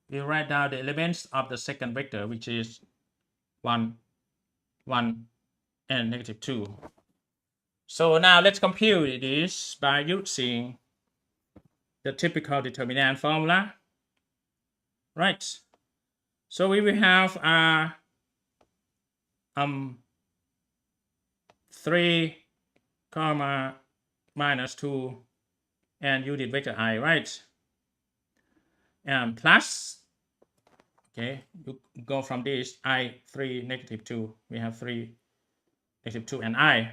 we write down the elements of the second vector, which is 1, 1, and -2. So now let's compute this by using the typical determinant formula. right? So we will have 3 comma minus 2 and unit vector I, right? And plus, okay, you go from this I 3 negative 2, we have 3 negative 2 and I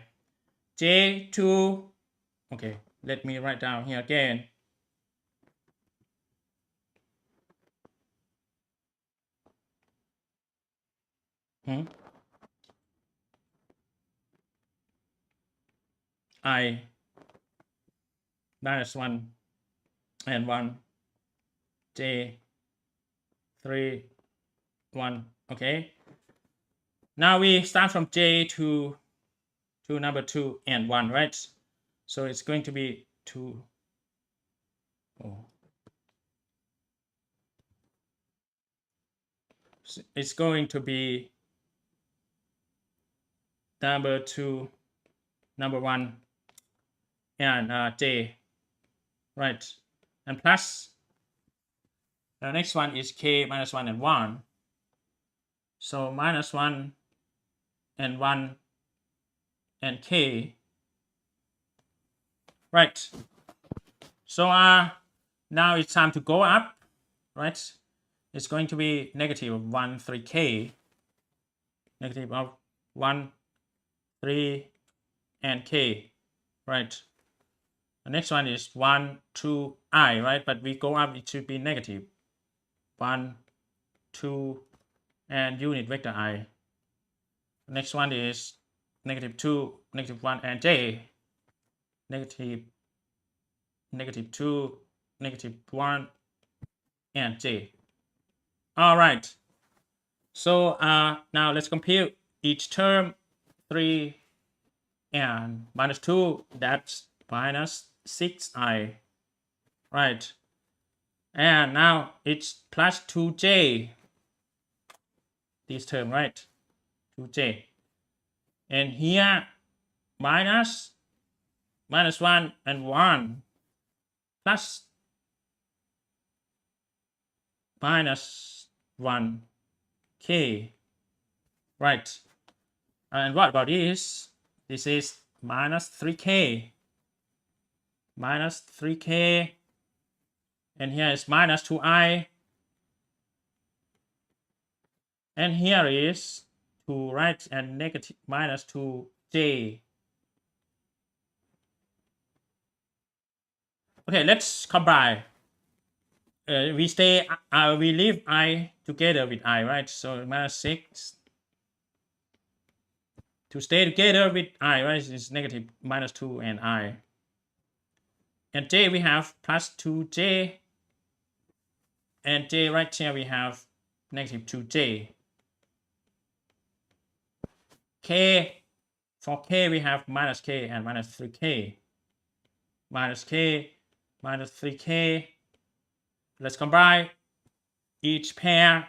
J2, okay, let me write down here again. I minus 1 and 1 J 3 1, okay. Now we start from J to number 2 and 1, right? So it's going to be 2. Oh. So it's going to be number 2, number 1, and J, right? And plus the next one is K minus 1 and 1. So minus 1 and 1 and K, right? So now it's time to go up, right? It's going to be negative 1 3K, negative of 1 3 and K, right? The next one is 1 2 I, right? But we go up, it should be negative 1 2 and unit vector I. The next one is negative 2 negative 1 and J, negative 2 negative 1 and J. All right, so now let's compute each term. 3 and minus 2, that's minus 6I, right? And now it's plus 2J, this term, right? 2J. And here minus 1 and 1 plus minus 1K, right? And what about this? This is minus 3K, and here is minus 2I, and here is 2, right? And negative minus 2J. Okay, let's combine. We leave I together with I, right? So minus 6 to stay together with I, right? Is negative minus 2 and I. And J we have plus 2J, and J right here we have negative 2J. K, for K we have minus K and minus 3K. Minus K, minus 3K. Let's combine each pair.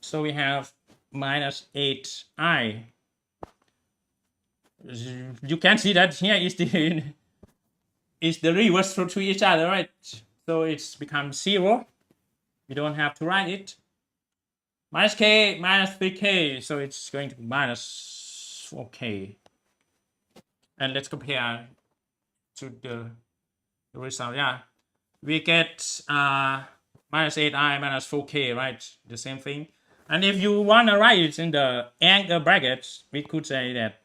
So we have minus 8I. You can see that here is the reverse to each other, right? So it's become 0. We don't have to write it. Minus K, minus 3K. So it's going to be minus 4K. And let's compare to the result. Yeah, we get minus 8I minus 4K, right? The same thing. And if you want to write it in the angle brackets, we could say that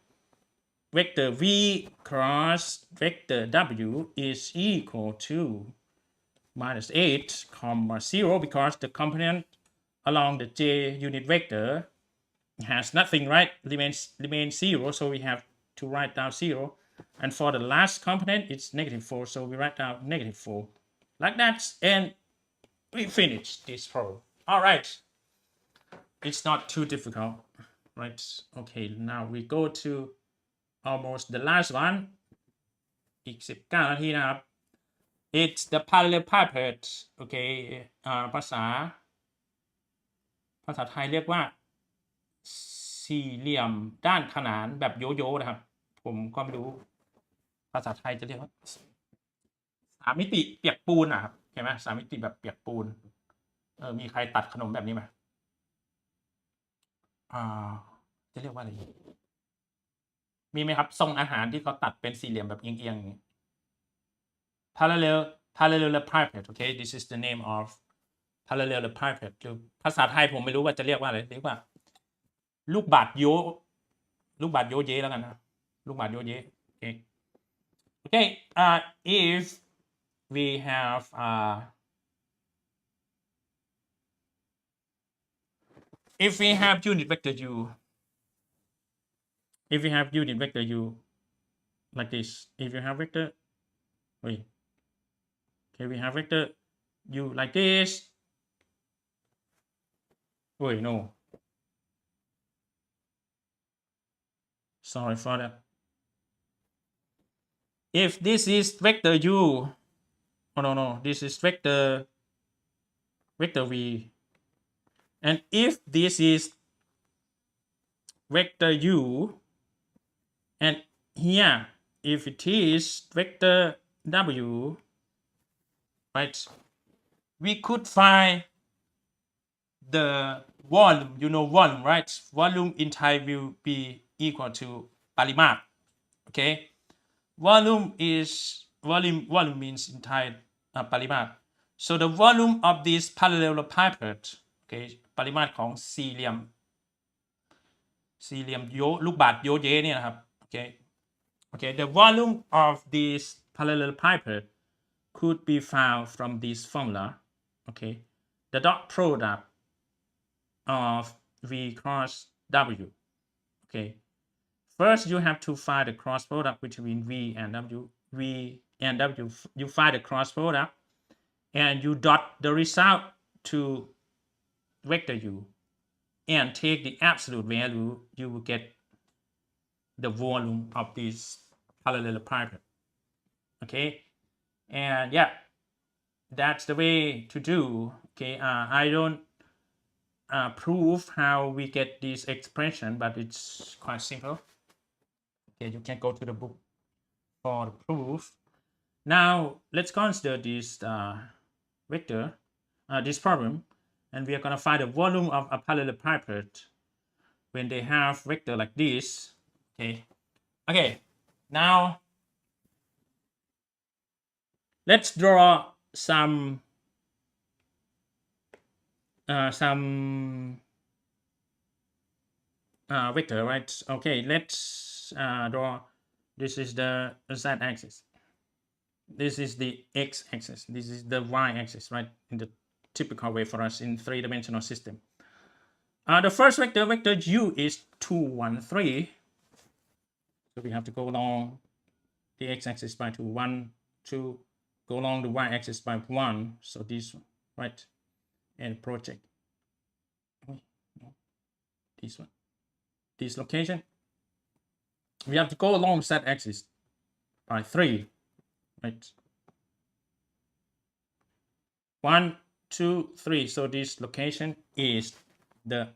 vector V cross vector W is equal to minus 8, comma 0, because the component along the J unit vector has nothing, right? Remains 0, so we have to write down 0. And for the last component, it's negative 4, so we write down negative 4. Like that, and we finish this problem. All right. It's not too difficult, right? Okay, now we go to almost the last one. อีก 19 นาทีนะครับ It's the parallelepiped. Okay, ภาษาไทยเรียกว่าสี่เหลี่ยมด้านขนานแบบโยโย่นะครับ ผมก็ไม่รู้ภาษาไทยจะเรียกว่า3 มิติเปียกปูนนะครับเห็นไหม3 มิติแบบเปียกปูน มีใครตัดขนมแบบนี้ไหมจะเรียกว่าอะไรมีไหมครับทรงอาหารที่เขาตัดเป็นสี่เหลี่ยมแบบเอียงๆอย่างนี้ parallelepiped okay this is the name of parallelepiped หรือภาษาไทยผมไม่รู้ว่าจะเรียกว่าอะไรเรียกว่าลูกบาศก์โยเยแล้วกันนะลูกบาศก์โยเย okay if we have unit vector u like this if you have vector wait okay we have vector u like this wait no sorry for that if this is vector u oh no this is vector v and if this is vector u and here if it is vector w right we could find the volume volume right volume in Thai will be equal to ปริมาตร okay volume means in Thai ปริมาตร so the volume of this parallelepiped okay ปริมาตรของสี่เหลี่ยมโยลูกบาศก์โยเยเนี่ยนะครับ okay the volume of this parallelepiped could be found from this formula okay the dot product of v cross w okay first you have to find the cross product between v and w you find the cross product and you dot the result to vector u and take the absolute value you will get the volume of this parallelepiped okay and yeah that's the way to do okay I don't prove how we get this expression but it's quite simple okay you can go to the book for the proof now let's consider this vector this problem and we are going to find the volume of a parallelepiped when they have vector like this okay now let's draw some vector right okay let's draw this is the z-axis this is the x-axis this is the y-axis right in the typical way for us in three-dimensional system the first vector u is 2 1 3 so we have to go along the x-axis by 2 1 2 go along the y-axis by 1 so this one right and project this one this location we have to go along z-axis by 3 right 1 2 3 so this location is the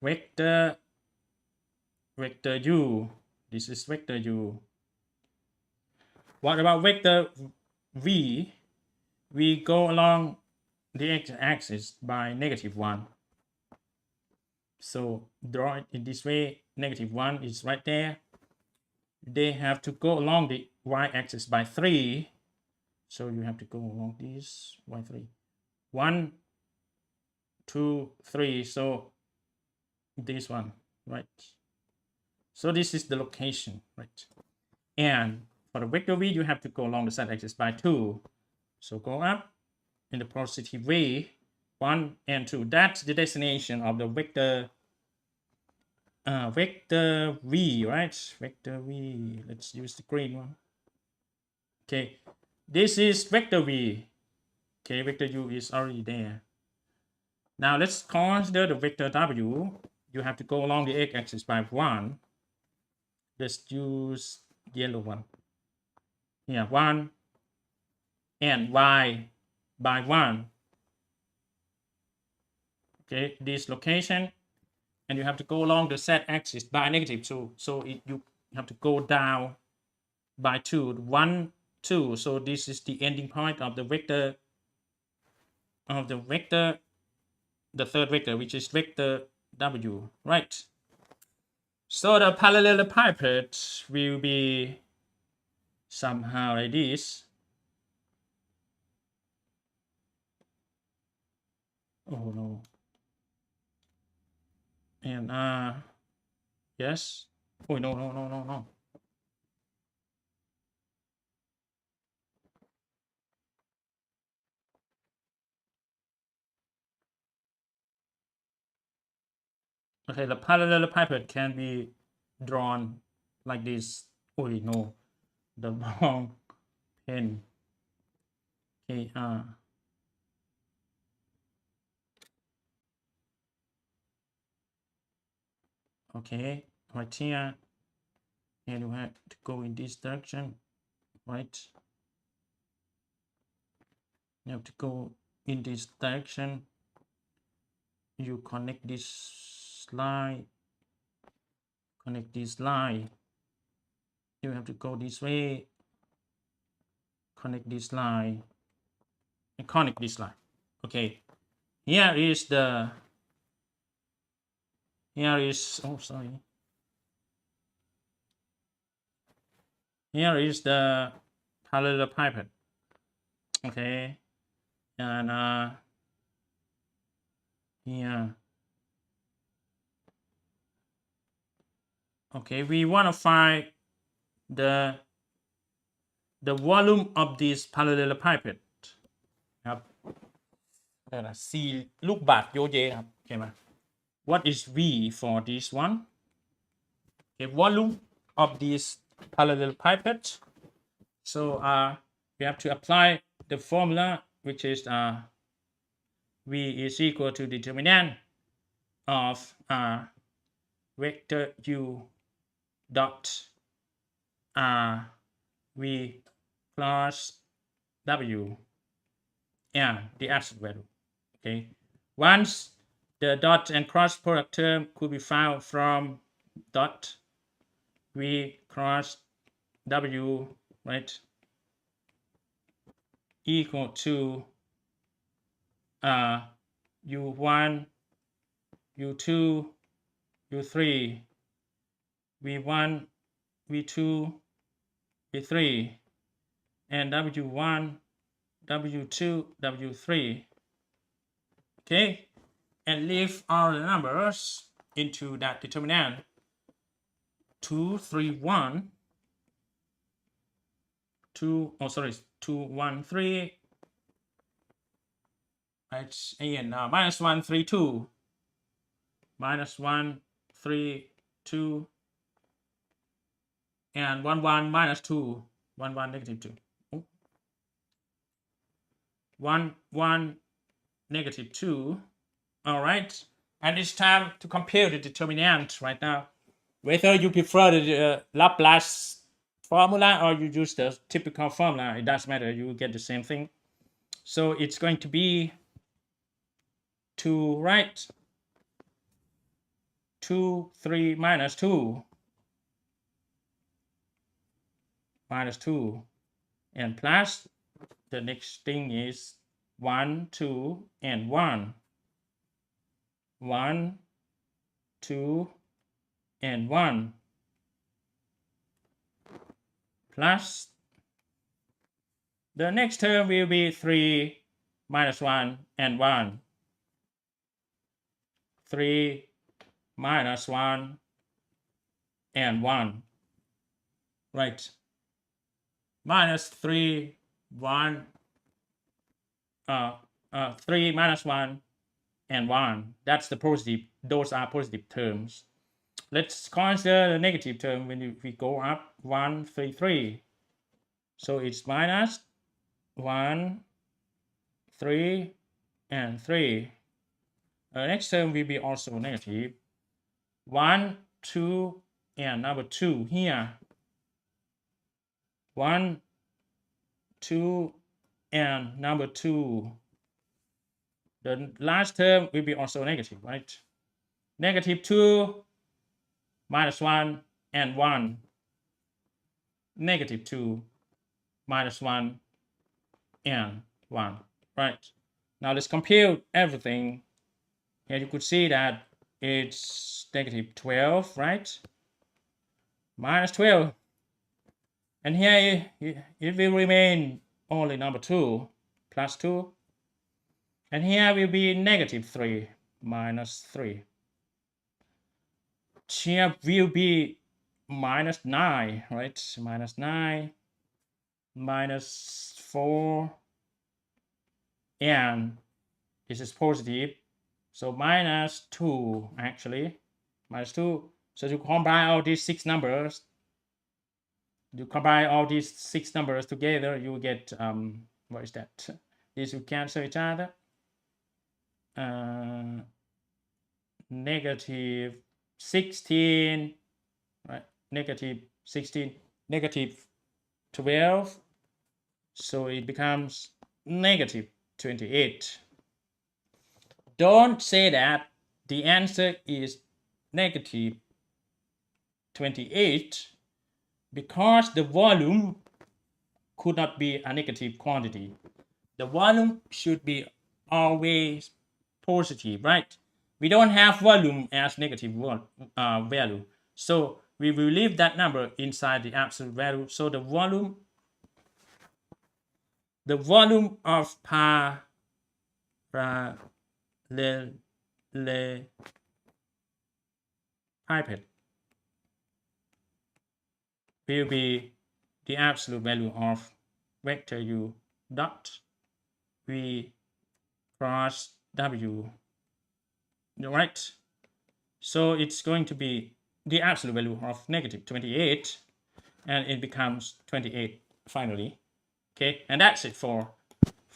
vector u this is vector u what about vector v we go along the x-axis by -1 so draw it in this way -1 is right there they have to go along the y-axis by 3 so you have to go along this by 3 1 2 3 so this one right so this is the location right and for the vector v you have to go along the z-axis by 2 so go up in the positive way 1 and 2 that's the destination of the vector v right vector v let's use the green one okay this is vector v okay vector u is already there now let's consider the vector w you have to go along the x-axis by 1 let's use yellow one here 1 and y by 1 okay this location and you have to go along the z-axis by -2 so you have to go down by 2 1 2 so this is the ending point of the vector of the vector, the third vector, which is vector W, right? So the parallelepiped will be somehow like this. Oh no. And yes. Oh no. Okay, the parallelepiped can be drawn like this. Oh no, the wrong pen. Okay, okay, right here, and you have to go in this direction, right? You have to go in this direction. You connect this line, connect this line. You have to go this way, connect this line, and connect this line. Okay, here is oh sorry. Here is the parallelepiped. Okay, and here. Okay, we want to find the volume of this parallelepiped ครับนั่นนะ4 ลูกบาศก์โยเยครับโอเคไหม What is V for this one? Okay, volume of this parallelepiped. So we have to apply the formula, which is V is equal to determinant of vector U dot V plus W and the absolute value. Okay, once the dot and cross product term could be found from dot V cross W, right, equal to U1, U2, U3, V1, V2, V3, and W1, W2, W3. Okay, and leave all the numbers into that determinant. 2, 3, 1, 2, oh sorry, 2, 1, 3, right, and minus 1, 3, 2, minus 1, 3, 2, and 1, 1, minus 2, 1, 1, negative 2. Oh. 1, 1, negative 2. All right, and it's time to compare the determinant right now. Whether you prefer the Laplace formula or you use the typical formula, it doesn't matter, you will get the same thing. So it's going to be 2, right? 2, 3, minus 2. Minus 2. And plus, the next thing is 1, 2, and 1. 1, 2, and 1. Plus, the next term will be 3, minus 1, and 1. 3, minus 1, and 1. Right. Minus 3, 1, 3, minus 1, and 1. That's the positive. Those are positive terms. Let's consider the negative term when we go up 1, 3, 3. So it's minus 1, 3, and 3. The next term will be also negative. 1, 2, and number 2 here. 1, 2, and number 2. The last term will be also negative, right? Negative 2, minus 1, and 1. Negative 2, minus 1, and 1, right? Now let's compute everything. Here you could see that it's negative 12, right? Minus 12. And here it will remain only number 2 plus 2. And here will be negative 3 minus 3. Here will be minus 9, right? Minus 9, minus 4, and this is positive. So minus 2, actually. Minus 2. So you combine all these 6 numbers. You combine all these 6 numbers together, you get, what is that? These will cancel each other. Negative 16, right? Negative 16, negative 12. So it becomes negative 28. Don't say that the answer is negative 28 because the volume could not be a negative quantity. The volume should be always positive, right? We don't have volume as negative value. So we will leave that number inside the absolute value. So the volume of parallelepiped will be the absolute value of vector u dot v cross w, right? So it's going to be the absolute value of negative 28, and it becomes 28 finally. Okay, and that's it for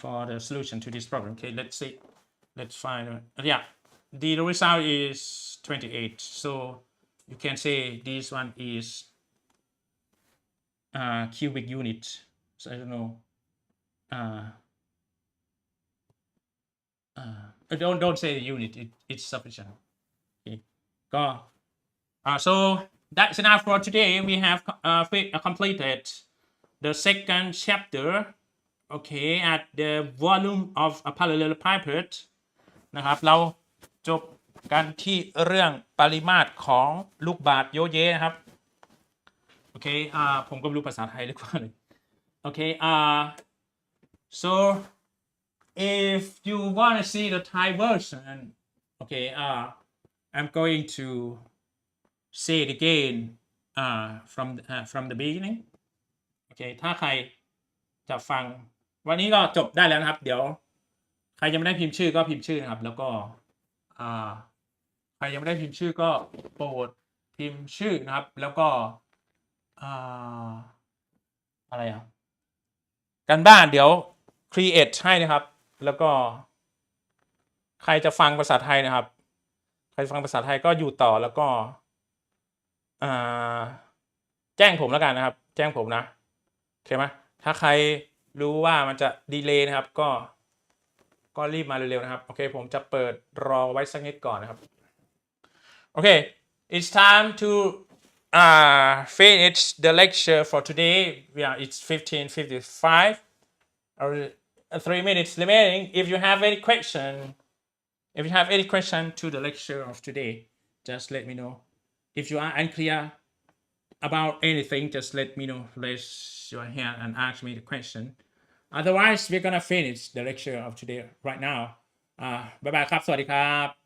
the solution to this problem. Okay, let's see. Let's find, yeah, the result is 28. So you can say this one is cubic unit. So I don't know. Don't say the unit. It's sufficient. Okay. Go. So that's enough for today. We have completed the second chapter. Okay, at the volume of a parallelepiped นะครับเราจบกันที่เรื่องปริมาตรของลูกบาศก์โยเยนะครับโอเคผมก็ไม่รู้ภาษาไทยหรือเปล่าเลยโอเคso if you want to see the Thai version okay I'm going to say it again from the beginning โอเคถ้าใครจะฟังวันนี้ก็จบได้แล้วนะครับเดี๋ยวใครยังไม่ได้พิมพ์ชื่อก็พิมพ์ชื่อนะครับแล้วก็ใครยังไม่ได้พิมพ์ชื่อก็โปรดพิมพ์ชื่อนะครับแล้วก็อะไรกันบ้านเดี๋ยว create ให้นะครับแล้วก็ใครจะฟังภาษาไทยนะครับใครฟังภาษาไทยก็อยู่ต่อแล้วก็แจ้งผมแล้วกันนะครับแจ้งผมนะโอเคไหมถ้าใครรู้ว่ามันจะดีเลย์นะครับก็รีบมาเร็วๆนะครับโอเคผมจะเปิดรอไว้สักนิดก่อนนะครับโอเค it's time to finish the lecture for today. Yeah, it's 15:55 or 3 minutes remaining. If you have any question to the lecture of today, just let me know. If you are unclear about anything, just let me know. Raise your hand and ask me the question. Otherwise, we're gonna finish the lecture of today right now. Bye bye ครับสวัสดีครับ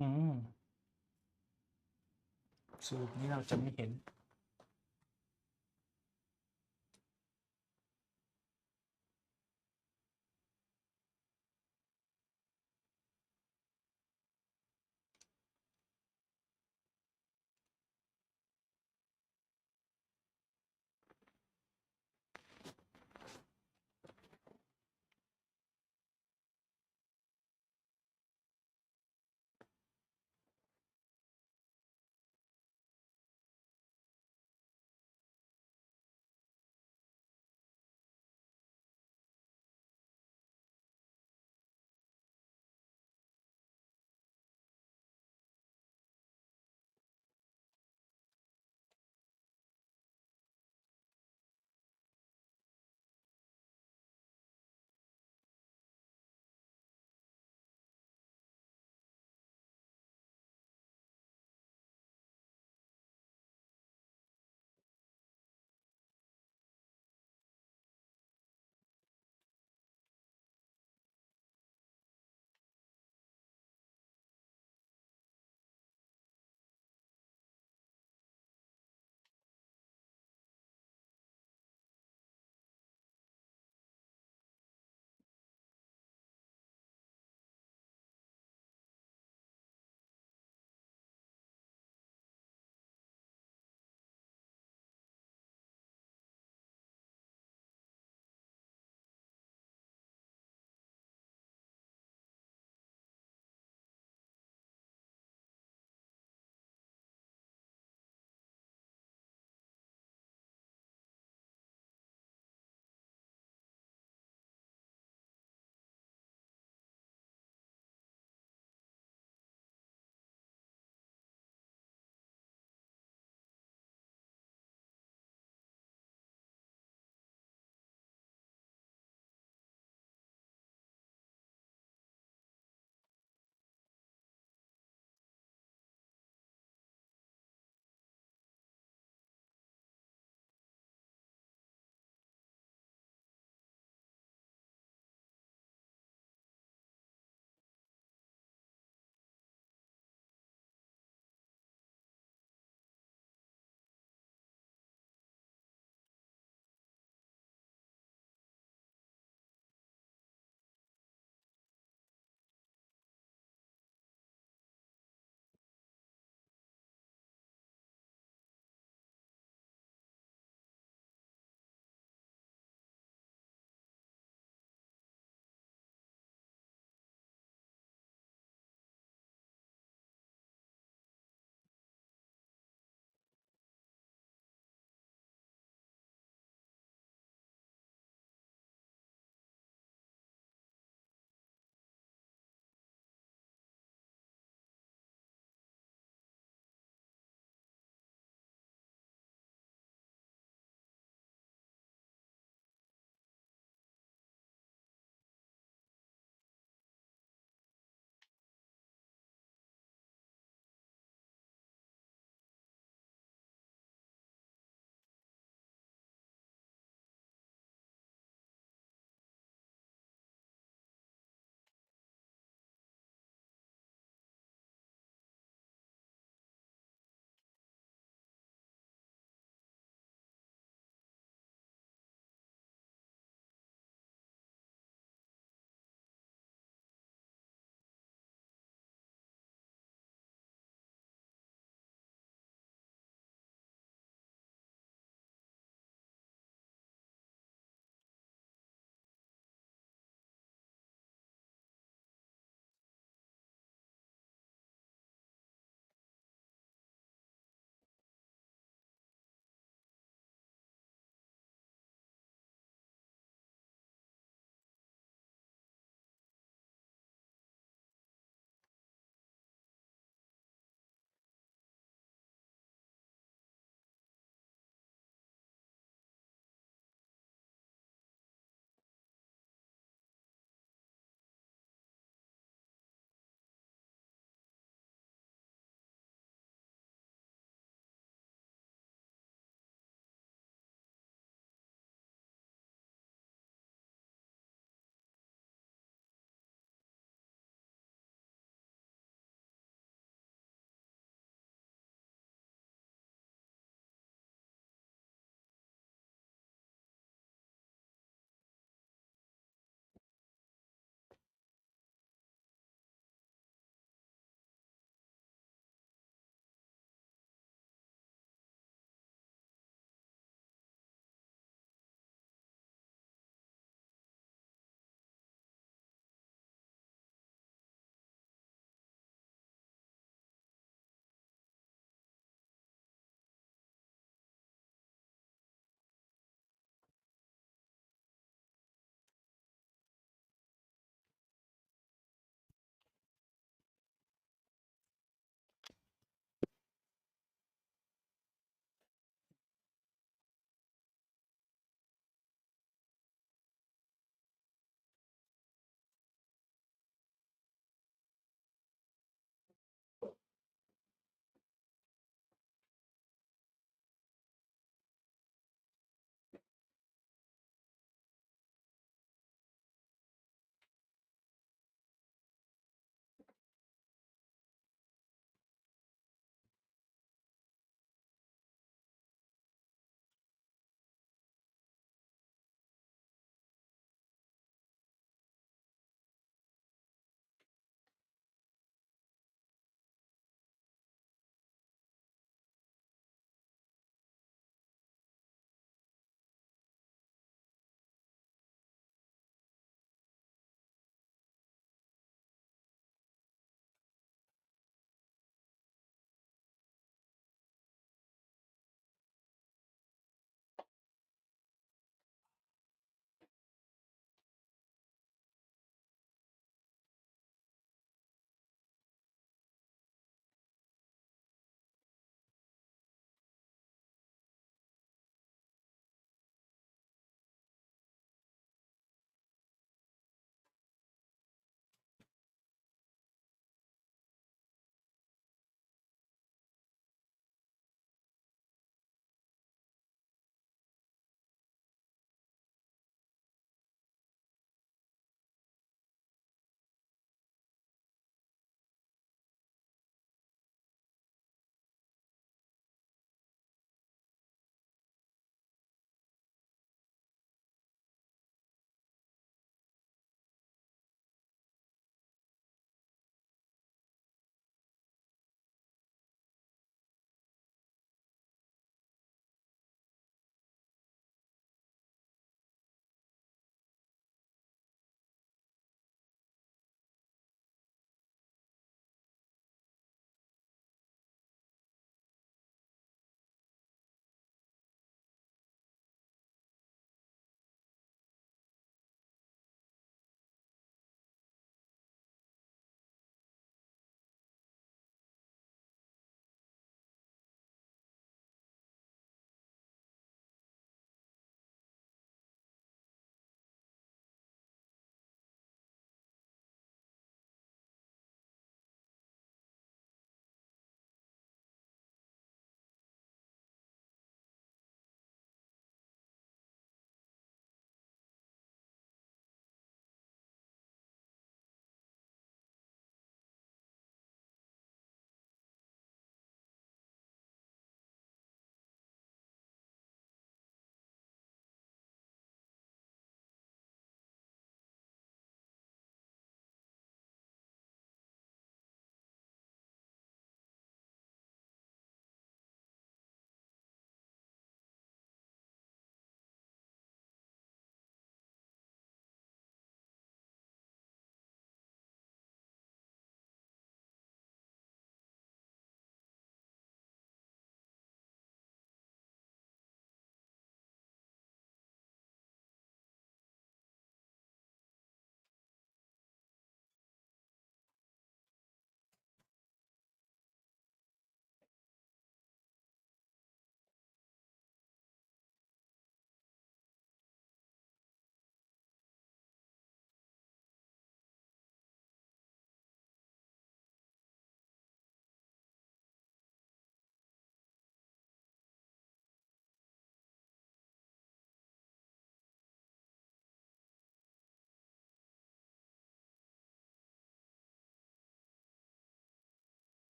อืมสรุปนี้เราจะไม่เห็น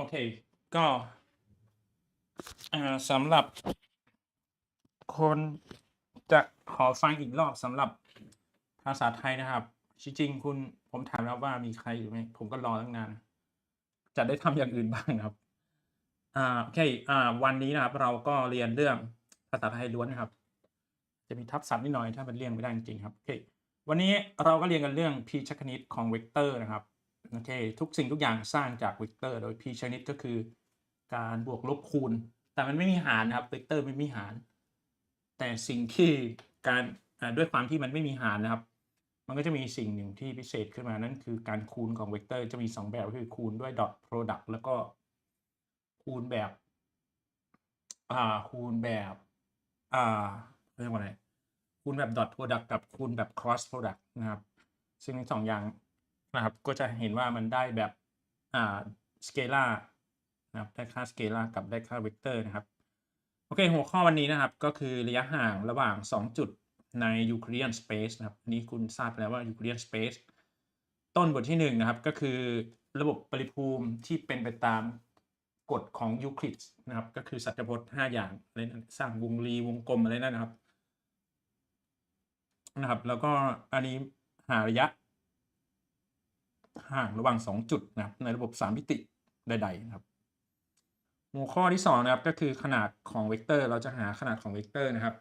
โอเคก็สำหรับคนจะขอฟังอีกรอบสำหรับภาษาไทยนะครับจริงๆผมถามแล้วว่ามีใครอยู่ไหมผมก็รอตั้งนานจะได้ทำอย่างอื่นบ้างนะครับโอเควันนี้นะครับเราก็เรียนเรื่องภาษาไทยล้วนนะครับจะมีทับศัพท์นิดหน่อยถ้ามันเลี่ยงไม่ได้จริงๆครับโอเควันนี้เราก็เรียนกันเรื่องพีชคณิตของเวกเตอร์นะครับโอเคทุกสิ่งทุกอย่างสร้างจากเวกเตอร์โดยพีชคณิตก็คือการบวกลบคูณแต่มันไม่มีหารนะครับเวกเตอร์ไม่มีหารแต่สิ่งที่การด้วยความที่มันไม่มีหารนะครับมันก็จะมีสิ่งหนึ่งที่พิเศษขึ้นมานั่นคือการคูณของเวกเตอร์จะมี2แบบก็คือคูณด้วย dot product แล้วก็คูณแบบคูณแบบเรียกว่าอะไรคูณแบบ dot product กับคูณแบบ cross product นะครับซึ่งทั้ง2อย่างนะครับก็จะเห็นว่ามันได้แบบscalar นะครับได้ค่า scalar กับได้ค่าเวกเตอร์นะครับโอเคหัวข้อวันนี้นะครับก็คือระยะห่างระหว่าง2จุดใน Euclidean space นะครับอันนี้คุณทราบแล้วว่า Euclidean space ต้นบทที่1นะครับก็คือระบบปริภูมิที่เป็นไปตามกฎของยูคลิดนะครับก็คือสัจพจน์5อย่างอะไรนั่นสร้างวงรีวงกลมอะไรนั่นนะครับแล้วก็อันนี้หาระยะห่างระหว่าง2จุดนะครับในระบบ3มิติใดๆนะครับหัวข้อที่2นะครับก็คือขนาดของเวกเตอร์เราจะหาขนาดของเวกเตอร์นะครับ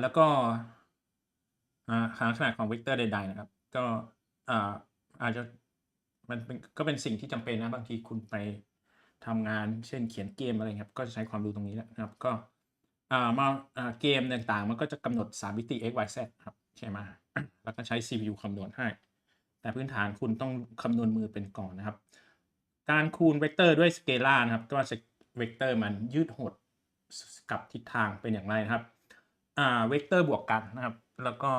แล้วก็หาขนาดของเวกเตอร์ใดๆนะครับก็อาจจะมันเป็นสิ่งที่จำเป็นนะบางทีคุณไปทำงานเช่นเขียนเกมอะไรครับก็จะใช้ความรู้ตรงนี้แหละนะครับก็เกมต่างๆมันก็จะกำหนด3มิติ x y z ครับใช่ไหมแล้วก็ใช้ CPU คำนวณให้แต่พื้นฐานคุณต้องคำนวณมือเป็นก่อนนะครับการคูณเวกเตอร์ด้วยสเกลาร์นะครับก็เวกเตอร์มันยืดหดกับทิศทางเป็นอย่างไรนะครับเวกเตอร์บวกกันนะครับแล้วก็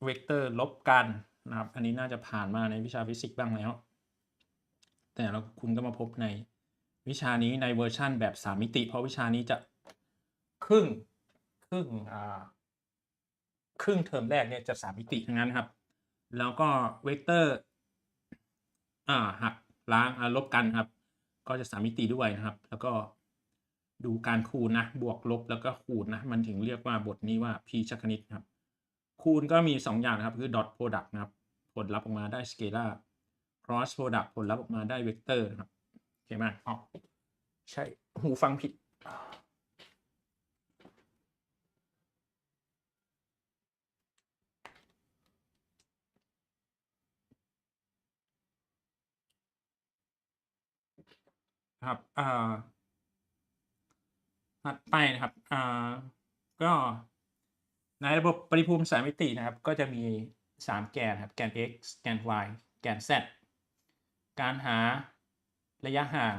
เวกเตอร์ลบกันนะครับอันนี้น่าจะผ่านมาในวิชาฟิสิกส์บ้างแล้วแต่คุณก็มาพบในวิชานี้ในเวอร์ชั่นแบบ3มิติเพราะวิชานี้จะครึ่งเทอมแรกเนี่ยจะ3มิติทั้งนั้นครับแล้วก็เวกเตอร์หักล้างลบกันครับก็จะ3มิติด้วยนะครับแล้วก็ดูการคูณนะบวกลบแล้วก็คูณนะมันถึงเรียกว่าบทนี้ว่าพีชคณิตครับคูณก็มี2อย่างนะครับคือ dot product นะครับผลลัพธ์ออกมาได้ scalar cross product ผลลัพธ์ออกมาได้เวกเตอร์นะครับโอเคไหมใช่หูฟังผิดครับถัดไปนะครับก็ในระบบปริภูมิ3มิตินะครับก็จะมี3แกนครับแกน x แกน y แกน z การหาระยะห่าง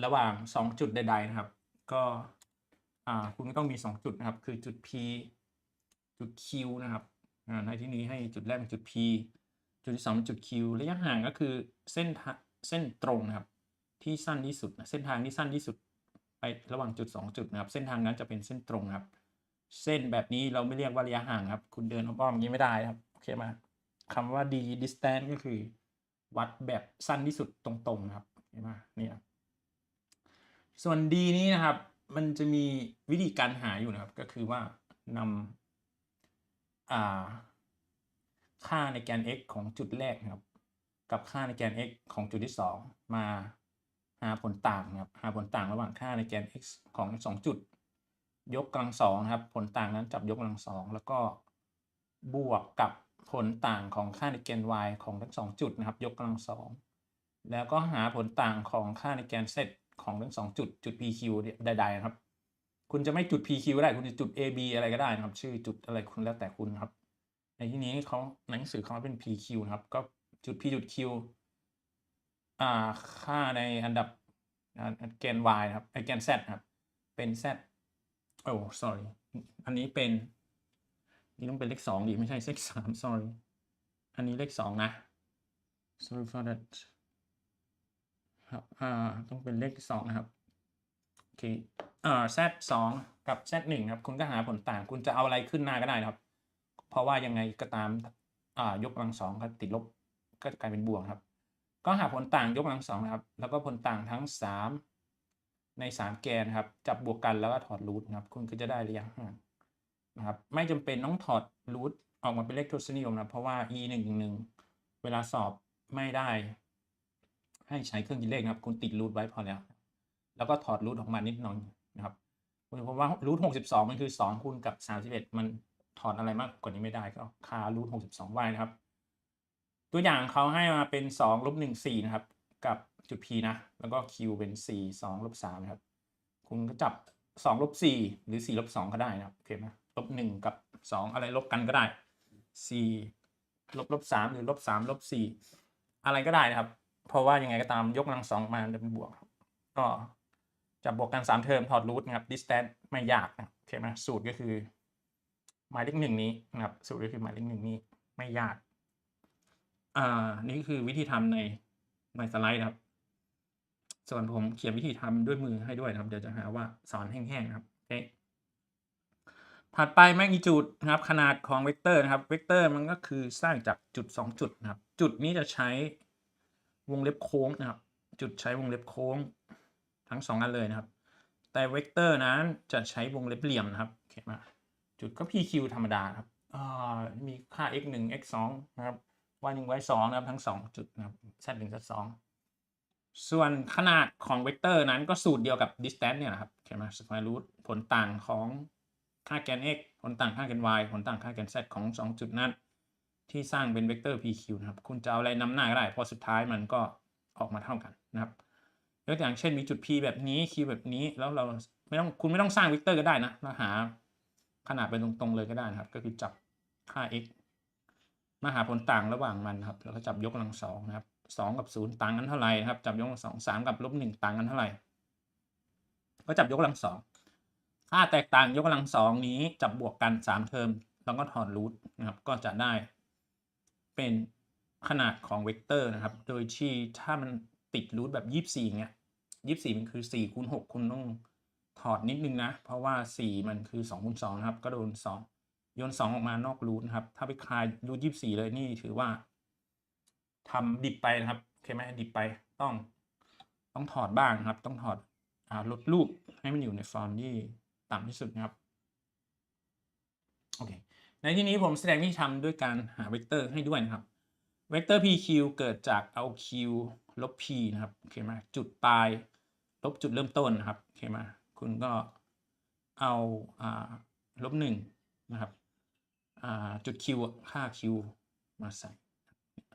ระหว่าง2จุดใดๆนะครับก็คุณก็ต้องมี2จุดนะครับคือจุด p จุด q นะครับในที่นี้ให้จุดแรกเป็นจุด p จุดที่2เป็นจุด q ระยะห่างก็คือเส้นตรงนะครับที่สั้นที่สุดเส้นทางที่สั้นที่สุดไประหว่างจุด2จุดนะครับเส้นทางนั้นจะเป็นเส้นตรงครับเส้นแบบนี้เราไม่เรียกว่าระยะห่างครับคุณเดินอ้อมๆอย่างนี้ไม่ได้ครับโอเคไหมคำว่า d distance ก็คือวัดแบบสั้นที่สุดตรงๆนะครับเห็นไหมนี่ครับส่วน d นี้นะครับมันจะมีวิธีการหาอยู่นะครับก็คือว่านำค่าในแกน x ของจุดแรกนะครับกับค่าในแกน x ของจุดที่2มาหาผลต่างนะครับหาผลต่างระหว่างค่าในแกน x ของ2จุดยกกำลัง2ครับผลต่างนั้นจับยกกำลัง2แล้วก็บวกกับผลต่างของค่าในแกน y ของทั้ง2จุดนะครับยกกำลัง2แล้วก็หาผลต่างของค่าในแกน z ของทั้ง2จุด pq ใดๆนะครับคุณจะไม่จุด pq ก็ได้คุณจะจุด ab อะไรก็ได้นะครับชื่อจุดอะไรคุณแล้วแต่คุณครับในที่นี้หนังสือเขาเป็น pq นะครับก็จุด p จุด q ค่าในอันดับแกน y นะครับแกน z ครับเป็น z sorry อันนี้เป็นนี่ต้องเป็นเลข2ดิไม่ใช่เลข3 sorry อันนี้เลข2นะ sorry for that ครับต้องเป็นเลข2นะครับโอเคz 2กับ z 1ครับคุณก็หาผลต่างคุณจะเอาอะไรขึ้นหน้าก็ได้นะครับเพราะว่ายังไงก็ตามยกกำลัง2ก็ติดลบก็กลายเป็นบวกครับ ก็หาผลต่างยกกำลัง2นะครับแล้วก็ผลต่างทั้ง3ใน3แกนครับจับบวกกันแล้วก็ถอดรูทนะครับคุณก็จะได้ระยะห่างนะครับไม่จำเป็นต้องถอดรูทออกมาเป็นเลขทศนิยมนะเพราะว่า E111 เวลาสอบไม่ได้ให้ใช้เครื่องคิดเลขนะครับคุณติดรูทไว้พอแล้วก็ถอดรูทออกมานิดหน่อยนะครับคุณจะพบว่ารูท62มันคือ2คูณกับ31มันถอดอะไรมากกว่านี้ไม่ได้ก็ค่ารูท62ไว้นะครับตัวอย่างเขาให้มาเป็น2ลบ1 4นะครับกับจุด p นะแล้วก็ q เป็น4 2ลบ3นะครับคุณก็จับ2ลบ4หรือ4ลบ2ก็ได้นะครับโอเคไหมลบ1กับ2อะไรลบกันก็ได้4ลบ3หรือลบ3ลบ4อะไรก็ได้นะครับเพราะว่ายังไงก็ตามยกกำลัง2มาจะเป็นบวกก็จับบวกกัน3เทอมถอดรูทนะครับ distance ไม่ยากนะโอเคไหมสูตรก็คือหมายเลข1นี้นะครับสูตรก็คือหมายเลข1นี้ไม่ยากนี่คือวิธีทำในสไลด์นะครับส่วนผมเขียนวิธีทำด้วยมือให้ด้วยนะครับเดี๋ยวจะหาว่าสอนแห้งๆนะครับโอเคถัดไปแมกนิจูดนะครับขนาดของเวกเตอร์นะครับเวกเตอร์มันก็คือสร้างจากจุด2จุดนะครับจุดนี้จะใช้วงเล็บโค้งนะครับจุดใช้วงเล็บโค้งทั้ง2อันเลยนะครับแต่เวกเตอร์นั้นจะใช้วงเล็บเหลี่ยมนะครับโอเคมาจุดก็ pq ธรรมดาครับมีค่า x 1 x 2นะครับy 1 y 2นะครับทั้ง2จุดนะครับ z 1 z 2ส่วนขนาดของเวกเตอร์นั้นก็สูตรเดียวกับ distance เนี่ยนะครับโอเคไหม square root ผลต่างของค่าแกน x ผลต่างค่าแกน y ผลต่างค่าแกน z ของ2จุดนั้นที่สร้างเป็นเวกเตอร์ pq นะครับคุณจะเอาอะไรนำหน้าก็ได้เพราะสุดท้ายมันก็ออกมาเท่ากันนะครับยกตัวอย่างเช่นมีจุด p แบบนี้ q แบบนี้แล้วคุณไม่ต้องสร้างเวกเตอร์ก็ได้นะเราหาขนาดไปตรงๆเลยก็ได้นะครับก็คือจับค่า x มาหาผลต่างระหว่างมันครับแล้วก็จับยกกำลัง2นะครับ2กับ0ต่างกันเท่าไหร่นะครับจับยกกำลัง2 3กับลบ1ต่างกันเท่าไหร่ก็จับยกกำลัง2ค่าแตกต่างยกกำลัง2นี้จับบวกกัน3เทอมแล้วก็ถอดรูทนะครับก็จะได้เป็นขนาดของเวกเตอร์นะครับโดยที่ถ้ามันติดรูทแบบ24เงี้ย24มันคือ4คูณ6คุณต้องถอดนิดนึงนะเพราะว่า4มันคือ2คูณ2นะครับก็โดน2โยน2ออกมานอกรูทนะครับถ้าไปคลายรูท24เลยนี่ถือว่าทำดิบไปนะครับโอเคไหมดิบไปต้องถอดบ้างนะครับต้องถอดลดรูปให้มันอยู่ในฟอร์มที่ต่ำที่สุดนะครับโอเคในที่นี้ผมแสดงวิธีทำด้วยการหาเวกเตอร์ให้ด้วยนะครับเวกเตอร์ pq เกิดจากเอา q ลบ p นะครับโอเคไหมจุดปลายลบจุดเริ่มต้นนะครับโอเคไหมคุณก็เอาลบ1นะครับจุด q ค่า q มาใส่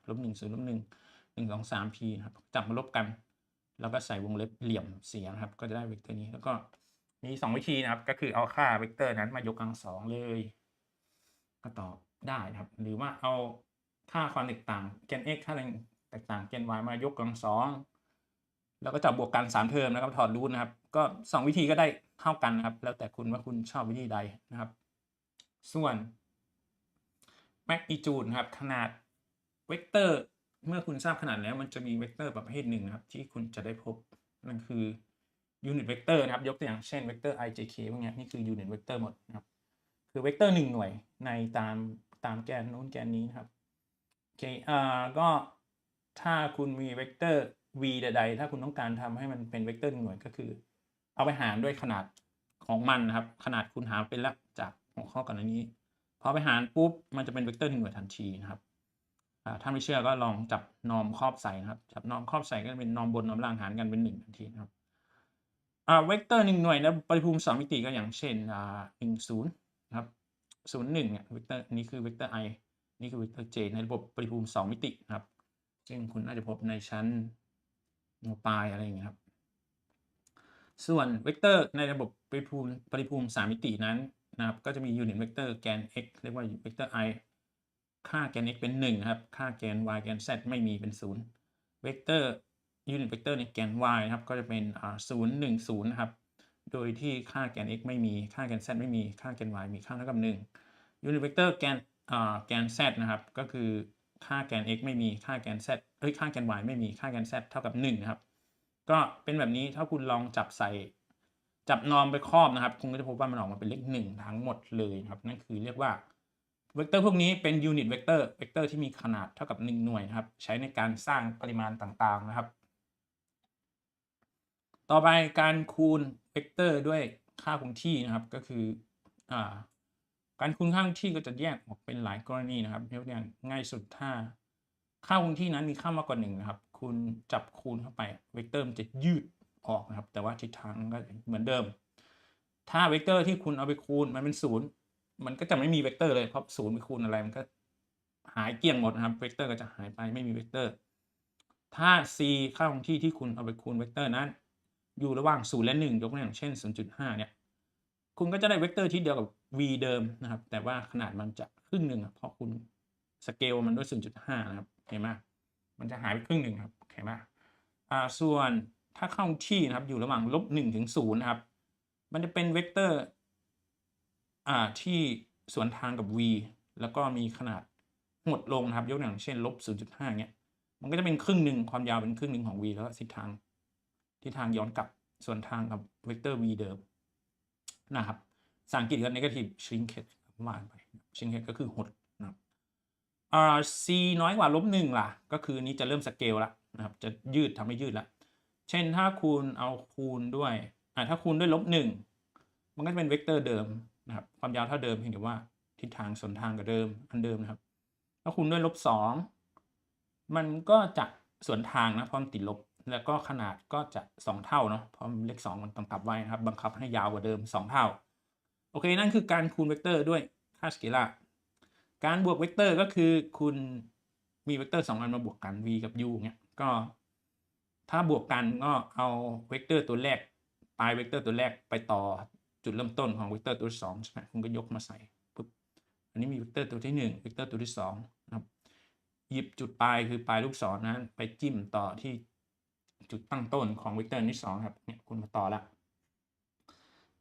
ลบ1 0ลบ1 1 2 3 p นะครับจับมาลบกันแล้วก็ใส่วงเล็บเหลี่ยมเสียนะครับก็จะได้เวกเตอร์นี้แล้วก็มี2วิธีนะครับก็คือเอาค่าเวกเตอร์นั้นมายกกำลัง2เลยก็ตอบได้นะครับหรือว่าเอาค่าความแตกต่างแกน x ค่าแตกต่างแกน y มายกกำลัง2แล้วก็จับบวกกัน3เทอมนะครับถอดรูทนะครับก็2วิธีก็ได้เท่ากันนะครับแล้วแต่คุณว่าคุณชอบวิธีใดนะครับส่วนแมกนิจูดนะครับขนาดเวกเตอร์เมื่อคุณทราบขนาดแล้วมันจะมีเวกเตอร์ประเภทหนึ่งนะครับที่คุณจะได้พบนั่นคือยูนิตเวกเตอร์นะครับยกตัวอย่างเช่นเวกเตอร์ i j k พวกนี้นี่คือยูนิตเวกเตอร์หมดนะครับคือเวกเตอร์1หน่วยในตามแกนนู้นแกนนี้นะครับโอเคก็ถ้าคุณมีเวกเตอร์ v ใดๆถ้าคุณต้องการทำให้มันเป็นเวกเตอร์1หน่วยก็คือเอาไปหารด้วยขนาดของมันนะครับขนาดคุณหาเป็นแล้วจากหัวข้อก่อนนี้พอไปหารปุ๊บมันจะเป็นเวกเตอร์1หน่วยทันทีนะครับถ้าไม่เชื่อก็ลองจับนอร์มครอบใส่นะครับจับนอร์มครอบใส่ก็จะเป็นนอร์มบนนอร์มล่างหารกันเป็น1ทันทีนะครับเวกเตอร์1หน่วยในปริภูมิ2มิติก็อย่างเช่น1 0นะครับ0 1เนี่ยเวกเตอร์นี้คือเวกเตอร์ i นี่คือเวกเตอร์ j ในระบบปริภูมิ2มิตินะครับซึ่งคุณน่าจะพบในชั้นม.ปลายอะไรอย่างเงี้ยครับส่วนเวกเตอร์ในระบบปริภูมิ3มิตินั้นนะครับก็จะมียูนิตเวกเตอร์แกน x เรียกว่าเวกเตอร์ i ค่าแกน x เป็น1นะครับค่าแกน y แกน z ไม่มีเป็น0เวกเตอร์ยูนิตเวกเตอร์ในแกน y นะครับก็จะเป็น0 1 0นะครับโดยที่ค่าแกน x ไม่มีค่าแกน z ไม่มีค่าแกน y มีค่าเท่ากับ1ยูนิตเวกเตอร์แกน z นะครับก็คือค่าแกน x ไม่มีค่าแกน z ค่าแกน y ไม่มีค่าแกน z เท่ากับ1นะครับก็เป็นแบบนี้ถ้าคุณลองจับนอร์มไปครอบนะครับคุณก็จะพบว่ามันออกมาเป็นเลข1ทั้งหมดเลยครับนั่นคือเรียกว่า เวกเตอร์พวกนี้เป็นยูนิตเวกเตอร์ที่มีขนาดเท่ากับ1หน่วยนะครับใช้ในการสร้างปริมาณต่างๆนะครับต่อไปการคูณเวกเตอร์ด้วยค่าคงที่นะครับก็คือการคูณค่าคงที่ก็จะแยกออกเป็นหลายกรณีนะครับยกตัวอย่างง่ายสุดถ้าค่าคงที่นั้นมีค่ามากกว่า1นะครับคุณจับคูณเข้าไปเวกเตอร์มันจะยืดออกนะครับแต่ว่าทิศทางก็เหมือนเดิมถ้าเวกเตอร์ที่คุณเอาไปคูณมันเป็น0มันก็จะไม่มีเวกเตอร์เลยเพราะ0ไปคูณอะไรมันก็หายเกลี้ยงหมดนะครับเวกเตอร์ก็จะหายไปไม่มีเวกเตอร์ถ้า c ค่าคงที่ที่คุณเอาไปคูณเวกเตอร์นั้นอยู่ระหว่าง0และ1ยกตัวอย่างเช่น 0.5 เนี่ยคุณก็จะได้เวกเตอร์ที่เดียวกับ v เดิมนะครับแต่ว่าขนาดมันจะครึ่งหนึ่งเพราะคุณสเกลมันด้วย 0.5 นะครับเห็นไหมมันจะหายไปครึ่งหนึ่งครับเห็นไหมส่วนถ้าค่าคงที่นะครับอยู่ระหว่าง-1 ถึง 0นะครับมันจะเป็นเวกเตอร์ที่สวนทางกับ v แล้วก็มีขนาดหดลงนะครับยกตัวอย่างเช่น-0.5 เนี่ยมันก็จะเป็นครึ่งหนึ่งความยาวเป็นครึ่งหนึ่งของ v แล้วก็ทิศทางย้อนกลับส่วนทางกับเวกเตอร์ v เดิมนะครับภาษาอังกฤษก็ negative shrinkage ว่าไป shrinkage ก็คือหดนะครับc น้อยกว่า-1 ล่ะก็คือนี้จะเริ่มสเกลแล้วนะครับจะยืดทำให้ยืดแล้วเช่นถ้าคุณเอาคูณด้วยถ้าคูณด้วย-1มันก็จะเป็นเวกเตอร์เดิมนะครับความยาวเท่าเดิมเพียงแต่ว่าทิศทางสวนทางกับเดิมอันเดิมนะครับถ้าคูณด้วย-2มันก็จะสวนทางนะเพราะมันติดลบแล้วก็ขนาดก็จะ2เท่าเนาะเพราะเลข2มันกำกับไว้นะครับบังคับให้ยาวกว่าเดิม2เท่าโอเคนั่นคือการคูณเวกเตอร์ด้วยค่าสเกลาร์การบวกเวกเตอร์ก็คือคุณมีเวกเตอร์2อันมาบวกกัน v กับ u เงี้ยก็ถ้าบวกกันก็เอาเวกเตอร์ตัวแรกปลายเวกเตอร์ตัวแรกไปต่อจุดเริ่มต้นของเวกเตอร์ตัวที่2ใช่ไหมคุณก็ยกมาใส่ปุ๊บอันนี้มีเวกเตอร์ตัวที่1เวกเตอร์ตัวที่2นะครับหยิบจุดปลายคือปลายลูกศรนั้นไปจิ้มต่อที่จุดตั้งต้นของเวกเตอร์ที่2ครับเนี่ยคุณมาต่อละ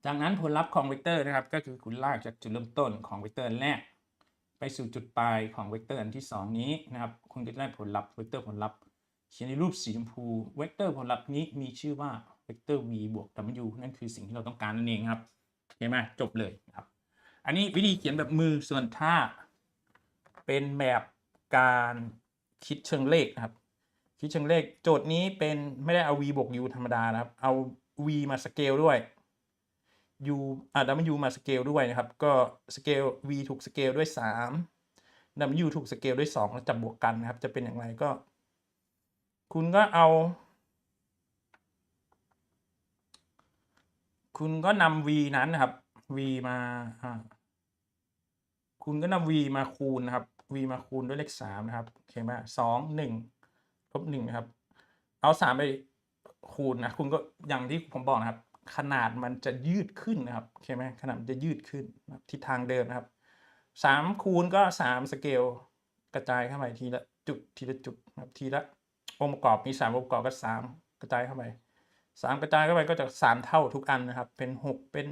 จากนั้นผลลัพธ์ของเวกเตอร์นะครับก็คือคุณลากจากจุดเริ่มต้นของเวกเตอร์แรกไปสู่จุดปลายของเวกเตอร์อันที่2นี้นะครับคุณจะได้ผลลัพธ์เวกเตอร์ผลลัพธ์เขียนในรูปสีชมพูเวกเตอร์ผลลัพธ์นี้มีชื่อว่าเวกเตอร์ v บวก w นั่นคือสิ่งที่เราต้องการนั่นเองครับเห็นไหมจบเลยครับอันนี้วิธีเขียนแบบมือส่วนถ้าเป็นแบบการคิดเชิงเลขนะครับคิดเชิงเลขโจทย์นี้เป็นไม่ได้เอา v บวก u ธรรมดานะครับเอา v มาสเกลด้วย u w มาสเกลด้วยนะครับก็สเกล v ถูกสเกลด้วย3 w ถูกสเกลด้วย2แล้วจับบวกกันนะครับจะเป็นอย่างไรก็คุณก็นำ v นั้นนะครับ v มาคุณก็นำ v มาคูณนะครับ v มาคูณด้วยเลข3นะครับโอเคไหม2 1 -1นะครับเอา3ไปคูณนะคุณก็อย่างที่ผมบอกนะครับขนาดมันจะยืดขึ้นนะครับโอเคไหมขนาดมันจะยืดขึ้นทิศทางเดิมนะครับ3คูณก็3สเกลกระจายเข้าไปทีละจุดนะครับทีละองค์ประกอบมี3องค์ประกอบก็3กระจายเข้าไป3กระจายเข้าไปก็จะ3เท่าทุกอันนะครับเป็น6เป็น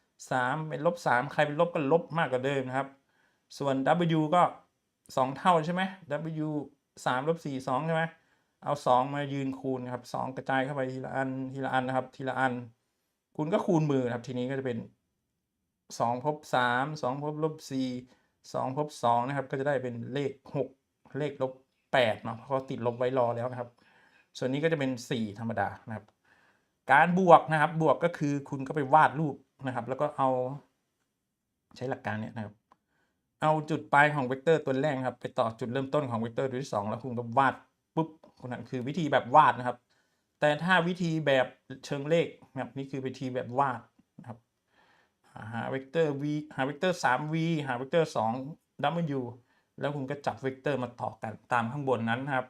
3เป็น-3ใครเป็นลบก็ลบมากกว่าเดิมนะครับส่วน w ก็2เท่าใช่ไหม w 3 - 4 2ใช่ไหมเอา2มายืนคูณครับ2กระจายเข้าไปทีละอันนะครับทีละอันคุณก็คูณมือครับทีนี้ก็จะเป็น2ลบ3 2ลบ4 2ลบ2นะครับก็จะได้เป็นเลข6เลข-8เนาะเพราะติดลบไว้รอแล้วนะครับส่วนนี้ก็จะเป็น4ธรรมดานะครับการบวกนะครับบวกก็คือคุณก็ไปวาดรูปนะครับแล้วก็เอาใช้หลักการเนี่ยนะครับเอาจุดปลายของเวกเตอร์ตัวแรกครับไปต่อจุดเริ่มต้นของเวกเตอร์ตัวที่2แล้วคุณก็วาดปุ๊บนั่นคือวิธีแบบวาดนะครับแต่ถ้าวิธีแบบเชิงเลขนะครับนี่คือวิธีแบบวาดนะครับหาเวกเตอร์ v หาเวกเตอร์ 3v หาเวกเตอร์ 2w แล้วคุณก็จับเวกเตอร์มาต่อกันตามข้างบนนั้นนะครับ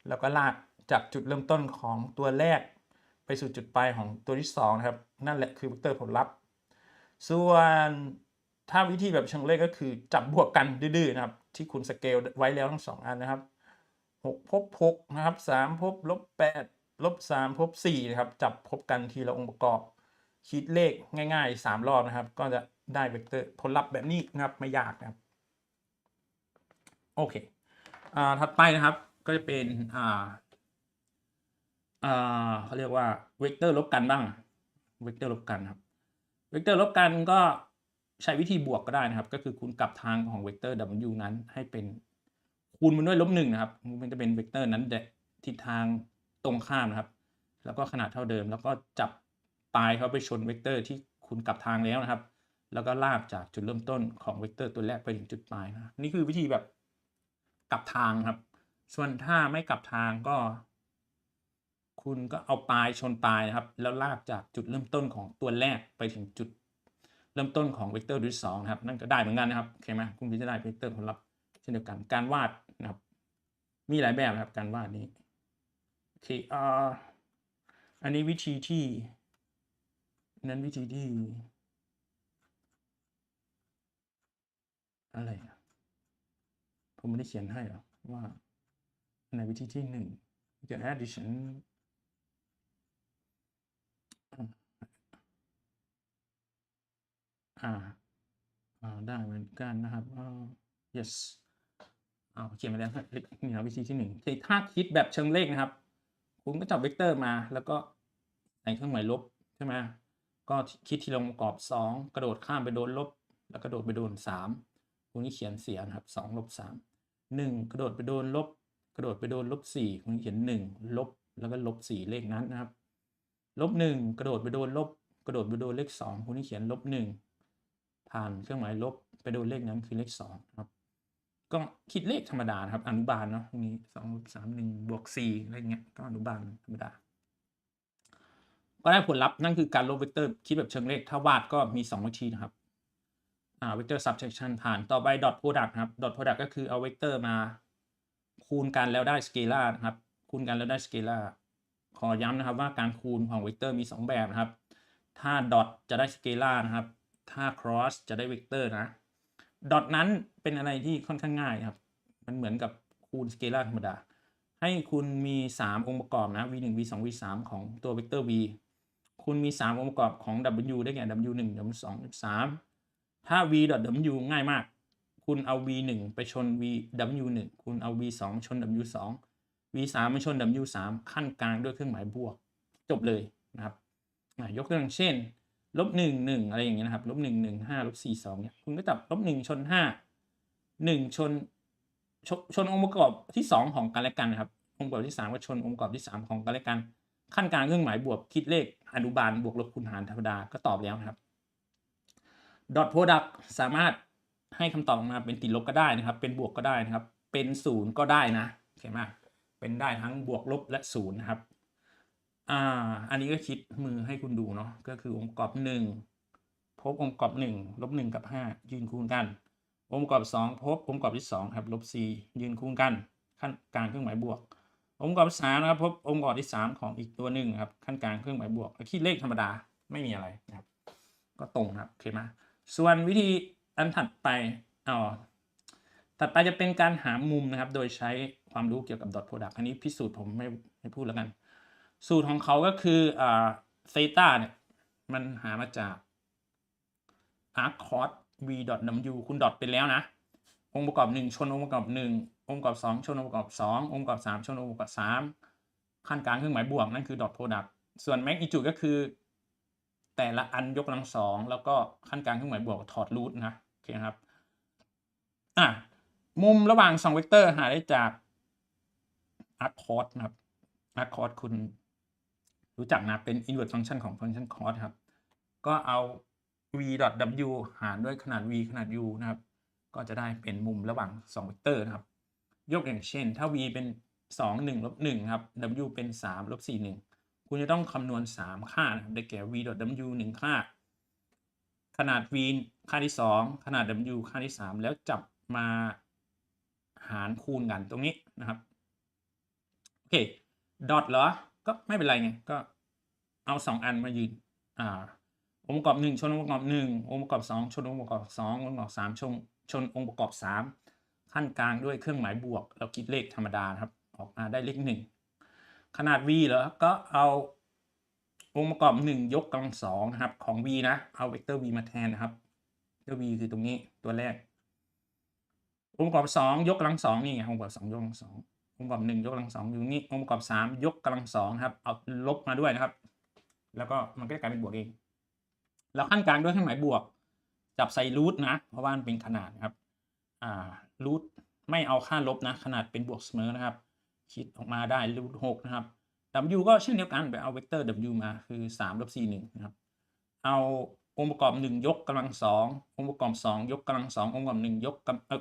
แล้วก็ลากจากจุดเริ่มต้นของตัวแรกไปสู่จุดปลายของตัวที่2นะครับนั่นแหละคือเวกเตอร์ผลลัพธ์ส่วนถ้าวิธีแบบเชิงเลขก็คือจับบวกกันดื้อๆนะครับที่คุณสเกลไว้แล้วทั้ง2อันนะครับ6 + 6นะครับ3 + -8 -3 + 4นะครับจับพบกันทีละองค์ประกอบคิดเลขง่ายๆ3รอบนะครับก็จะได้เวกเตอร์ผลลัพธ์แบบนี้นะครับไม่ยากนะครับโอเคถัดไปนะครับก็จะเป็นเขาเรียกว่าเวกเตอร์ลบกันบ้างเวกเตอร์ลบกันครับเวกเตอร์ลบกันก็ ใช้วิธีบวกก็ได้นะครับ ก็คือคุณกลับทางของเวกเตอร์ w นั้นให้เป็นคูณมันด้วย-1นะครับมันจะเป็นเวกเตอร์นั้นทิศทางตรงข้ามนะครับแล้วก็ขนาดเท่าเดิมแล้วก็จับปลายเขาไปชนเวกเตอร์ที่คุณกลับทางแล้วนะครับแล้วก็ลากจากจุดเริ่มต้นของเวกเตอร์ตัวแรกไปถึงจุดปลายนะนี่คือวิธีแบบกลับทางครับส่วนถ้าไม่กลับทางก็คุณก็เอาปลายชนปลายนะครับแล้วลากจากจุดเริ่มต้นของตัวแรกไปถึงจุดเริ่มต้นของเวกเตอร์ที่2นะครับนั่นก็ได้เหมือนกันนะครับโอเคไหมคุณก็จะได้เวกเตอร์ผลลัพธ์เช่นเดียวกันการวาดนะครับมีหลายแบบนะครับการวาดนี้โอเคอันนี้วิธีที่นั้นวิธีที่อะไรผมไม่ได้เขียนให้หรอว่าในวิธีที่1จะ addition ได้เหมือนกันนะครับyes เขียนมาแล้วนี่ครับวิธีที่1ถ้าคิดแบบเชิงเลขนะครับคุณก็จับเวกเตอร์มาแล้วก็ใส่เครื่องหมายลบใช่ไหมก็คิดทีละองค์ประกอบ2กระโดดข้ามไปโดนลบแล้วกระโดดไปโดน3คุณนี่เขียนเสียนะครับ2ลบ3 1กระโดดไปโดนลบกระโดดไปโดนลบ4คุณเขียน1ลบแล้วก็ลบ4เลขนั้นนะครับลบ1กระโดดไปโดนลบกระโดดไปโดนเลข2คุณนี่เขียนลบ1ผ่านเครื่องหมายลบไปโดนเลขนั้นคือเลข2ครับก็คิดเลขธรรมดานะครับอนุบาลเนาะตรงนี้2ลบ3 1บวก4อะไรเงี้ยก็อนุบาลธรรมดาก็ได้ผลลัพธ์นั่นคือการลบเวกเตอร์คิดแบบเชิงเลขถ้าวาดก็มี2วิธีนะครับเวกเตอร์ subtraction ผ่านต่อไป dot product ครับ dot product ก็คือเอาเวกเตอร์มาคูณกันแล้วได้ scalar นะครับคูณกันแล้วได้ scalar ขอย้ำนะครับว่าการคูณของเวกเตอร์มี2แบบนะครับถ้า dot จะได้ scalar นะครับถ้า cross จะได้เวกเตอร์นะ dot นั้นเป็นอะไรที่ค่อนข้างง่ายครับมันเหมือนกับคูณ scalar ธรรมดาให้คุณมี3องค์ประกอบนะ v1 v2 v3 ของตัวเวกเตอร์ v คุณมี3องค์ประกอบของ w ได้แก่ w1 w2 w3 ถ้า v.w ง่ายมากคุณเอา v1 ไปชน w1 คุณเอา v2 ชน w2 v3 ไปชน w3 ขั้นกลางด้วยเครื่องหมายบวกจบเลยนะครับยกตัวอย่างเช่น-1 1อะไรอย่างเงี้ยนะครับ-1 1 5 -4 2เนี่ยคุณก็จับ-1 ชน 5 1ชนองค์ประกอบที่2ของกันและกันนะครับองค์ประกอบที่3ก็ชนองค์ประกอบที่3ของกันและกันขั้นกลางเครื่องหมายบวกคิดเลขอนุบาลบวกลบคูณหารธรรมดาก็ตอบแล้วนะครับ dot product สามารถให้คำตอบออกมาเป็นติดลบก็ได้นะครับเป็นบวกก็ได้นะครับเป็น0ก็ได้นะโอเคไหมเป็นได้ทั้งบวกลบและ0นะครับอันนี้ก็คิดมือให้คุณดูเนาะก็คือองค์ประกอบ1พบองค์ประกอบ1ลบ1กับ5ยืนคูณกันองค์ประกอบ2พบองค์ประกอบที่2ครับลบ4ยืนคูณกันขั้นกลางเครื่องหมายบวกองค์ประกอบ3นะครับพบองค์ประกอบที่3ของอีกตัวหนึ่งครับขั้นกลางเครื่องหมายบวกคิดเลขธรรมดาไม่มีอะไรนะครับก็ตรงครับโอเคไหมส่วนวิธีอันถัดไปจะเป็นการหามุมนะครับโดยใช้ความรู้เกี่ยวกับ dot product อันนี้พิสูจน์ผมไม่พูดแล้วกันสูตรของเขาก็คือเซต้าเนี่ยมันหามาจาก arc cos v.w คุณดอทเป็นแล้วนะองค์ประกอบ1ชนองค์ประกอบ1องค์ประกอบ2ชนองค์ประกอบ2องค์ประกอบ3ชนองค์ประกอบ3ขั้นกลางเครื่องหมายบวกนั่นคือ dot product ส่วน magnitude ก็คือแต่ละอันยกกำลัง2แล้วก็ขั้นกลางเครื่องหมายบวกถอดรูทนะโอเคครับมุมระหว่าง2เวกเตอร์หาได้จาก arc cos นะครับ arc cos คุณรู้จักนะเป็น inverse function ของ function cos ครับก็เอา v.w หารด้วยขนาด v ขนาด u นะครับก็จะได้เป็นมุมระหว่าง2เวกเตอร์นะครับยกอย่างเช่นถ้า v เป็น2 1 ลบ1ครับ w เป็น3 ลบ4 1คุณจะต้องคำนวณ3ค่านะครับได้แก่ v.w 1ค่าขนาด v ค่าที่2ขนาด w ค่าที่3แล้วจับมาหารคูณกันตรงนี้นะครับโอเคดอทเหรอก็ไม่เป็นไรไงก็เอา2อันมายืนองค์ประกอบ1ชนองค์ประกอบ1องค์ประกอบ2ชนองค์ประกอบ2องค์ประกอบ3ชนองค์ประกอบ3ขั้นกลางด้วยเครื่องหมายบวกเราคิดเลขธรรมดาครับออกมาได้เลข1ขนาด v เหรอก็เอาองค์ประกอบ1ยกกำลัง2นะครับของ v นะเอาเวกเตอร์ v มาแทนนะครับเวกเตอร์ v คือตรงนี้ตัวแรกองค์ประกอบ2ยกกำลัง2นี่ไงองค์ประกอบ2ยกกำลัง2องค์ประกอบ1ยกกำลัง2อยู่นี่องค์ประกอบ3ยกกำลัง2ครับเอาลบมาด้วยนะครับแล้วก็มันก็จะกลายเป็นบวกเองแล้วขั้นกลางด้วยเครื่องหมายบวก จับใส่รูทนะเพราะว่ามันเป็นขนาดนะครับรูทไม่เอาค่าลบนะขนาดเป็นบวกเสมอนะครับคิดออกมาได้รูท6นะครับ w ก็เช่นเดียวกันไปเอาเวกเตอร์ w มาคือ3 ลบ 4 1นะครับเอาองค์ประกอบ1ยกกำลัง2องค์ประกอบ2ยกกำลัง2องค์ประกอบ1ยก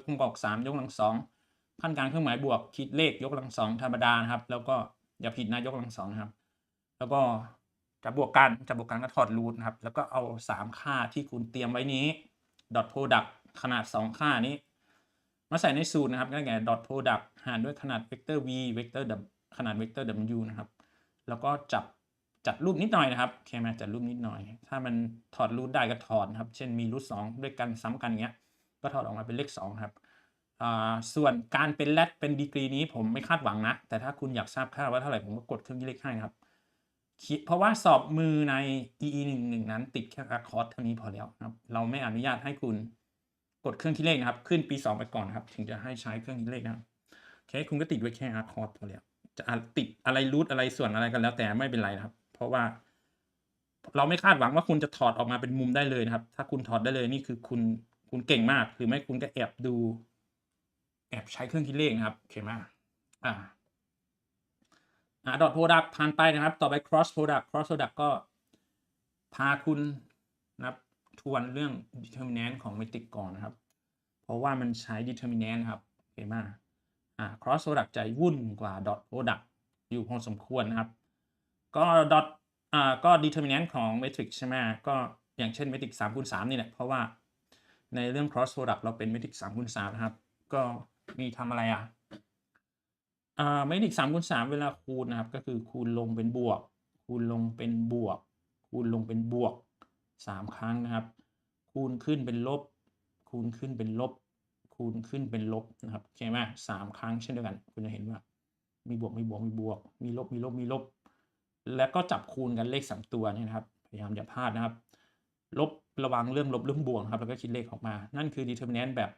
องค์ประกอบ3ยกกำลัง2ขั้นกลางเครื่องหมายบวกคิดเลขยกกำลัง2ธรรมดานะครับแล้วก็อย่าผิดนะยกกำลัง2นะครับแล้วก็จะบวกกันก็ถอดรูทนะครับแล้วก็เอา3ค่าที่คุณเตรียมไว้นี้ dot product ขนาด2ค่านี้มาใส่ในสูตรนะครับก็แก่ dot product หารด้วยขนาดเวกเตอร์ v เวกเตอร์ขนาดเวกเตอร์ w นะครับแล้วก็จัดรูปนิดหน่อยนะครับโอเคไหมจัดรูปนิดหน่อยถ้ามันถอดรูทได้ก็ถอดนะครับเช่นมีรูท2ด้วยกันซ้ำกันอย่างเงี้ยก็ถอดออกมาเป็นเลข2ครับส่วนการเป็นแรดเป็นดีกรีนี้ผมไม่คาดหวังนะแต่ถ้าคุณอยากทราบค่าว่าเท่าไหร่ผมก็กดเครื่องคิดเลขให้นะครับเพราะว่าสอบมือใน EE111 นั้นติดแค่คอร์สเท่านี้พอแล้วครับเราไม่อนุญาตให้คุณกดเครื่องคิดเลขนะครับขึ้นปี2ไปก่อนครับถึงจะให้ใช้เครื่องคิดเลขนะครับโอเคคุณก็ติดไว้แค่คอร์สพอแล้วจะติดอะไรรูทอะไรส่วนอะไรกันแล้วแต่ไม่เป็นไรนะครับเพราะว่าเราไม่คาดหวังว่าคุณจะถอดออกมาเป็นมุมได้เลยนะครับถ้าคุณถอดได้เลยนี่คือคุณเก่งมากหรือไม่คุณก็แอบใช้เครื่องคิดเลขนะครับโอเคมากdot product ผ่านไปนะครับต่อไป cross product ก็พาคุณนะครับทวนเรื่อง determinant ของ matrix ก่อนนะครับเพราะว่ามันใช้ determinant ครับโอเคมาก cross product จะวุ่นกว่า dot product อยู่พอสมควรนะครับก็ dot ก็ determinant ของ matrix ใช่ไหมก็อย่างเช่น matrix 3×3นี่แหละเพราะว่าในเรื่อง cross product เราเป็น matrix 3×3นะครับก็มีทำอะไรmatrix 3×3เวลาคูณนะครับก็คือคูณลงเป็นบวกคูณลงเป็นบวกคูณลงเป็นบวก3ครั้งนะครับคูณขึ้นเป็นลบคูณขึ้นเป็นลบคูณขึ้นเป็นลบนะครับโอเคไหม3ครั้งเช่นเดียวกันคุณจะเห็นว่ามีบวกมีลบแล้วก็จับคูณกันเลข3ตัวนี่นะครับพยายามอย่าพลาดนะครับลบระวังเรื่องลบเรื่องบวกครับแล้วก็คิดเลขออกมานั่นคือ determinant แบบ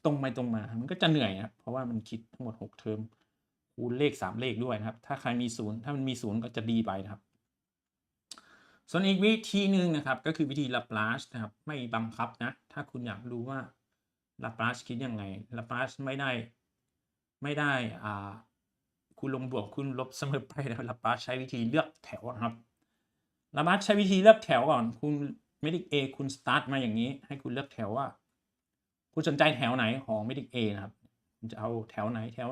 ตรงไปตรงมามันก็จะเหนื่อยนะครับเพราะว่ามันคิดทั้งหมด6เทอมคูณเลข3เลขด้วยนะครับถ้าใครมี0ถ้ามันมี0ก็จะดีไปนะครับส่วนอีกวิธีหนึ่งนะครับก็คือวิธี Laplace นะครับไม่บังคับนะถ้าคุณอยากรู้ว่า Laplace คิดยังไง Laplace ไม่ได้คูณลงบวกคูณลบเสมอไปนะ Laplace ใช้วิธีเลือกแถวนะครับ Laplace ใช้วิธีเลือกแถวก่อนคุณ matrix A คุณ start มาอย่างนี้ให้คุณเลือกแถวว่าคุณสนใจแถวไหนของ matrix A นะครับคุณจะเอาแถวไหนแถว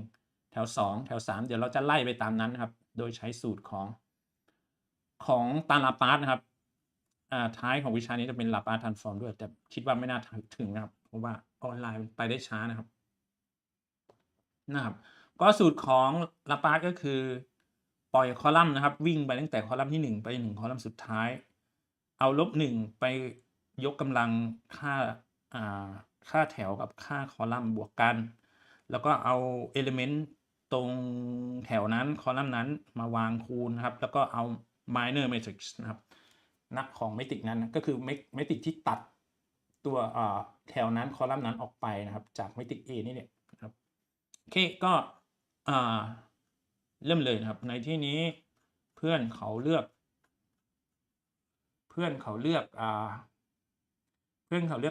1แถว2แถว3เดี๋ยวเราจะไล่ไปตามนั้นนะครับโดยใช้สูตรของตาม Laplace นะครับท้ายของวิชานี้จะเป็น Laplace transform ด้วยแต่คิดว่าไม่น่าถึงนะครับเพราะว่าออนไลน์ไปได้ช้านะครับก็สูตรของ Laplace ก็คือปล่อยคอลัมน์นะครับวิ่งไปตั้งแต่คอลัมน์ที่1ไปถึงคอลัมน์สุดท้ายเอาลบ1ไปยกกำลังค่าแถวกับค่าคอลัมน์บวกกันแล้วก็เอาเอลิเมนต์ตรงแถวนั้นคอลัมน์นั้นมาวางคูณนะครับแล้วก็เอา minor matrix นะครับของเมตริกนั้นก็คือเมตริกที่ตัดตัวแถวนั้นคอลัมน์นั้นออกไปนะครับจากเมตริก A นี่เนี่ยนะครับโอเคก็เริ่มเลยนะครับในที่นี้เพื่อนเขาเลือก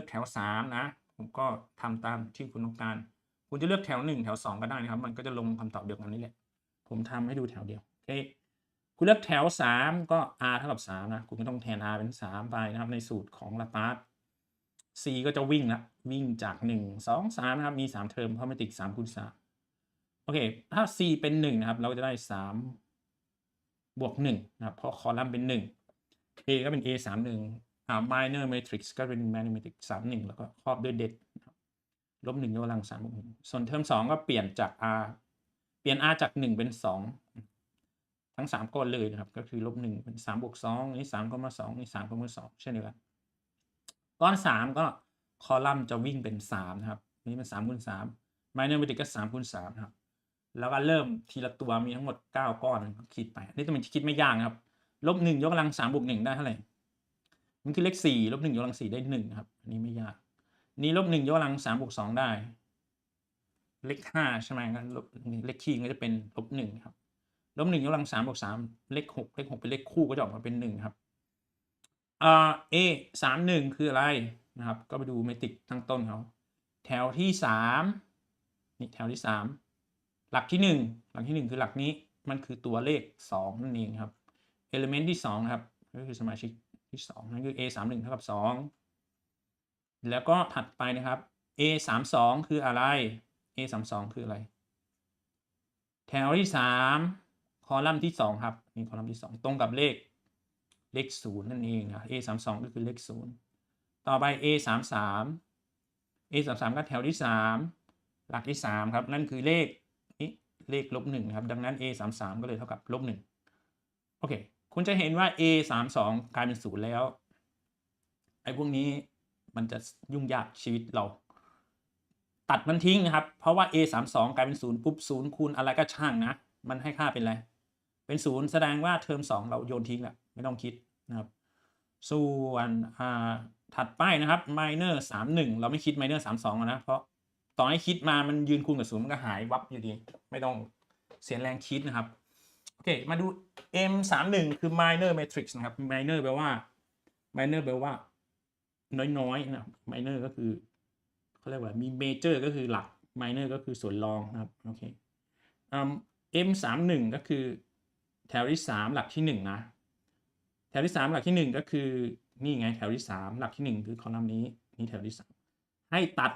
แถว3นะผมก็ทำตามที่คุณต้องการคุณจะเลือกแถว1แถว2ก็ได้นะครับมันก็จะลงคำตอบเดียวกันนี่แหละผมทำให้ดูแถวเดียวโอเคคุณเลือกแถว3ก็ r เท่ากับ3นะคุณไม่ต้องแทน r เป็น3ไปนะครับในสูตรของ Laplace c ก็จะวิ่งจาก1 2 3นะครับมี3เทอมเพราะเมตริก3×3โอเคถ้า c เป็น1นะครับเราจะได้3บวก1นะครับเพราะคอลัมน์เป็น1 a ก็เป็น a 31minor matrix ก็เป็น minor matrix 31แล้วก็ครอบด้วยเด็ดลบ1ยกกำลัง3บวก1ส่วนเทอม2ก็เปลี่ยนจาก r จาก1เป็น2ทั้ง3ก้อนเลยนะครับก็คือลบ1เป็น3บวก2นี่ 3,2 นี่ 3,2 เช่นเดียวกันก้อน3ก็คอลัมน์จะวิ่งเป็น3นะครับนี่เป็น3×3 minor matrix ก็3×3นะครับแล้วก็เริ่มทีละตัวมีทั้งหมด9ก้อนคิดไปนี่ต้องคิดไม่ยากนะครับลบ1ยกกำลัง3บวก1ได้เท่าไหร่มันคือเลข4ลบ1ยกกำลัง4ได้1ครับอันนี้ไม่ยากนี่ลบ1ยกกำลัง3บวก2ได้เลข5ใช่ไหมงั้นเลขคี่ก็จะเป็นลบ1ครับลบ1ยกกำลัง3บวก3เลข6เป็นเลขคู่ก็จะออกมาเป็น1ครับ A31คืออะไรนะครับก็ไปดูเมตริกตั้งต้นเขาแถวที่3นี่แถวที่3หลักที่1หลักที่1คือหลักนี้มันคือตัวเลข2นั่นเองครับ element ที่2นะครับก็คือสมาชิกที่2นั่นคือ A31 เท่ากับ2แล้วก็ถัดไปนะครับ A32 คืออะไร A32 คืออะไรแถวที่3คอลัมน์ที่2ครับนี่คอลัมน์ที่2ตรงกับเลข0นั่นเองนะ A32 ก็คือเลข0ต่อไป A33 ก็แถวที่3หลักที่3ครับนั่นคือเลขนี้เลข-1ครับดังนั้น A33 ก็เลยเท่ากับ-1โอเคคุณจะเห็นว่า A32 กลายเป็น0แล้วไอ้พวกนี้มันจะยุ่งยากชีวิตเราตัดมันทิ้งนะครับเพราะว่า A32 กลายเป็น0ปุ๊บ0คูณอะไรก็ช่างนะมันให้ค่าเป็นอะไรเป็น0แสดงว่าเทอม2เราโยนทิ้งแหละไม่ต้องคิดนะครับส่วนถัดไปนะครับ minor 31เราไม่คิด minor 32นะเพราะต่อให้คิดมามันยืนคูณกับ0มันก็หายวับอยู่ดีไม่ต้องเสียแรงคิดนะครับโอเคมาดู M31 คือ minor matrix นะครับ minor แปลว่าน้อยๆนะ minor ก็คือเขาเรียกว่ามี major ก็คือหลัก minor ก็คือส่วนรองนะครับโอเคM31 ก็คือแถวที่3หลักที่1นะแถวที่3หลักที่1ก็คือนี่ไงแถวที่3หลักที่1คือคอลัมน์นี้นี่แถวที่3ให้ตัด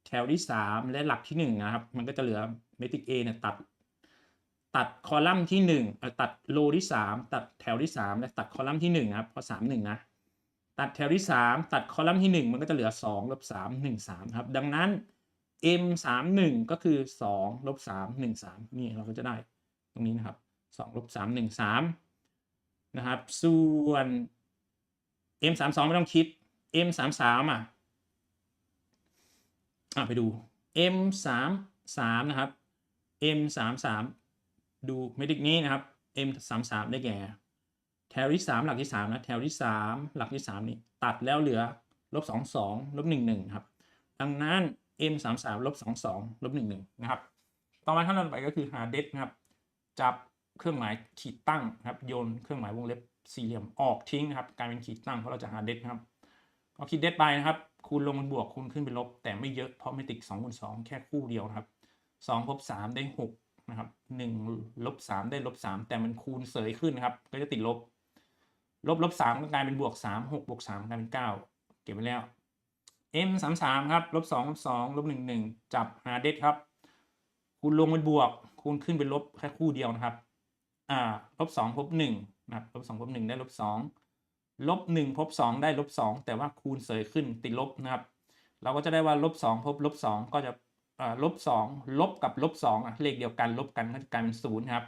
แถวที่3และหลักที่1นะครับมันก็จะเหลือเมตริก A เนี่ยตัดคอลัมน์ที่1ตัดโรที่3ตัดแถวที่3และตัดคอลัมน์ที่1ครับเพราะ31นะตัดแถวที่3ตัดคอลัมน์ที่1มันก็จะเหลือ2ลบ3 1 3ครับดังนั้น M31 ก็คือ2ลบ3 1 3นี่เราก็จะได้ตรงนี้นะครับ2ลบ3 1 3นะครับส่วน M32 ไม่ต้องคิด M33 ไปดู M33 นะครับ M33 ดูเมตริกนี้นะครับ M33 ได้แก่แถวที่3หลักที่3นะแถวที่3หลักที่3นี่ตัดแล้วเหลือลบ2 2ลบ1 1ครับดังนั้น M33 ลบ2 2ลบ1 1นะครับต่อมาขั้นตอนต่อไปก็คือหาเดฟนะครับจับเครื่องหมายขีดตั้งครับโยนเครื่องหมายวงเล็บสี่เหลี่ยมออกทิ้งนะครับกลายเป็นขีดตั้งเพราะเราจะหาเดฟนะครับก็คิดเดฟไปนะครับคูณลงเป็นบวกคูณขึ้นเป็นลบแต่ไม่เยอะเพราะเมตริก2คูณ2แค่คู่เดียวนะครับ2 + 3ได้6นะครับ1 ลบ3ได้ลบ3แต่มันคูณเสยขึ้นนะครับก็จะติดลบ3ก็กลายเป็นบวก3 6บวก3กลายเป็น9เก็บไว้แล้ว M33 ครับลบ2ลบ2ลบ1 1จับหาเดฟครับคูณลงเป็นบวกคูณขึ้นเป็นลบแค่คู่เดียวนะครับลบ2 + 1นะครับลบ2 + 1ได้ลบ2ลบ1 + 2ได้ลบ2แต่ว่าคูณเสยขึ้นติดลบนะครับเราก็จะได้ว่าลบ2 + ลบ2ก็จะลบ2ลบกับลบ2เลขเดียวกันลบกันก็จะกลายเป็น0ครับ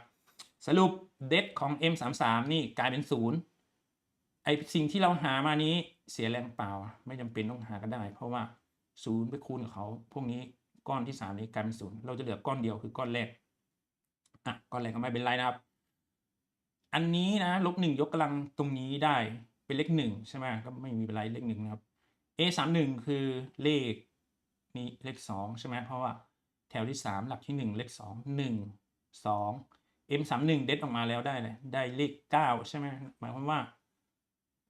สรุปเดฟของ M33 นี่กลายเป็น0ไอสิ่งที่เราหามานี้เสียแรงเปล่าไม่จำเป็นต้องหาก็ได้เพราะว่า0ไปคูณกับเขาพวกนี้ก้อนที่3นี้กลายเป็น0เราจะเหลือก้อนเดียวคือก้อนแรกก้อนแรกก็ไม่เป็นไรนะครับอันนี้นะลบ1ยกกำลังตรงนี้ได้เป็นเลข1ใช่ไหมก็ไม่มีเป็นไรเลข1นะครับ A31 คือเลขนี้เลข2ใช่ไหมเพราะว่าแถวที่3หลักที่1เลข2 1 2 M31 เด็ดออกมาแล้วได้เลยได้เลข9ใช่ไหมหมายความว่า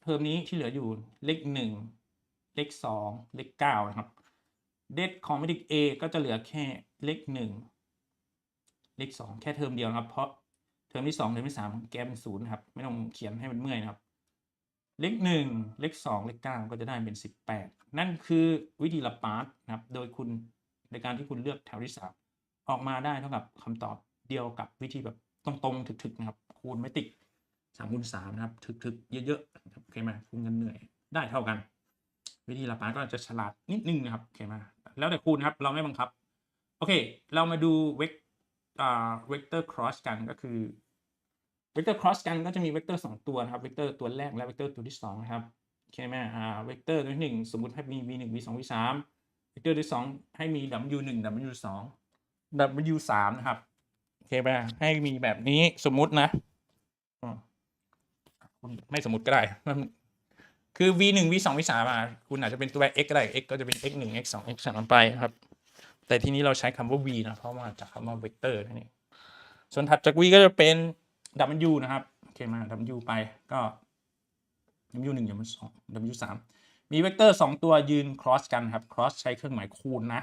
เทอมนี้ที่เหลืออยู่เลข1เลข2เลข9นะครับเด็ดของเมตริก A ก็จะเหลือแค่เลข1เลข2แค่เทอมเดียวนะครับเพราะเทอมที่2เทอมที่3แกเป็น0นะครับไม่ต้องเขียนให้มันเมื่อยนะครับเลข1เลข2เลข9ก็จะได้เป็น18นั่นคือวิธีละปาร์ตนะครับโดยคุณในการที่คุณเลือกแถวที่3ออกมาได้เท่ากับคำตอบเดียวกับวิธีแบบตรงๆถึกๆนะครับคูณเมตริก3คูณ3นะครับถึกๆเยอะๆโอเคไหมคูณกันเหนื่อยได้เท่ากันวิธีละปาร์ตก็จะฉลาดนิดนึงนะครับโอเคไหมแล้วแต่คูณครับเราไม่บังคับโอเคเรามาดูเวกเตอร์ครอสกันก็คือเวกเตอร์ครอสกันก็จะมีเวกเตอร์2ตัวนะครับเวกเตอร์ตัวแรกและเวกเตอร์ตัวที่2นะครับโอเคไหมเวกเตอร์ตัวที่1สมมุติให้มี v1 v2 v3 เวกเตอร์ที่2ให้มี w1 w2 w3 นะครับโอเคไหมให้มีแบบนี้สมมุตินะไม่สมมุติก็ได้คือ v1 v2 v3 คุณอาจจะเป็นตัว x ก็ได้ x ก็จะเป็น x1 x2 x3 ไปครับแต่ทีนี้เราใช้คำว่า v นะเพราะมาจากคำว่าเวกเตอร์นี่ส่วนถัดจาก v ก็จะเป็น w นะครับโอเคมา w ไปก็ W1 W2 W3 มีเวกเตอร์2ตัวยืน cross กันครับ cross ใช้เครื่องหมายคูณนะ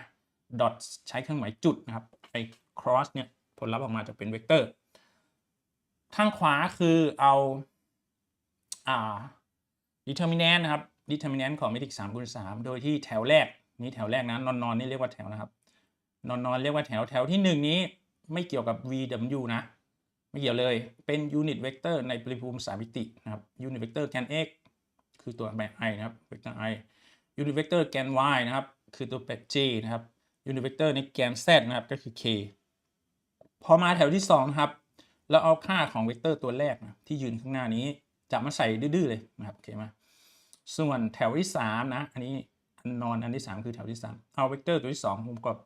dot ใช้เครื่องหมายจุดนะครับไอ้ cross เนี่ยผลลัพธ์ออกมาจะเป็นเวกเตอร์ข้างขวาคือเอาdeterminant นะครับ determinant ของ matrix 3 คูณ 3โดยที่แถวแรกนี้แถวแรกนะนอนนี่เรียกว่าแถวนะครับนอนเรียกว่าแถวที่1นี้ไม่เกี่ยวกับ VW นะไม่เกี่ยวเลยเป็น unit vector ในปริภูมิ3มิตินะครับ unit vector แกน x คือตัวแปร i นะครับ vector i unit vector แกน y นะครับคือตัวแปร j นะครับ unit vector ในแกน z นะครับก็คือ k พอมาแถวที่2ครับเราเอาค่าของเวกเตอร์ตัวแรกนะที่ยืนข้างหน้านี้จะมาใส่ดื้อๆเลยนะครับโอเคไหมส่วนแถวที่3นะอันนี้อันที่3คือแถวที่3เอาเวกเตอร์ตัวที่2ผมกด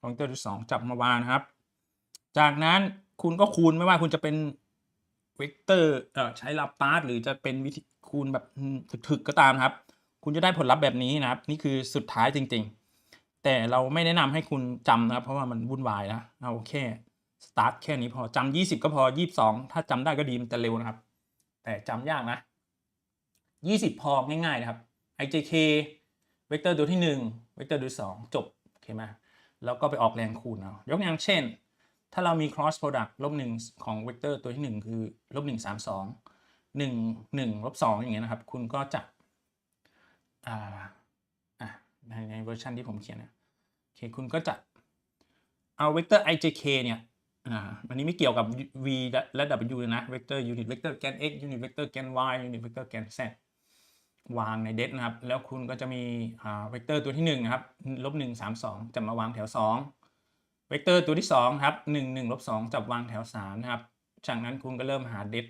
เวกเตอร์ตัวที่2จับมาวางนะครับจากนั้นคุณก็คูณไม่ว่าคุณจะเป็นเวกเตอร์ใช้ลาปลาสหรือจะเป็นวิธีคูณแบบถึกๆก็ตามครับคุณจะได้ผลลัพธ์แบบนี้นะครับนี่คือสุดท้ายจริงๆแต่เราไม่แนะนำให้คุณจำนะครับเพราะว่ามันวุ่นวายนะเอาแค่สตาร์ทแค่นี้พอจำ20ก็พอ22ถ้าจำได้ก็ดีมันจะเร็วนะครับแต่จำยากนะ20พอง่ายๆนะครับ ijk เวกเตอร์ตัวที่1เวกเตอร์ตัวที่2จบโอเคไหมแล้วก็ไปออกแรงคูณเอายกตัวอย่างเช่นถ้าเรามี cross product -1ของเวกเตอร์ตัวที่1คือ-1 32 1 -2 อย่างเงี้ยนะครับคุณก็จะในเวอร์ชันที่ผมเขียนนะโอเคคุณก็จะเอาเวกเตอร์ ijk เนี่ยอันนี้ไม่เกี่ยวกับ v และ w เลยนะเวกเตอร์ยูนิตเวกเตอร์แกน x ยูนิตเวกเตอร์แกน y ยูนิตเวกเตอร์แกน z วางในเดทนะครับแล้วคุณก็จะมีเวกเตอร์ตัวที่1นะครับ-1 32จะมาวางแถว2เวกเตอร์ตัวที่2ครับ1 1 -2 จับวางแถว3นะครับจากนั้นคุณก็เริ่มหาเดท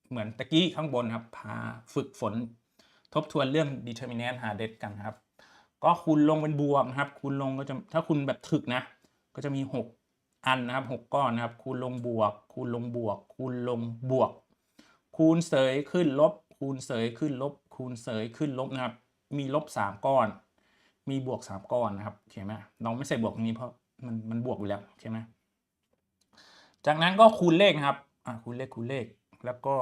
เหมือนตะกี้ข้างบนครับพาฝึกฝนทบทวนเรื่อง determinant หาเดทกันครับก็คูณลงเป็นบวกนะครับคูณลงก็จะถ้าคุณแบบถึกนะก็จะมี6อันนะครับ6ก้อนนะครับคูณลงบวกคูณลงบวกคูณลงบวกคูณเสยขึ้นลบคูณเสยขึ้นลบคูณเสยขึ้นลบนะครับมีลบ3ก้อนมีบวก3ก้อนนะครับโอเคไหมเราไม่ใส่บวกตรงนี้เพราะมันบวกอยู่แล้วโอเคไหมจากนั้นก็คูณเลขนะครับคูณเลขแล้วก็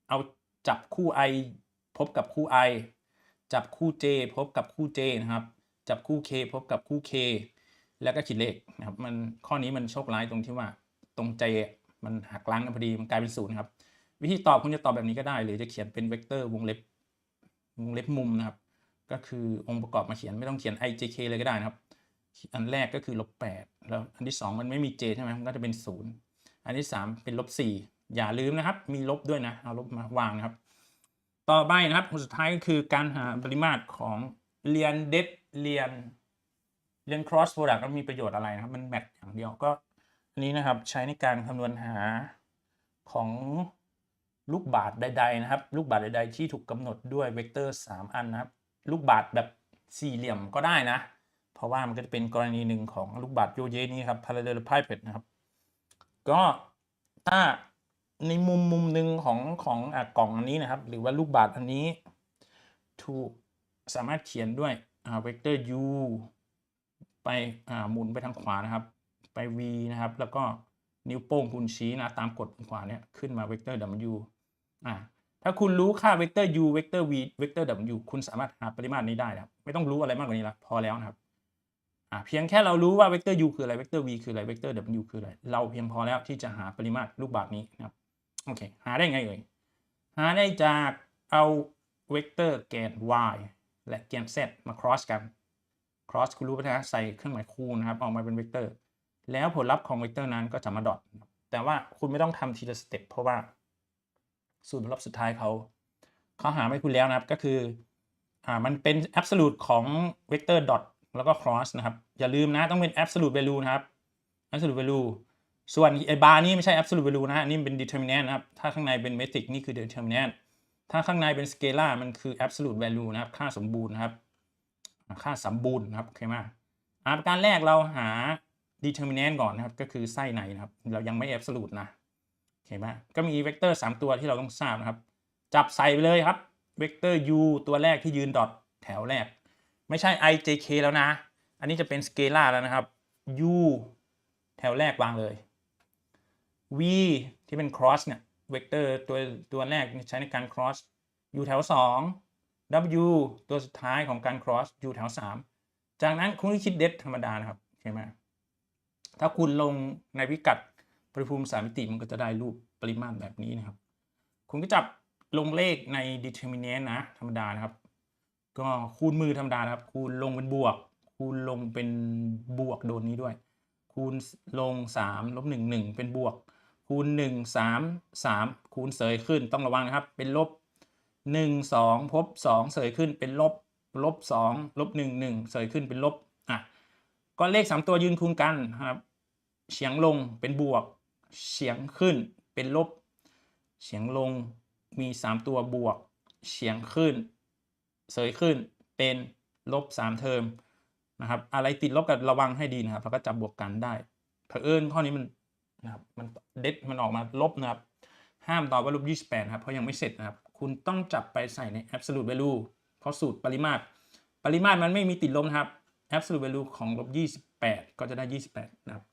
เอาจับคู่ i พบกับคู่ i จับคู่ j พบกับคู่ j นะครับจับคู่ k พบกับคู่ k แล้วก็ขีดเลขนะครับมันข้อนี้มันโชคร้ายตรงที่ว่าตรง j มันหักล้างกันพอดีมันกลายเป็น0นะครับวิธีตอบคุณจะตอบแบบนี้ก็ได้หรือจะเขียนเป็นเวกเตอร์วงเล็บมุมนะครับก็คือองค์ประกอบมาเขียนไม่ต้องเขียน ijk เลยก็ได้นะครับอันแรกก็คือ-8แล้วอันที่2มันไม่มี j ใช่ไหมมันก็จะเป็น0อันที่3เป็น-4อย่าลืมนะครับมีลบด้วยนะเอาลบมาวางนะครับต่อไปนะครับสุดท้ายก็คือการหาปริมาตรของเรียนเดทเรียน cross product มันมีประโยชน์อะไรนะครับมันแมทอย่างเดียวก็อันนี้นะครับใช้ในการคำนวณหาของลูกบาศก์ใดๆนะครับลูกบาศก์ใดๆที่ถูกกำหนดด้วยเวกเตอร์3อันนะครับลูกบาศก์แบบสี่เหลี่ยมก็ได้นะเพราะว่ามันก็จะเป็นกรณีหนึ่งของลูกบาศก์โยเยนี้ครับ parallelepiped นะครับก็ถ้าในมุมหนึ่งของกล่องอันนี้นะครับหรือว่าลูกบาศก์อันนี้ถูกสามารถเขียนด้วยเวกเตอร์ u ไปหมุนไปทางขวานะครับไป v นะครับแล้วก็นิ้วโป้งคุณชี้นะตามกฎขวาเนี่ยขึ้นมาเวกเตอร์ w ถ้าคุณรู้ค่าเวกเตอร์ u เวกเตอร์ v เวกเตอร์ w คุณสามารถหาปริมาตรนี้ได้นะครับไม่ต้องรู้อะไรมากกว่านี้ละพอแล้วนะครับเพียงแค่เรารู้ว่าเวกเตอร์ u คืออะไรเวกเตอร์ v คืออะไรเวกเตอร์ w คืออะไรเราเพียงพอแล้วที่จะหาปริมาตรลูกบาศก์นี้นะครับโอเคหาได้ไงเอ่ยหาได้จากเอาเวกเตอร์แกน y และแกน z มา cross กัน cross คุณรู้ไหมนะใส่เครื่องหมายคูณนะครับออกมาเป็นเวกเตอร์แล้วผลลัพธ์ของเวกเตอร์นั้นก็จะมาดอทแต่ว่าคุณไม่ต้องทำทีละสเต็ปเพราะว่าสูตรผลลัพธ์สุดท้ายเขาหาให้คุณแล้วนะครับก็คือมันเป็น absolute ของเวกเตอร์ดอทแล้วก็ cross นะครับอย่าลืมนะต้องเป็น absolute value นะครับ absolute value ส่วนไอ้บาร์นี้ไม่ใช่ absolute value นะนี่เป็น determinant นะครับถ้าข้างในเป็น matrix นี่คือ determinant ถ้าข้างในเป็น scalar มันคือ absolute value นะครับค่าสมบูรณ์นะครับค่าสมบูรณ์นะครับโอเคมากประการแรกเราหา determinant ก่อนนะครับก็คือไส้ในนะครับเรายังไม่ absolute นะโอเคไหมก็มีเวกเตอร์3ตัวที่เราต้องทราบนะครับจับใส่ไปเลยครับเวกเตอร์ u ตัวแรกที่ยืนดอทแถวแรกไม่ใช่ ijk แล้วนะอันนี้จะเป็น scalar แล้วนะครับ u แถวแรกวางเลย v ที่เป็น cross เนี่ยเวกเตอร์ตัวแรกใช้ในการ cross อยู่แถว2 w ตัวสุดท้ายของการ cross อยู่แถว3จากนั้นคุณก็คิดเดฟธรรมดานะครับใช่ไหมถ้าคุณลงในพิกัดปริภูมิ3 มิติมันก็จะได้รูปปริมาตรแบบนี้นะครับคุณก็จับลงเลขใน determinant นะธรรมดานะครับก็คูณมือธรรมดานะครับคูณลงเป็นบวกคูณลงเป็นบวกโดนนี้ด้วยคูณลง3ลบ1 1เป็นบวกคูณ1 3 3คูณเสยขึ้นต้องระวังนะครับเป็นลบ1 2พบ2เสยขึ้นเป็นลบ2ลบ1 1เสยขึ้นเป็นลบก็เลข3ตัวยืนคูณกันครับเฉียงลงเป็นบวกเฉียงขึ้นเป็นลบเฉียงลงมี3ตัวบวกเฉียงขึ้นเสยขึ้นเป็นลบ3เทอมนะครับอะไรติดลบกับระวังให้ดีนะครับแล้วก็จับบวกกันได้เผอิญข้อนี้มันนะครับมันเด็ดมันออกมาลบนะครับห้ามตอบว่าลบ28ครับเพราะยังไม่เสร็จนะครับคุณต้องจับไปใส่ใน absolute value เพราะสูตรปริมาตรมันไม่มีติดลบนะครับ absolute value ของลบ28ก็จะได้28นะครับ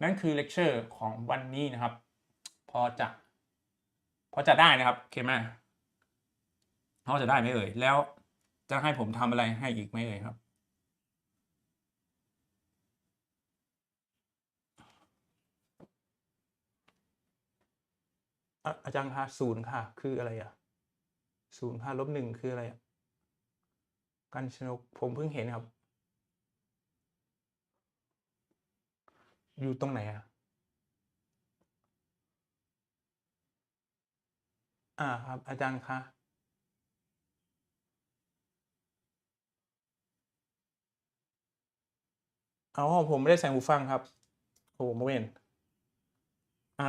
นั่นคือเลคเชอร์ของวันนี้นะครับพอจะได้นะครับโอเคไหมพอจะได้ไหมเอ่ยแล้วจะให้ผมทำอะไรให้อีกไหมเอ่ยครับอาจารย์คะ0ค่ะคืออะไร0ค่ะ-1คืออะไรกันชนกผมเพิ่งเห็นครับอยู่ตรงไหนครับอาจารย์คะผมไม่ได้ใส่หูฟังครับโอ้โมเมนต์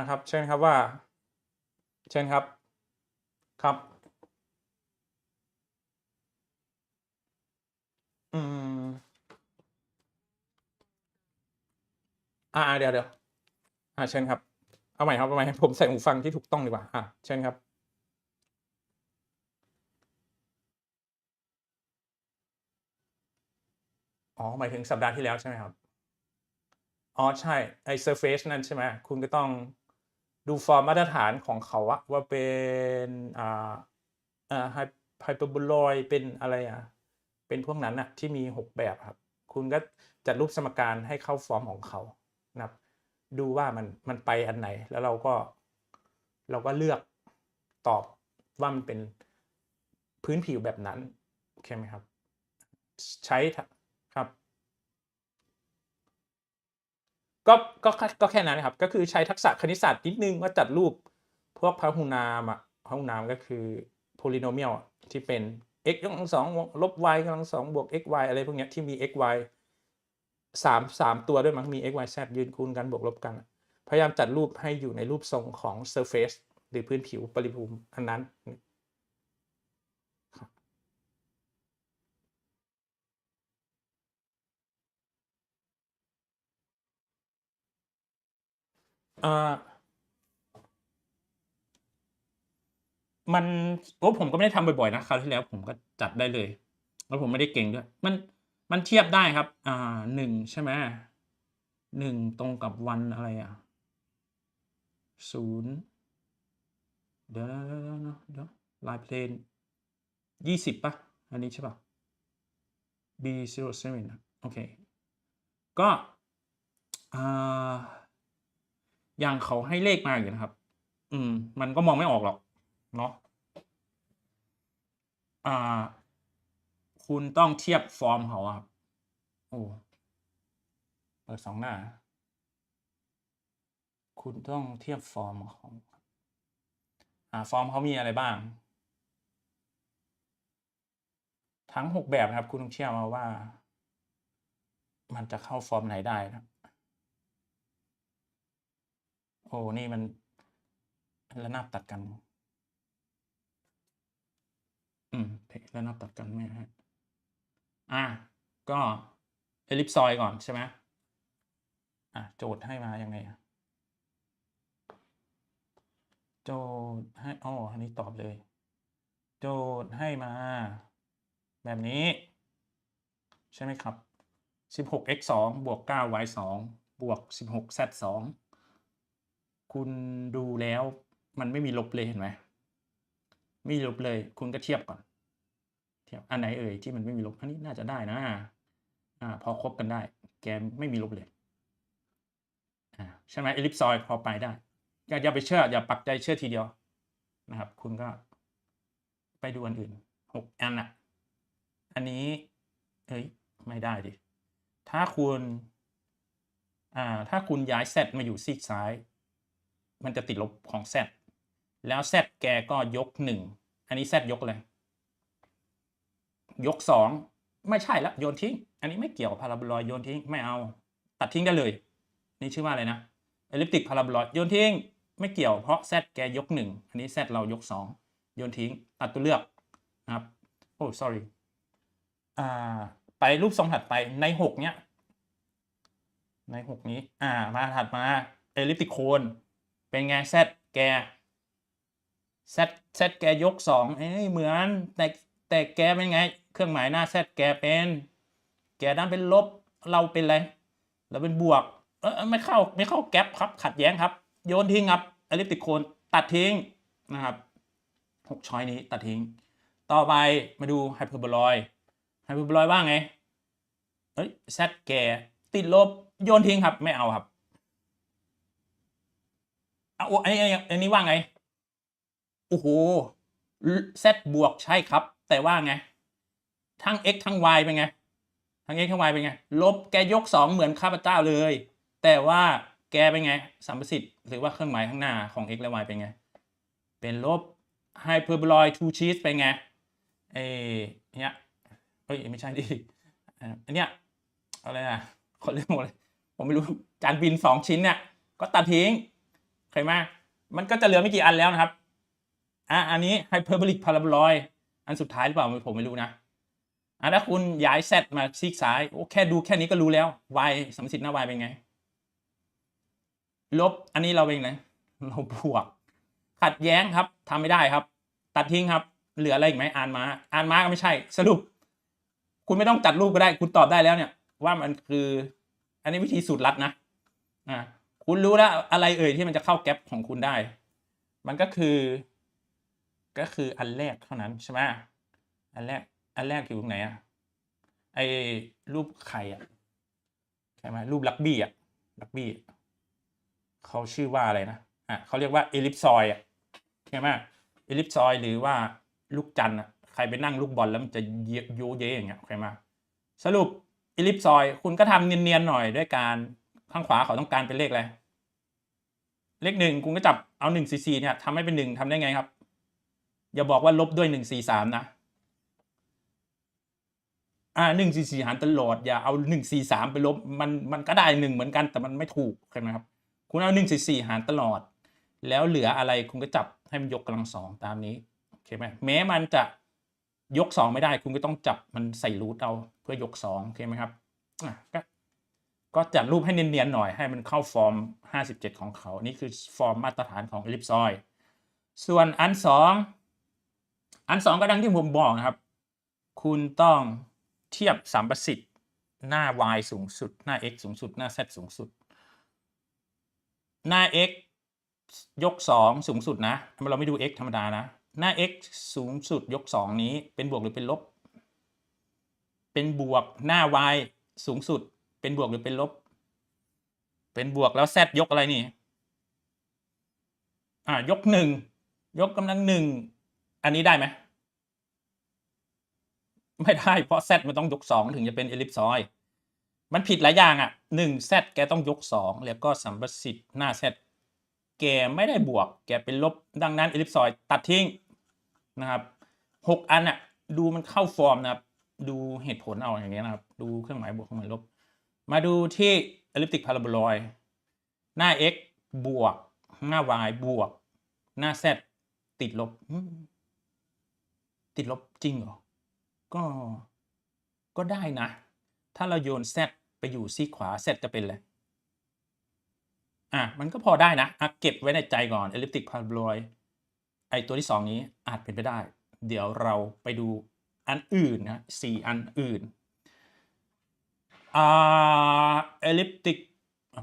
ครับเชิญครับว่าเชิญครับครับเดี๋ยวเชิญครับเอาใหม่ครับเอาใหม่ผมใส่หูฟังที่ถูกต้องดีกว่าเชิญครับหมายถึงสัปดาห์ที่แล้วใช่ไหมครับใช่ไอ้ surface นั่นใช่ไหมคุณก็ต้องดูฟอร์มมาตรฐานของเขาว่าเป็นไฮเปอร์โบลอยด์เป็นอะไรเป็นพวกนั้นที่มี6แบบครับคุณก็จัดรูปสมการให้เข้าฟอร์มของเขานะครับดูว่ามันไปอันไหนแล้วเราก็เลือกตอบว่ามันเป็นพื้นผิวแบบนั้นโอเคไหมครับใช้ครับก็แค่นั้นนะครับก็คือใช้ทักษะคณิตศาสตร์นิดนึงว่าจัดรูปพวกพหุนามพหุนามก็คือ polynomial ที่เป็น x กำลัง2ลบ y กำลัง2บวก xy อะไรพวกนี้ที่มี xy 3ตัวด้วยมั้งมี x y z ยืนคูณกันบวกลบกันพยายามจัดรูปให้อยู่ในรูปทรงของ surface หรือพื้นผิวปริภูมิอันนั้นผมก็ไม่ได้ทำบ่อยๆนะคราวที่แล้วผมก็จัดได้เลยแล้วผมไม่ได้เก่งด้วยมันเทียบได้ครับ1ใช่ไหม1ตรงกับวันอะไร0เดี๋ยวลายเพลน20ป่ะอันนี้ใช่ป่ะ B07 โอเคก็อย่างเขาให้เลขมาอยู่นะครับมันก็มองไม่ออกหรอกเนาะคุณต้องเทียบฟอร์มเขาครับเปิด2 หน้าคุณต้องเทียบฟอร์มของฟอร์มเขามีอะไรบ้างทั้ง6แบบนะครับคุณต้องเชื่อมาว่ามันจะเข้าฟอร์มไหนได้นะนี่มันระนาบตัดกันระนาบตัดกันไหมฮะก็เอลิปซอยด์ก่อนใช่ไหมโจทย์ให้มายังไงโจทย์ให้อันนี้ตอบเลยโจทย์ให้มาแบบนี้ใช่ไหมครับ 16x2 บวก 9y2 บวก 16z2 คุณดูแล้วมันไม่มีลบเลยเห็นไหม ไม่มีลบเลยคุณก็เทียบก่อนเทียบอันไหนเอ่ยที่มันไม่มีลบอันนี้น่าจะได้นะพอคบกันได้แกไม่มีลบเลยใช่ไหมเอลลิปซอยด์พอไปได้อย่าไปเชื่ออย่าปักใจเชื่อทีเดียวนะครับคุณก็ไปดูอันอื่น6 อันอันนี้ไม่ได้ดิถ้าคุณย้าย z มาอยู่ซีกซ้ายมันจะติดลบของ z แล้ว z แกก็ยก1อันนี้ z ยกเลยยก2ไม่ใช่ละโยนทิ้งอันนี้ไม่เกี่ยวพาราโบลอยด์โยนทิ้งไม่เอาตัดทิ้งได้เลยนี่ชื่อว่าอะไรนะเอลลิปติกพาราโบลอยด์โยนทิ้งไม่เกี่ยวเพราะ z แกยก1อันนี้ z เรายก2โยนทิ้งตัดตัวเลือกนะครับโอ้ sorry ไปรูปทรงถัดไปใน6เนี้ยใน6นี้มาถัดมาเอลลิปติกโคนเป็นไง z แก z แกยก2เหมือนแต่แกเป็นไงเครื่องหมายหน้า z แกด้านเป็นลบเราเป็นอะไรเราเป็นบวกไม่เข้าแก๊ปครับขัดแย้งครับโยนทิ้งครับเอลลิปติกโคนตัดทิ้งนะครับ6ช้อยนี้ตัดทิ้งต่อไปมาดูไฮเปอร์โบลอยด์ว่าไงz แกติดลบโยนทิ้งครับไม่เอาครับอันนี้ว่าไงโอ้โห z บวกใช่ครับแต่ว่าไงทั้ง x ทั้ง y เป็นไงทั้ง x ทั้ง y เป็นไงลบแกยก2เหมือนข้าพเจ้าเลยแต่ว่าแกเป็นไงสัมประสิทธิ์หรือว่าเครื่องหมายข้างหน้าของ x และ y เป็นไงเป็นลบไฮเปอร์โบลอยด์2ชีสเป็นไงเนี้ยไม่ใช่ดิอันเนี้ยอะไรเขาเรียกว่าอะไรผมไม่รู้จานบิน2ชิ้นเนี่ยก็ตัดทิ้งเคยมามันก็จะเหลือไม่กี่อันแล้วนะครับอันนี้ไฮเปอร์โบลิกพาราโบลอยด์อันสุดท้ายหรือเปล่าผมไม่รู้นะถ้าคุณย้าย z มาซีกซ้ายแค่ดูแค่นี้ก็รู้แล้ว y สัมประสิทธิ์หน้า y เป็นไงลบอันนี้เราเป็นไงเราบวกขัดแย้งครับทำไม่ได้ครับตัดทิ้งครับเหลืออะไรอีกไหมอ่านมาก็ไม่ใช่สรุปคุณไม่ต้องจัดรูปก็ได้คุณตอบได้แล้วเนี่ยว่ามันคืออันนี้วิธีสูตรลัดนะคุณรู้แล้วอะไรเอ่ยที่มันจะเข้าแก๊ปของคุณได้มันก็คืออันแรกเท่านั้นใช่ไหมอันแรกอยู่ตรงไหนรูปไข่ใช่ไหมรูปลักบี้เขาชื่อว่าอะไรนะเขาเรียกว่าเอลิปซอยใช่ไหมเอลิปซอยหรือว่าลูกจันทร์ใครไปนั่งลูกบอลแล้วมันจะโยเยอย่างเงี้ยใช่ไหมสรุปเอลิปซอยคุณก็ทำเนียนๆหน่อยด้วยการข้างขวาเขาต้องการเป็นเลขอะไรเลข1คุณก็จับเอา144เนี่ยทำให้เป็น1ทำได้ไงครับอย่าบอกว่าลบด้วย143นะ144หารตลอดอย่าเอา143ไปลบมันก็ได้1เหมือนกันแต่มันไม่ถูกใช่ไหมครับคุณเอา144หารตลอดแล้วเหลืออะไรคุณก็จับให้มันยกกำลัง2ตามนี้โอเคไหมแม้มันจะยก2ไม่ได้คุณก็ต้องจับมันใส่รูทเอาเพื่อยก2โอเคไหมครับก็จัดรูปให้เนียนๆหน่อยให้มันเข้าฟอร์ม57ของเขานี่คือฟอร์มมาตรฐานของเอลิปซอยด์ส่วนอัน2ก็ดังที่ผมบอกนะครับคุณต้องเทียบสัมประสิทธิ์หน้า y สูงสุดหน้า x สูงสุดหน้า z สูงสุดหน้า x ยก2สูงสุดนะเราไม่ดู x ธรรมดานะหน้า x สูงสุดยก2นี้เป็นบวกหรือเป็นลบเป็นบวกหน้า y สูงสุดเป็นบวกหรือเป็นลบเป็นบวกแล้ว z ยกอะไรนี่ยก1ยกกำลัง1อันนี้ได้ไหมไม่ได้เพราะ z มันต้องยก2ถึงจะเป็นเอลิปซอยด์มันผิดหลายอย่าง1 z แกต้องยก2แล้วก็สัมประสิทธิ์หน้า z แกไม่ได้บวกแกเป็นลบดังนั้นเอลิปซอยด์ตัดทิ้งนะครับ6อันดูมันเข้าฟอร์มนะครับดูเหตุผลเอาอย่างนี้นะครับดูเครื่องหมายบวกเครื่องหมายลบมาดูที่เอลิปติกพาราโบลอยด์หน้า x บวกหน้า y บวกหน้า z ติดลบจริงเหรอก็ได้นะถ้าเราโยน z ไปอยู่ซีกขวา z จะเป็นอะไรมันก็พอได้นะเก็บไว้ในใจก่อนเอลิปติกพาราโบลอยด์ตัวที่2นี้อาจเป็นไปได้เดี๋ยวเราไปดูอันอื่นนะ4อันอื่นเอลิปติก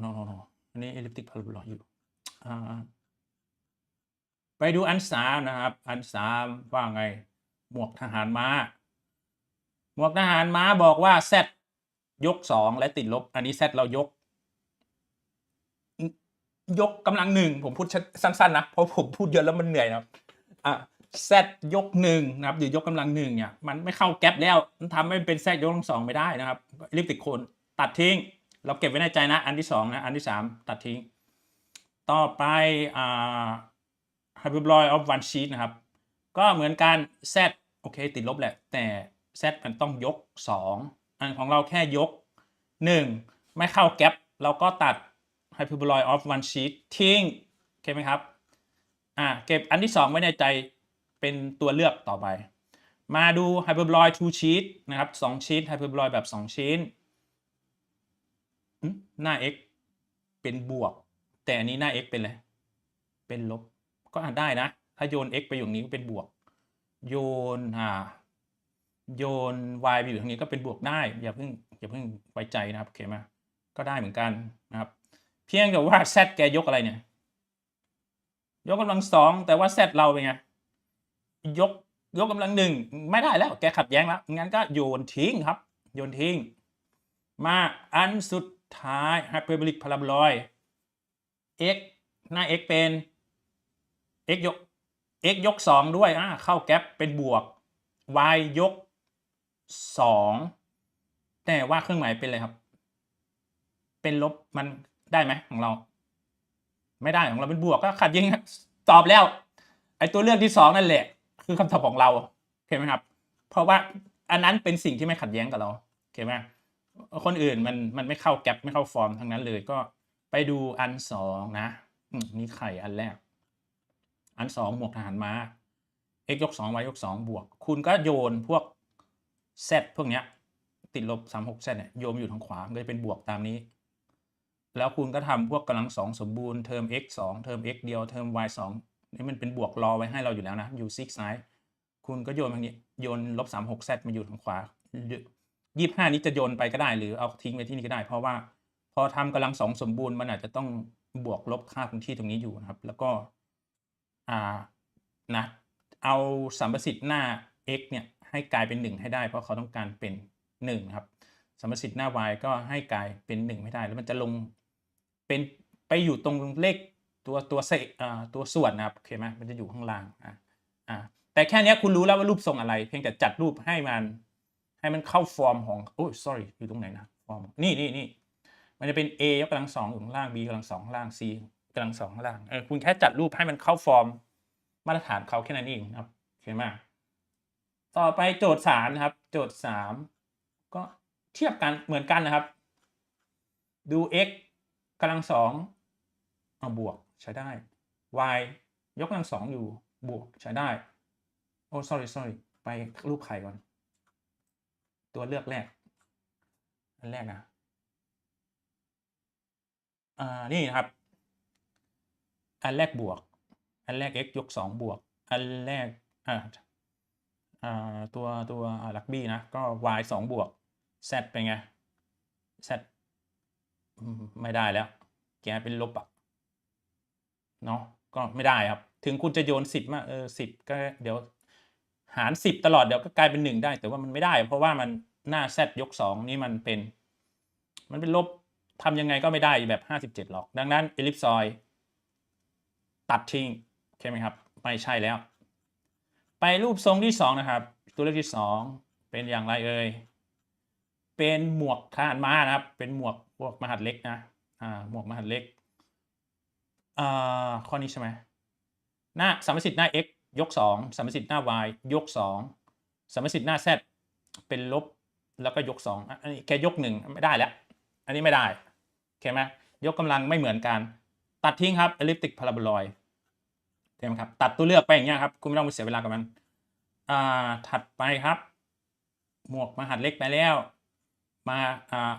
no อันนี้เอลิปติกพาราโบลอยด์อยู่ ไปดูอัน3นะครับอัน3ว่าไงหมวกทหารม้าหมวกทหารม้าบอกว่า z ยก2และติดลบอันนี้ z เรายกกำลัง1ผมพูดสั้นๆนะเพราะผมพูดเยอะแล้วมันเหนื่อยนะครับz ยก1นะครับหรือยกกำลัง1เนี่ยมันไม่เข้าแก๊ปแล้วมันทำให้เป็น z ยกกำลัง2ไม่ได้นะครับรีบติดโคนตัดทิ้งเราเก็บไว้ในใจนะอันที่2นะอันที่3ตัดทิ้งต่อไปhyperboloid of one sheet นะครับก็เหมือนกัน z โอเคติดลบแหละแต่ z มันต้องยก2อันของเราแค่ยก1ไม่เข้าแก๊ปเราก็ตัด hyperboloid of one sheet ทิ้งโอเคไหมครับเก็บอันที่2ไว้ในใจเป็นตัวเลือกต่อไปมาดู hyperboloid two sheet นะครับ2ชิ้น hyperboloid แบบ2ชิ้นหน้า x เป็นบวกแต่อันนี้หน้า x เป็นอะไรเป็นลบก็ได้นะถ้าโยน x ไปอยู่นี้ก็เป็นบวกโยนy ไปอยู่ทางนี้ก็เป็นบวกได้อย่าเพิ่งไว้ใจนะครับโอเคไหมก็ได้เหมือนกันนะครับเพียงแต่ว่า z แกยกอะไรเนี่ยยกกำลัง2แต่ว่า z เราเป็นไงยกกำลัง1ไม่ได้แล้วแกขัดแย้งแล้วงั้นก็โยนทิ้งครับโยนทิ้งมาอันสุดท้าย hyperbolic paraboloid x หน้า x เป็น x ยก2ด้วยเข้าแก๊ปเป็นบวก y ยก2แต่ว่าเครื่องหมายเป็นอะไรครับเป็นลบมันได้ไหมของเราไม่ได้ของเราเป็นบวกก็ขัดแย้งตอบแล้วไอ้ตัวเลือกที่2นั่นแหละคือคำตอบของเราเห็นไหมครับเพราะว่าอันนั้นเป็นสิ่งที่ไม่ขัดแย้งกับเราเห็นไหมคนอื่นมันไม่เข้าแก๊ปไม่เข้าฟอร์มทั้งนั้นเลยก็ไปดูอัน2นะนี่ไข่อันแรกอัน2หมวกทหารม้า x ยก2 y ยก2บวกคุณก็โยนพวก z พวกเนี้ยติดลบ36 z เนี่ยโยนอยู่ทางขวามันก็จะเป็นบวกตามนี้แล้วคุณก็ทำพวกกำลัง2สมบูรณ์เทอม x 2เทอม x เดียวเทอม y 2นี่มันเป็นบวกรอไว้ให้เราอยู่แล้วนะอยู่ซีกซ้ายคุณก็โยนทางนี้โยนลบ36 z มาอยู่ทางขวา25นี้จะโยนไปก็ได้หรือเอาทิ้งไว้ที่นี่ก็ได้เพราะว่าพอทำกำลัง2สมบูรณ์มันอาจจะต้องบวกลบค่าคงที่ตรงนี้อยู่นะครับแล้วก็นะเอาสัมประสิทธิ์หน้า x เนี่ยให้กลายเป็น1ให้ได้เพราะเขาต้องการเป็น1ครับสัมประสิทธิ์หน้า y ก็ให้กลายเป็น1ไม่ได้แล้วมันจะลงเป็นไปอยู่ตรงเลขตัวส่วนนะครับโอเคไหมมันจะอยู่ข้างล่างแต่แค่นี้คุณรู้แล้วว่ารูปทรงอะไรเพียงแต่จัดรูปให้มันเข้าฟอร์มของsorry อยู่ตรงไหนนะฟอร์มนี่มันจะเป็น a ยกกำลัง2อยู่ข้างล่าง b กำลัง2ข้างล่าง c กำลัง2ข้างล่างคุณแค่จัดรูปให้มันเข้าฟอร์มมาตรฐานเขาแค่นั้นเองครับโอเคไหมต่อไปโจทย์3นะครับโจทย์3ก็เทียบกันเหมือนกันนะครับดู x กำลัง2บวกใช้ได้ y ยกกำลัง2อยู่บวกใช้ได้sorry ไปรูปไข่ก่อนตัวเลือกแรกอันแรกนะนี่นะครับอันแรกบวกอันแรก x ยก2บวกอันแรกตัวลักบี้นะก็ y 2บวก z เป็นไง z ไม่ได้แล้วแกเป็นลบเนาะก็ไม่ได้ครับถึงคุณจะโยน10มา10ก็เดี๋ยวหาร10ตลอดเดี๋ยวก็กลายเป็น1ได้แต่ว่ามันไม่ได้เพราะว่ามันหน้า z ยก2นี่มันเป็นลบทำยังไงก็ไม่ได้แบบ57หรอกดังนั้นเอลิปซอยด์ตัดทิ้งใช่ไหมครับไม่ใช่แล้วไปรูปทรงที่2นะครับตัวเลขที่2เป็นอย่างไรเป็นหมวกทหารม้านะครับเป็นหมวกพวกมหัดเล็กนะหมวกมหัดเล็กข้อนี้ใช่ไหมหน้าสัมประสิทธิ์หน้า x ยก2สัมประสิทธิ์หน้า y ยก2สัมประสิทธิ์หน้า z เป็นลบแล้วก็ยก2อันนี้แกยก1ไม่ได้แล้วอันนี้ไม่ได้โอเคไหมยกกำลังไม่เหมือนกันตัดทิ้งครับ elliptic paraboloid ใช่ไหมครับตัดตัวเลือกไปอย่างเงี้ยครับคุณไม่ต้องไปเสียเวลากับมันถัดไปครับหมวกมหัดเล็กไปแล้วมา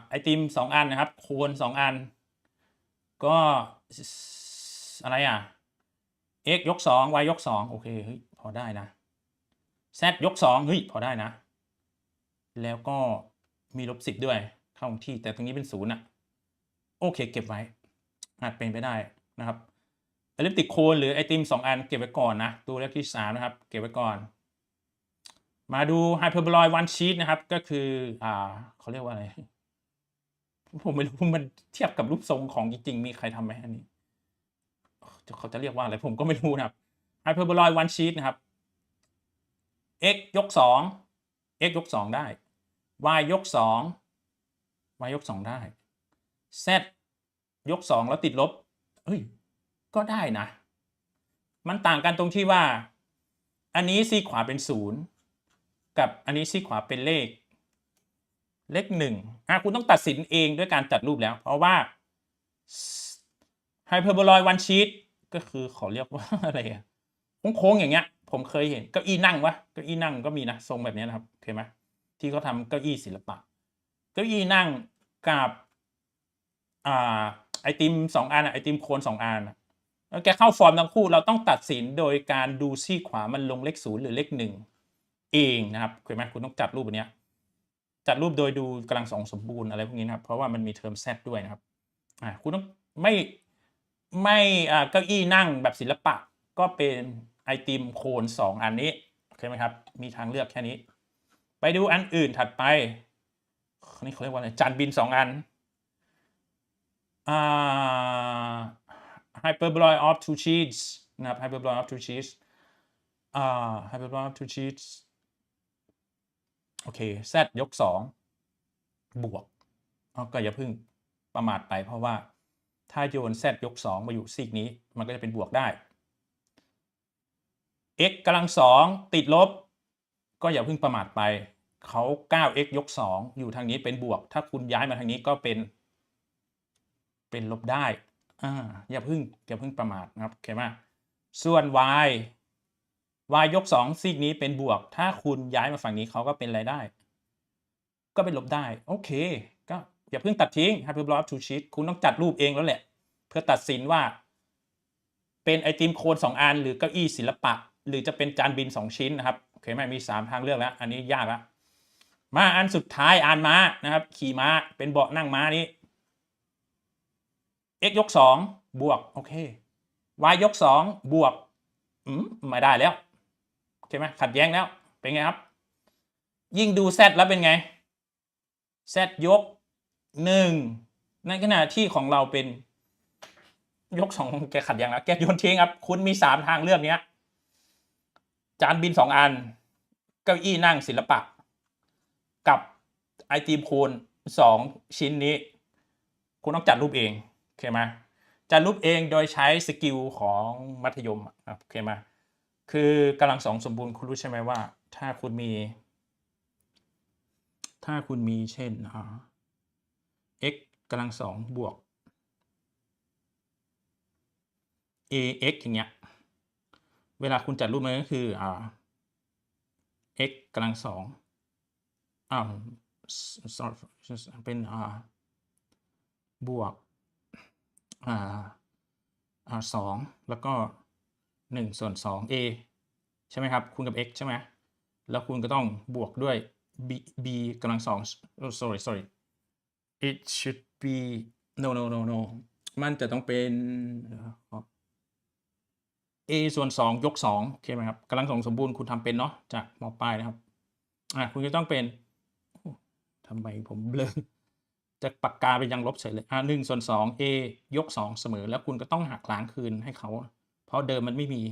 ไอติม2อันนะครับโคน2อันก็อะไรx ยก2 y ยก2โอเคเฮ้ยพอได้นะ z ยก2เฮ้ยพอได้นะแล้วก็มีลบ10ด้วยเข้าที่แต่ตรงนี้เป็น0โอเคเก็บไว้อาจเป็นไปได้นะครับ เอลิปติกโคนหรือไอติม2อันเก็บไว้ก่อนนะตัวเลขที่3นะครับเก็บไว้ก่อนมาดูไฮเปอร์บอลอย1ชีตนะครับก็คือเขาเรียกว่าอะไรผมไม่รู้มันเทียบกับรูปทรงของจริงๆมีใครทำไหมอันนี้เขาจะเรียกว่าอะไรผมก็ไม่รู้นะครับไฮเปอร์บอลอย1ชีตนะครับ x ยก2 x ยก2ได้ y ยก2 y ยก2ได้ z ยก2แล้วติดลบเฮ้ยก็ได้นะมันต่างกันตรงที่ว่าอันนี้ซีกขวาเป็น0กับอันนี้ซีกขวาเป็นเลข1คุณต้องตัดสินเองด้วยการจัดรูปแล้วเพราะว่าไฮเปอร์โบลอย1ชีตก็คือขอเรียกว่าอะไรอะโค้งๆอย่างเงี้ยผมเคยเห็นเก้าอี้นั่งวะเก้าอี้นั่งก็มีนะทรงแบบนี้นะครับโอเคไหมที่เขาทำเก้าอี้ศิลปะเก้าอี้นั่งกับไอติม2อันไอติมโคน2อันแล้วแกเข้าฟอร์มทั้งคู่เราต้องตัดสินโดยการดูซีกขวามันลงเลข0หรือเลข1เองนะครับโอเคไหมคุณต้องจัดรูปแบบนี้จัดรูปโดยดูกำลัง2สมบูรณ์อะไรพวกนี้นะครับเพราะว่ามันมีเทอม z ด้วยนะครับคุณต้องไม่เก้าอี้นั่งแบบศิลปะก็เป็นไอติมโคน2อันนี้โอเคไหมครับมีทางเลือกแค่นี้ไปดูอันอื่นถัดไปนี่เขาเรียกว่าอะไรจานบิน2อันhyperbola of 2 sheets นะครับ hyperbola of 2 sheets hyperbola of 2 sheets โอเค z ยก2บวกก็อย่าเพิ่งประมาทไปเพราะว่าถ้าโยน z ยก2มาอยู่ซีกนี้มันก็จะเป็นบวกได้ x กำลัง2ติดลบก็อย่าเพิ่งประมาทไปเขา 9x ยก2อยู่ทางนี้เป็นบวกถ้าคุณย้ายมาทางนี้ก็เป็นลบได้อย่าเพิ่งประมาทนะครับโอเคไหมส่วน y ยก2ซีกนี้เป็นบวกถ้าคุณย้ายมาฝั่งนี้เขาก็เป็นอะไรได้ก็เป็นลบได้โอเคก็อย่าเพิ่งตัดทิ้ง hyperbola of 2 sheets คุณต้องจัดรูปเองแล้วแหละเพื่อตัดสินว่าเป็นไอติมโคน2อันหรือเก้าอี้ศิลปะหรือจะเป็นจานบิน2ชิ้นนะครับโอเคไหมมี3ทางเลือกแล้วอันนี้ยากแล้วมาอันสุดท้ายม้านะครับขี่ม้าเป็นเบาะนั่งม้านี้ x ยก2บวกโอเค y ยก2บวกไม่ได้แล้วโอเคไหมขัดแย้งแล้วเป็นไงครับยิ่งดู z แล้วเป็นไง z ยก1ในขณะที่ของเราเป็นยก2แกขัดแย้งแล้วแกโยนทิ้งครับคุณมี3ทางเลือกเนี้ยจานบิน2อันเก้าอี้นั่งศิลปะกับไอติมโคน2ชิ้นนี้คุณต้องจัดรูปเองโอเคไหมจัดรูปเองโดยใช้สกิลของมัธยมโอเคไหมคือกำลัง2สมบูรณ์คุณรู้ใช่ไหมว่าถ้าคุณมีเช่นx กำลัง2บวก ax อย่างเงี้ยเวลาคุณจัดรูปมันก็คือx กำลัง2เป็นบวก2แล้วก็1ส่วน2 a ใช่ไหมครับคูณกับ x ใช่ไหมแล้วคุณก็ต้องบวกด้วย b กำลัง2 sorry it should be no มันจะต้องเป็นa ส่วน2ยก2โอเคไหมครับกำลัง2สมบูรณ์คุณทำเป็นเนาะจากม.ปลายนะครับคุณจะต้องเป็นทำไมผมเบลอจากปากกาไปยังลบเฉยเลย1ส่วน2 a ยก2เสมอแล้วคุณก็ต้องหักล้างคืนให้เขาเพราะเดิมมันไม่มี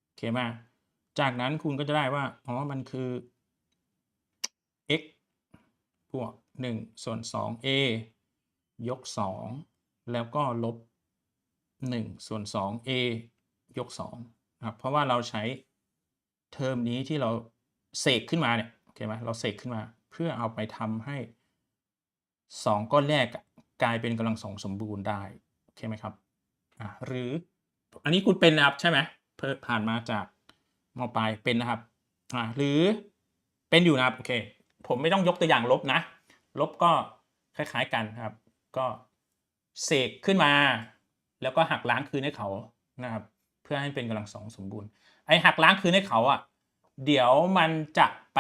โอเคไหมจากนั้นคุณก็จะได้ว่ามันคือ x บวก1ส่วน2 a ยก2แล้วก็ลบ1ส่วน2 a ยก2นะครับเพราะว่าเราใช้เทอมนี้ที่เราเสกขึ้นมาเนี่ยโอเคไหมเราเสกขึ้นมาเพื่อเอาไปทำให้2ก้อนแรกกลายเป็นกำลัง2สมบูรณ์ได้โอเคไหมครับหรืออันนี้คุณเป็นนะครับใช่ไหมผ่านมาจากม.ปลายเป็นนะครับหรือเป็นอยู่นะครับโอเคผมไม่ต้องยกตัวอย่างลบนะลบก็คล้ายๆกันครับก็เสกขึ้นมาแล้วก็หักล้างคืนให้เขานะครับเพื่อให้เป็นกำลัง2สมบูรณ์ไอ้หักล้างคืนให้เขาเดี๋ยวมันจะไป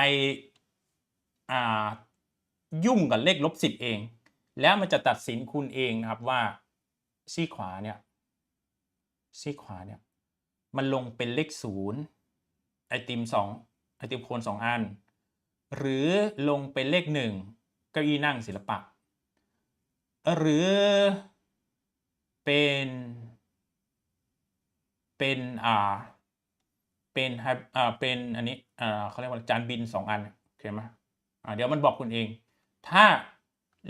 ยุ่งกับเลขลบ10เองแล้วมันจะตัดสินคุณเองนะครับว่าซีกขวาเนี่ย ซีกขวาเนี่ยมันลงเป็นเลข0ไอติมไอติมโคน2อันหรือลงเป็นเลข1เก้าอี้นั่งศิลปะหรือเป็นเป็นอันนี้เขาเรียกว่าจานบิน2อันโอเคไหมเดี๋ยวมันบอกคุณเองถ้า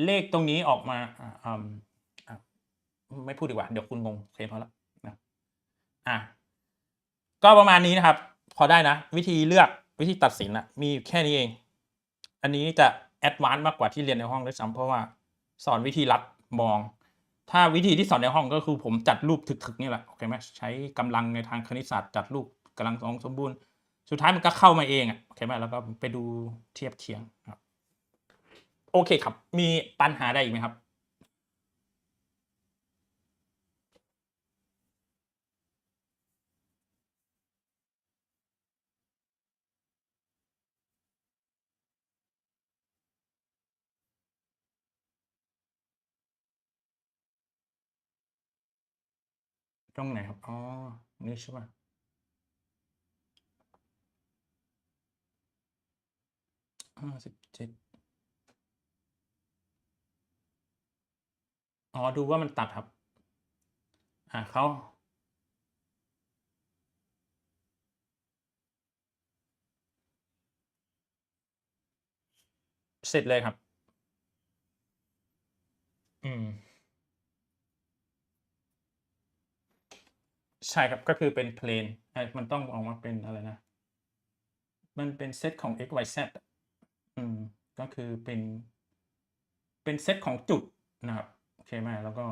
เลขตรงนี้ออกมาไม่พูดดีกว่าเดี๋ยวคุณงงโอเคพอแล้วนะก็ประมาณนี้นะครับพอได้นะวิธีเลือกวิธีตัดสินมีแค่นี้เองอันนี้จะแอดวานซ์มากกว่าที่เรียนในห้องด้วยซ้ำเพราะว่าสอนวิธีรัดมองถ้าวิธีที่สอนในห้องก็คือผมจัดรูปถึกๆนี่แหละโอเคไหมใช้กำลังในทางคณิตศาสตร์จัดรูปกำลังสมบูรณ์สุดท้ายมันก็เข้ามาเองโอเคไหมแล้วก็ไปดูเทียบเคียงครับโอเคครับมีปัญหาได้อีกไหมครับตรงไหนครับอ๋อนี่ใช่ป่ะ57อ๋อดูว่ามันตัดครับเขาเสร็จเลยครับใช่ครับก็คือเป็นเพลนมันต้องออกมาเป็นอะไรนะมันเป็นเซตของ x y z ก็คือเป็นเซตของจุดนะครับโอเคไหมแล้วก็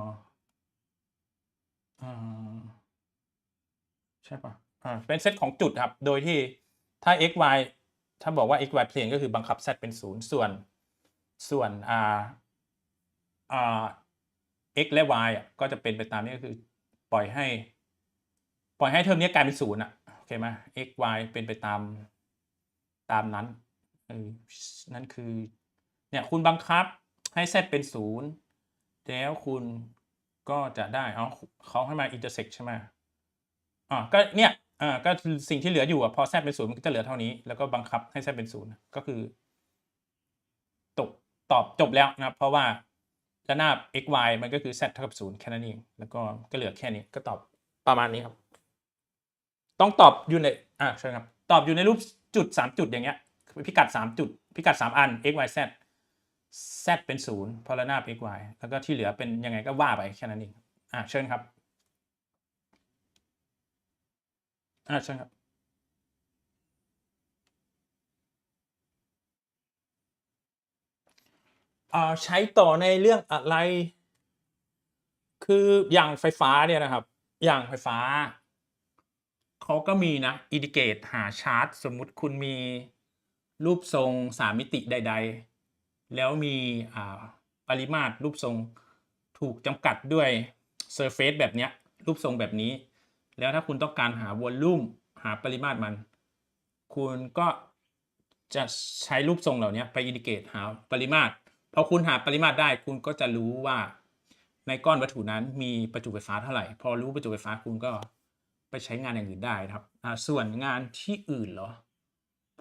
ใช่ป่ะเป็นเซตของจุดครับโดยที่ถ้า x y ถ้าบอกว่า x y เพลนก็คือบังคับ z เป็น0ส่วนx และ y ก็จะเป็นไปตามนี้ก็คือปล่อยให้เทอมนี้กลายเป็น0โอเคไหม x y เป็นไปตามนั้นนั่นคือเนี่ยคุณบังคับให้ z เป็น0แล้วคุณก็จะได้เขาให้มา intersect ใช่ไหมก็เนี่ยก็สิ่งที่เหลืออยู่พอ z เป็น0มันก็จะเหลือเท่านี้แล้วก็บังคับให้ z เป็น0ก็คือตอบจบแล้วนะครับเพราะว่าระนาบ x y มันก็คือ z เท่ากับ0แค่นั้นเองแล้วก็เหลือแค่นี้ก็ตอบประมาณนี้ครับต้องตอบอยู่ในใช่ครับตอบอยู่ในรูปจุด3จุดอย่างเงี้ยพิกัด3จุดพิกัด3อัน x y z z เป็น0พอระนาบ x y แล้วก็ที่เหลือเป็นยังไงก็ว่าไปแค่นั้นเองเชิญครับเชิญครับใช้ต่อในเรื่องอะไรคืออย่างไฟฟ้าเนี่ยนะครับอย่างไฟฟ้าเขาก็มีนะอินดิเกตหาชาร์ตสมมุติคุณมีรูปทรง3มิติใดๆแล้วมีปริมาตรรูปทรงถูกจำกัดด้วยเซอร์เฟซแบบนี้รูปทรงแบบนี้แล้วถ้าคุณต้องการหาวอลลุ่มหาปริมาตรมันคุณก็จะใช้รูปทรงเหล่านี้ไปอินดิเกตหาปริมาตรพอคุณหาปริมาตรได้คุณก็จะรู้ว่าในก้อนวัตถุนั้นมีประจุไฟฟ้าเท่าไหร่พอรู้ประจุไฟฟ้าคุณก็ไปใช้งานอย่างอื่นได้นะครับส่วนงานที่อื่นเหรอ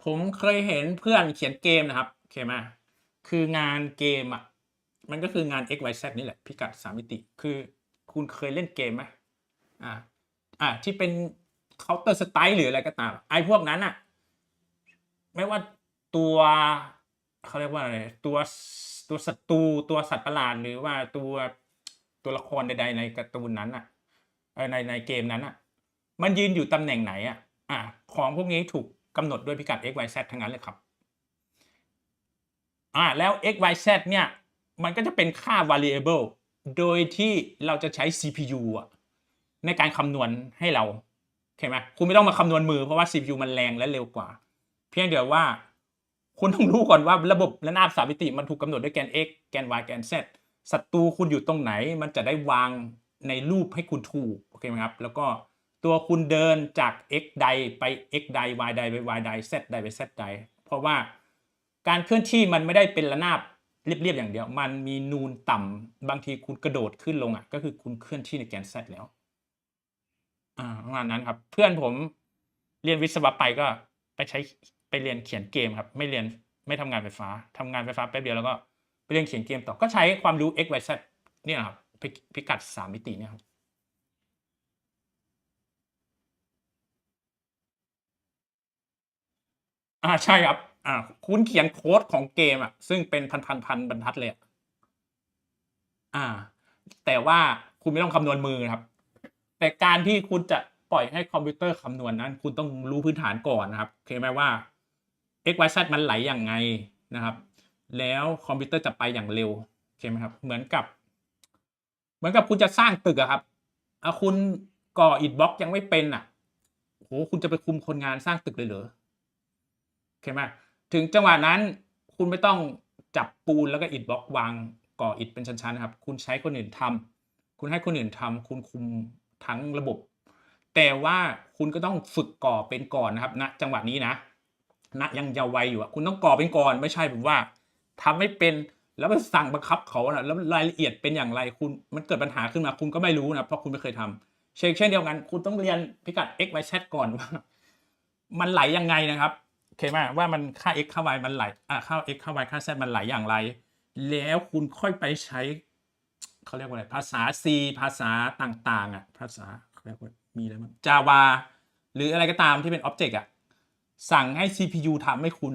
ผมเคยเห็นเพื่อนเขียนเกมนะครับโอเคไหมคืองานเกมมันก็คืองาน x y z นี่แหละพิกัด3มิติคือคุณเคยเล่นเกมไหมที่เป็น Counter Strike หรืออะไรก็ตามไอ้พวกนั้นไม่ว่าตัวเขาเรียกว่าอะไรตัวศัตรูตัวสัตว์ประหลาดหรือว่าตัวละครใดๆในการ์ตูนนั้นในเกมนั้นมันยืนอยู่ตำแหน่งไหนของพวกนี้ถูกกำหนดด้วยพิกัด x y z ทั้งนั้นเลยครับแล้ว x y z เนี่ยมันก็จะเป็นค่า variable โดยที่เราจะใช้ CPU ในการคำนวณให้เราโอเคไหมคุณไม่ต้องมาคำนวณมือเพราะว่า CPU มันแรงและเร็วกว่าเพียงเดียวว่าคุณต้องรู้ก่อนว่าระบบระนาบ3มิติมันถูกกำหนดด้วยแกน x แกน y แกน z ศัตรูคุณอยู่ตรงไหนมันจะได้วางในรูปให้คุณถูกโอเคไหมครับแล้วก็ตัวคุณเดินจาก x ใดไป x ใด y ใดไป y ใด z ใดไป z ใดเพราะว่าการเคลื่อนที่มันไม่ได้เป็นระนาบเรียบๆอย่างเดียวมันมีนูนต่ำบางทีคุณกระโดดขึ้นลงก็คือคุณเคลื่อนที่ในแกน z แล้ว ประมาณนั้นครับ เพื่อนผมเรียนวิศวะไปก็ไปเรียนเขียนเกมครับ ไม่ทำงานไฟฟ้าทำงานไฟฟ้าแป๊บเดียวแล้วก็ไปเรียนเขียนเกมต่อก็ใช้ความรู้ x y z เนี่ยครับพิกัด3 มิติเนี่ยครับใช่ครับคุณเขียนโค้ดของเกมซึ่งเป็นพันบรรทัดเลยแต่ว่าคุณไม่ต้องคำนวณมือครับ แต่การที่คุณจะปล่อยให้คอมพิวเตอร์คำนวณนั้น คุณต้องรู้พื้นฐานก่อนนะครับเข้าไหมว่า x y z มันไหลอย่างไงนะครับ แล้วคอมพิวเตอร์จะไปอย่างเร็วเข้าไหมครับเหมือนกับคุณจะสร้างตึกครับคุณก่ออิฐบล็อกยังไม่เป็นโหคุณจะไปคุมคนงานสร้างตึกเลยเหรอเข้าไหมถึงจังหวะนั้นคุณไม่ต้องจับปูนแล้วก็อิฐบล็อกวางก่ออิฐเป็นชั้นๆครับคุณใช้คนอื่นทำคุณให้คนอื่นทำคุณคุมทั้งระบบ แต่ว่าคุณก็ต้องฝึกก่อเป็นก่อนนะครับณจังหวะนี้นะยังเยาว์วัยอยู่คุณต้องก่อเป็นก่อนไม่ใช่แบบว่าทำไม่เป็นแล้วไปสั่งบังคับเขาแล้วรายละเอียดเป็นอย่างไรมันเกิดปัญหาขึ้นมาคุณก็ไม่รู้นะเพราะคุณไม่เคยทำเช่นเดียวกันคุณต้องเรียนพิกัด x y z ก่อนว่ามันไหลยังไงนะครับโอเคไหมว่ามันค่า x ค่า y มันไหลค่า x ค่า y ค่า z มันไหลอย่างไร แล้วคุณค่อยไปใช้เขาเรียกว่าอะไรภาษา C ภาษาต่างๆภาษาเรียกว่ามีอะไรบ้าง Java หรืออะไรก็ตามที่เป็น Object สั่งให้ CPU ทำให้คุณ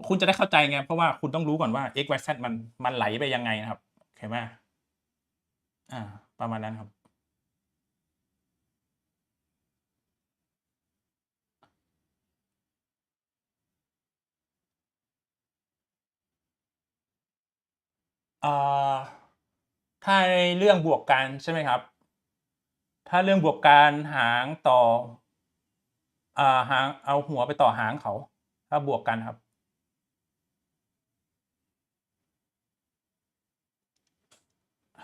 คุณจะได้เข้าใจไงเพราะว่าคุณต้องรู้ก่อนว่า x y z มันไหลไปยังไงนะครับโอเคไหมประมาณนั้นครับถ้าในเรื่องบวกกันใช่ไหมครับถ้าเรื่องบวกกันหางต่อหางเอาหัวไปต่อหางเขาถ้าบวกกันครับ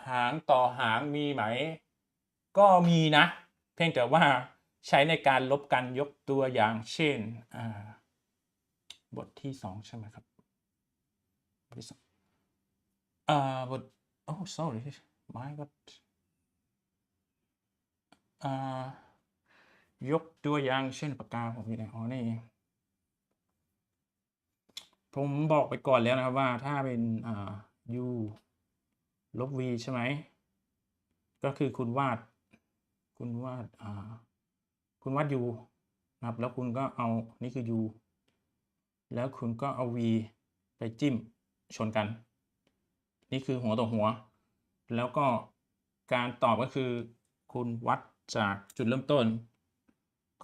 หางต่อหางมีไหมก็มีนะเพียงแต่ว่าใช้ในการลบกันยกตัวอย่างเช่นบทที่2ใช่ไหมครับบทที่2บทsorry my god ยกตัวอย่างเช่นปากกาผมอยู่ไหนนี่ผมบอกไปก่อนแล้วนะครับว่าถ้าเป็นu ลบ v ใช่ไหมก็คือคุณวาดu นะครับแล้วคุณก็เอานี่คือ u แล้วคุณก็เอา v ไปจิ้มชนกันนี่คือหัวต่อหัวแล้วก็การตอบก็คือคุณวัดจากจุดเริ่มต้น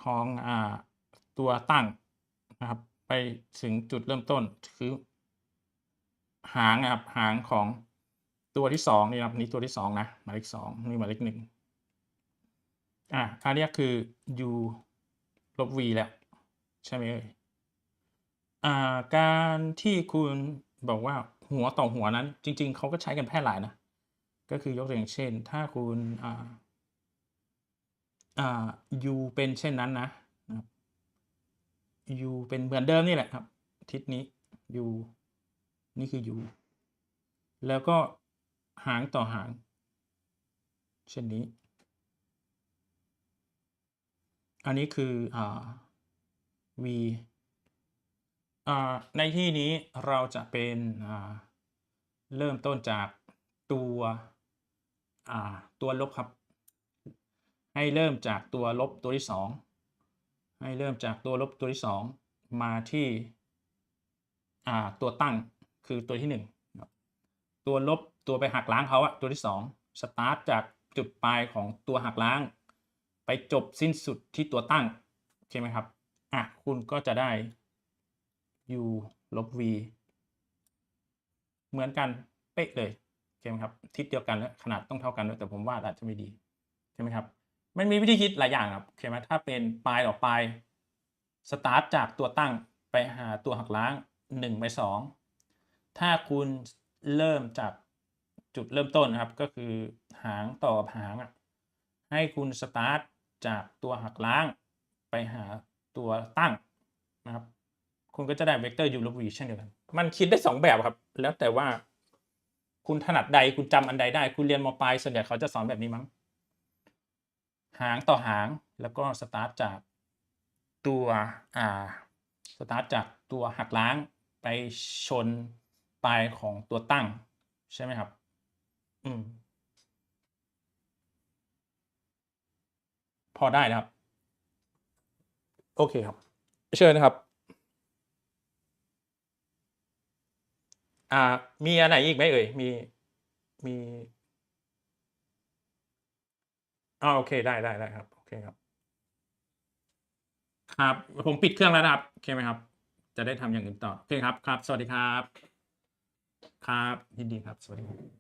ของตัวตั้งนะครับไปถึงจุดเริ่มต้นคือหางนะครับหางของตัวที่2นี่ครับนี่ตัวที่2นะหมายเลข2นี่หมายเลข1อันนี้คือ u ลบ v แล้วใช่ไหมเอ่ยการที่คุณบอกว่าหัวต่อหัวนั้นจริงๆเขาก็ใช้กันแพร่หลายนะก็คือยกตัวอย่างเช่นถ้าคุณu เป็นเช่นนั้นนะครับ u เป็นเหมือนเดิมนี่แหละครับทิศนี้ u นี่คือ u แล้วก็หางต่อหางเช่นนี้อันนี้คือv ในที่นี้เราจะเป็นเริ่มต้นจากตัวลบครับให้เริ่มจากตัวลบตัวที่2ให้เริ่มจากตัวลบตัวที่2มาที่ตัวตั้งคือตัวที่1ครับตัวลบตัวไปหักล้างเขาตัวที่2สตาร์ทจากจุดปลายของตัวหักล้างไปจบสิ้นสุดที่ตัวตั้งใช่ไหมครับคุณก็จะได้ u ลบ v เหมือนกันเป๊ะเลยใช่ไหมครับทิศเดียวกันและขนาดต้องเท่ากันด้วยแต่ผมว่าอาจจะไม่ดีใช่ไหมครับมันมีวิธีคิดหลายอย่างครับใช่ไหมถ้าเป็นปลายต่อปลายสตาร์ทจากตัวตั้งไปหาตัวหักล้าง1 ไป 2ถ้าคุณเริ่มจากจุดเริ่มต้นนะครับก็คือหางต่อหางให้คุณสตาร์ทจากตัวหักล้างไปหาตัวตั้งนะครับคุณก็จะได้เวกเตอร์ u ลบ v เช่นเดียวกันมันคิดได้2แบบครับแล้วแต่ว่าคุณถนัดใดคุณจำอันใดได้คุณเรียนม.ปลายส่วนใหญ่เขาจะสอนแบบนี้มั้ง หางต่อหางแล้วก็สตาร์ทจากตัวสตาร์ทจากตัวหักล้างไปชนปลายของตัวตั้งใช่ไหมครับพอได้นะครับโอเคครับเชิญนะครับมีอันไหนอีกไหมเอ่ยมีโอเคได้ครับโอเคครับครับผมปิดเครื่องแล้วนะครับโอเคไหมครับจะได้ทำอย่างอื่นต่อโอเคครับสวัสดีครับครับยินดีครับสวัสดีครับ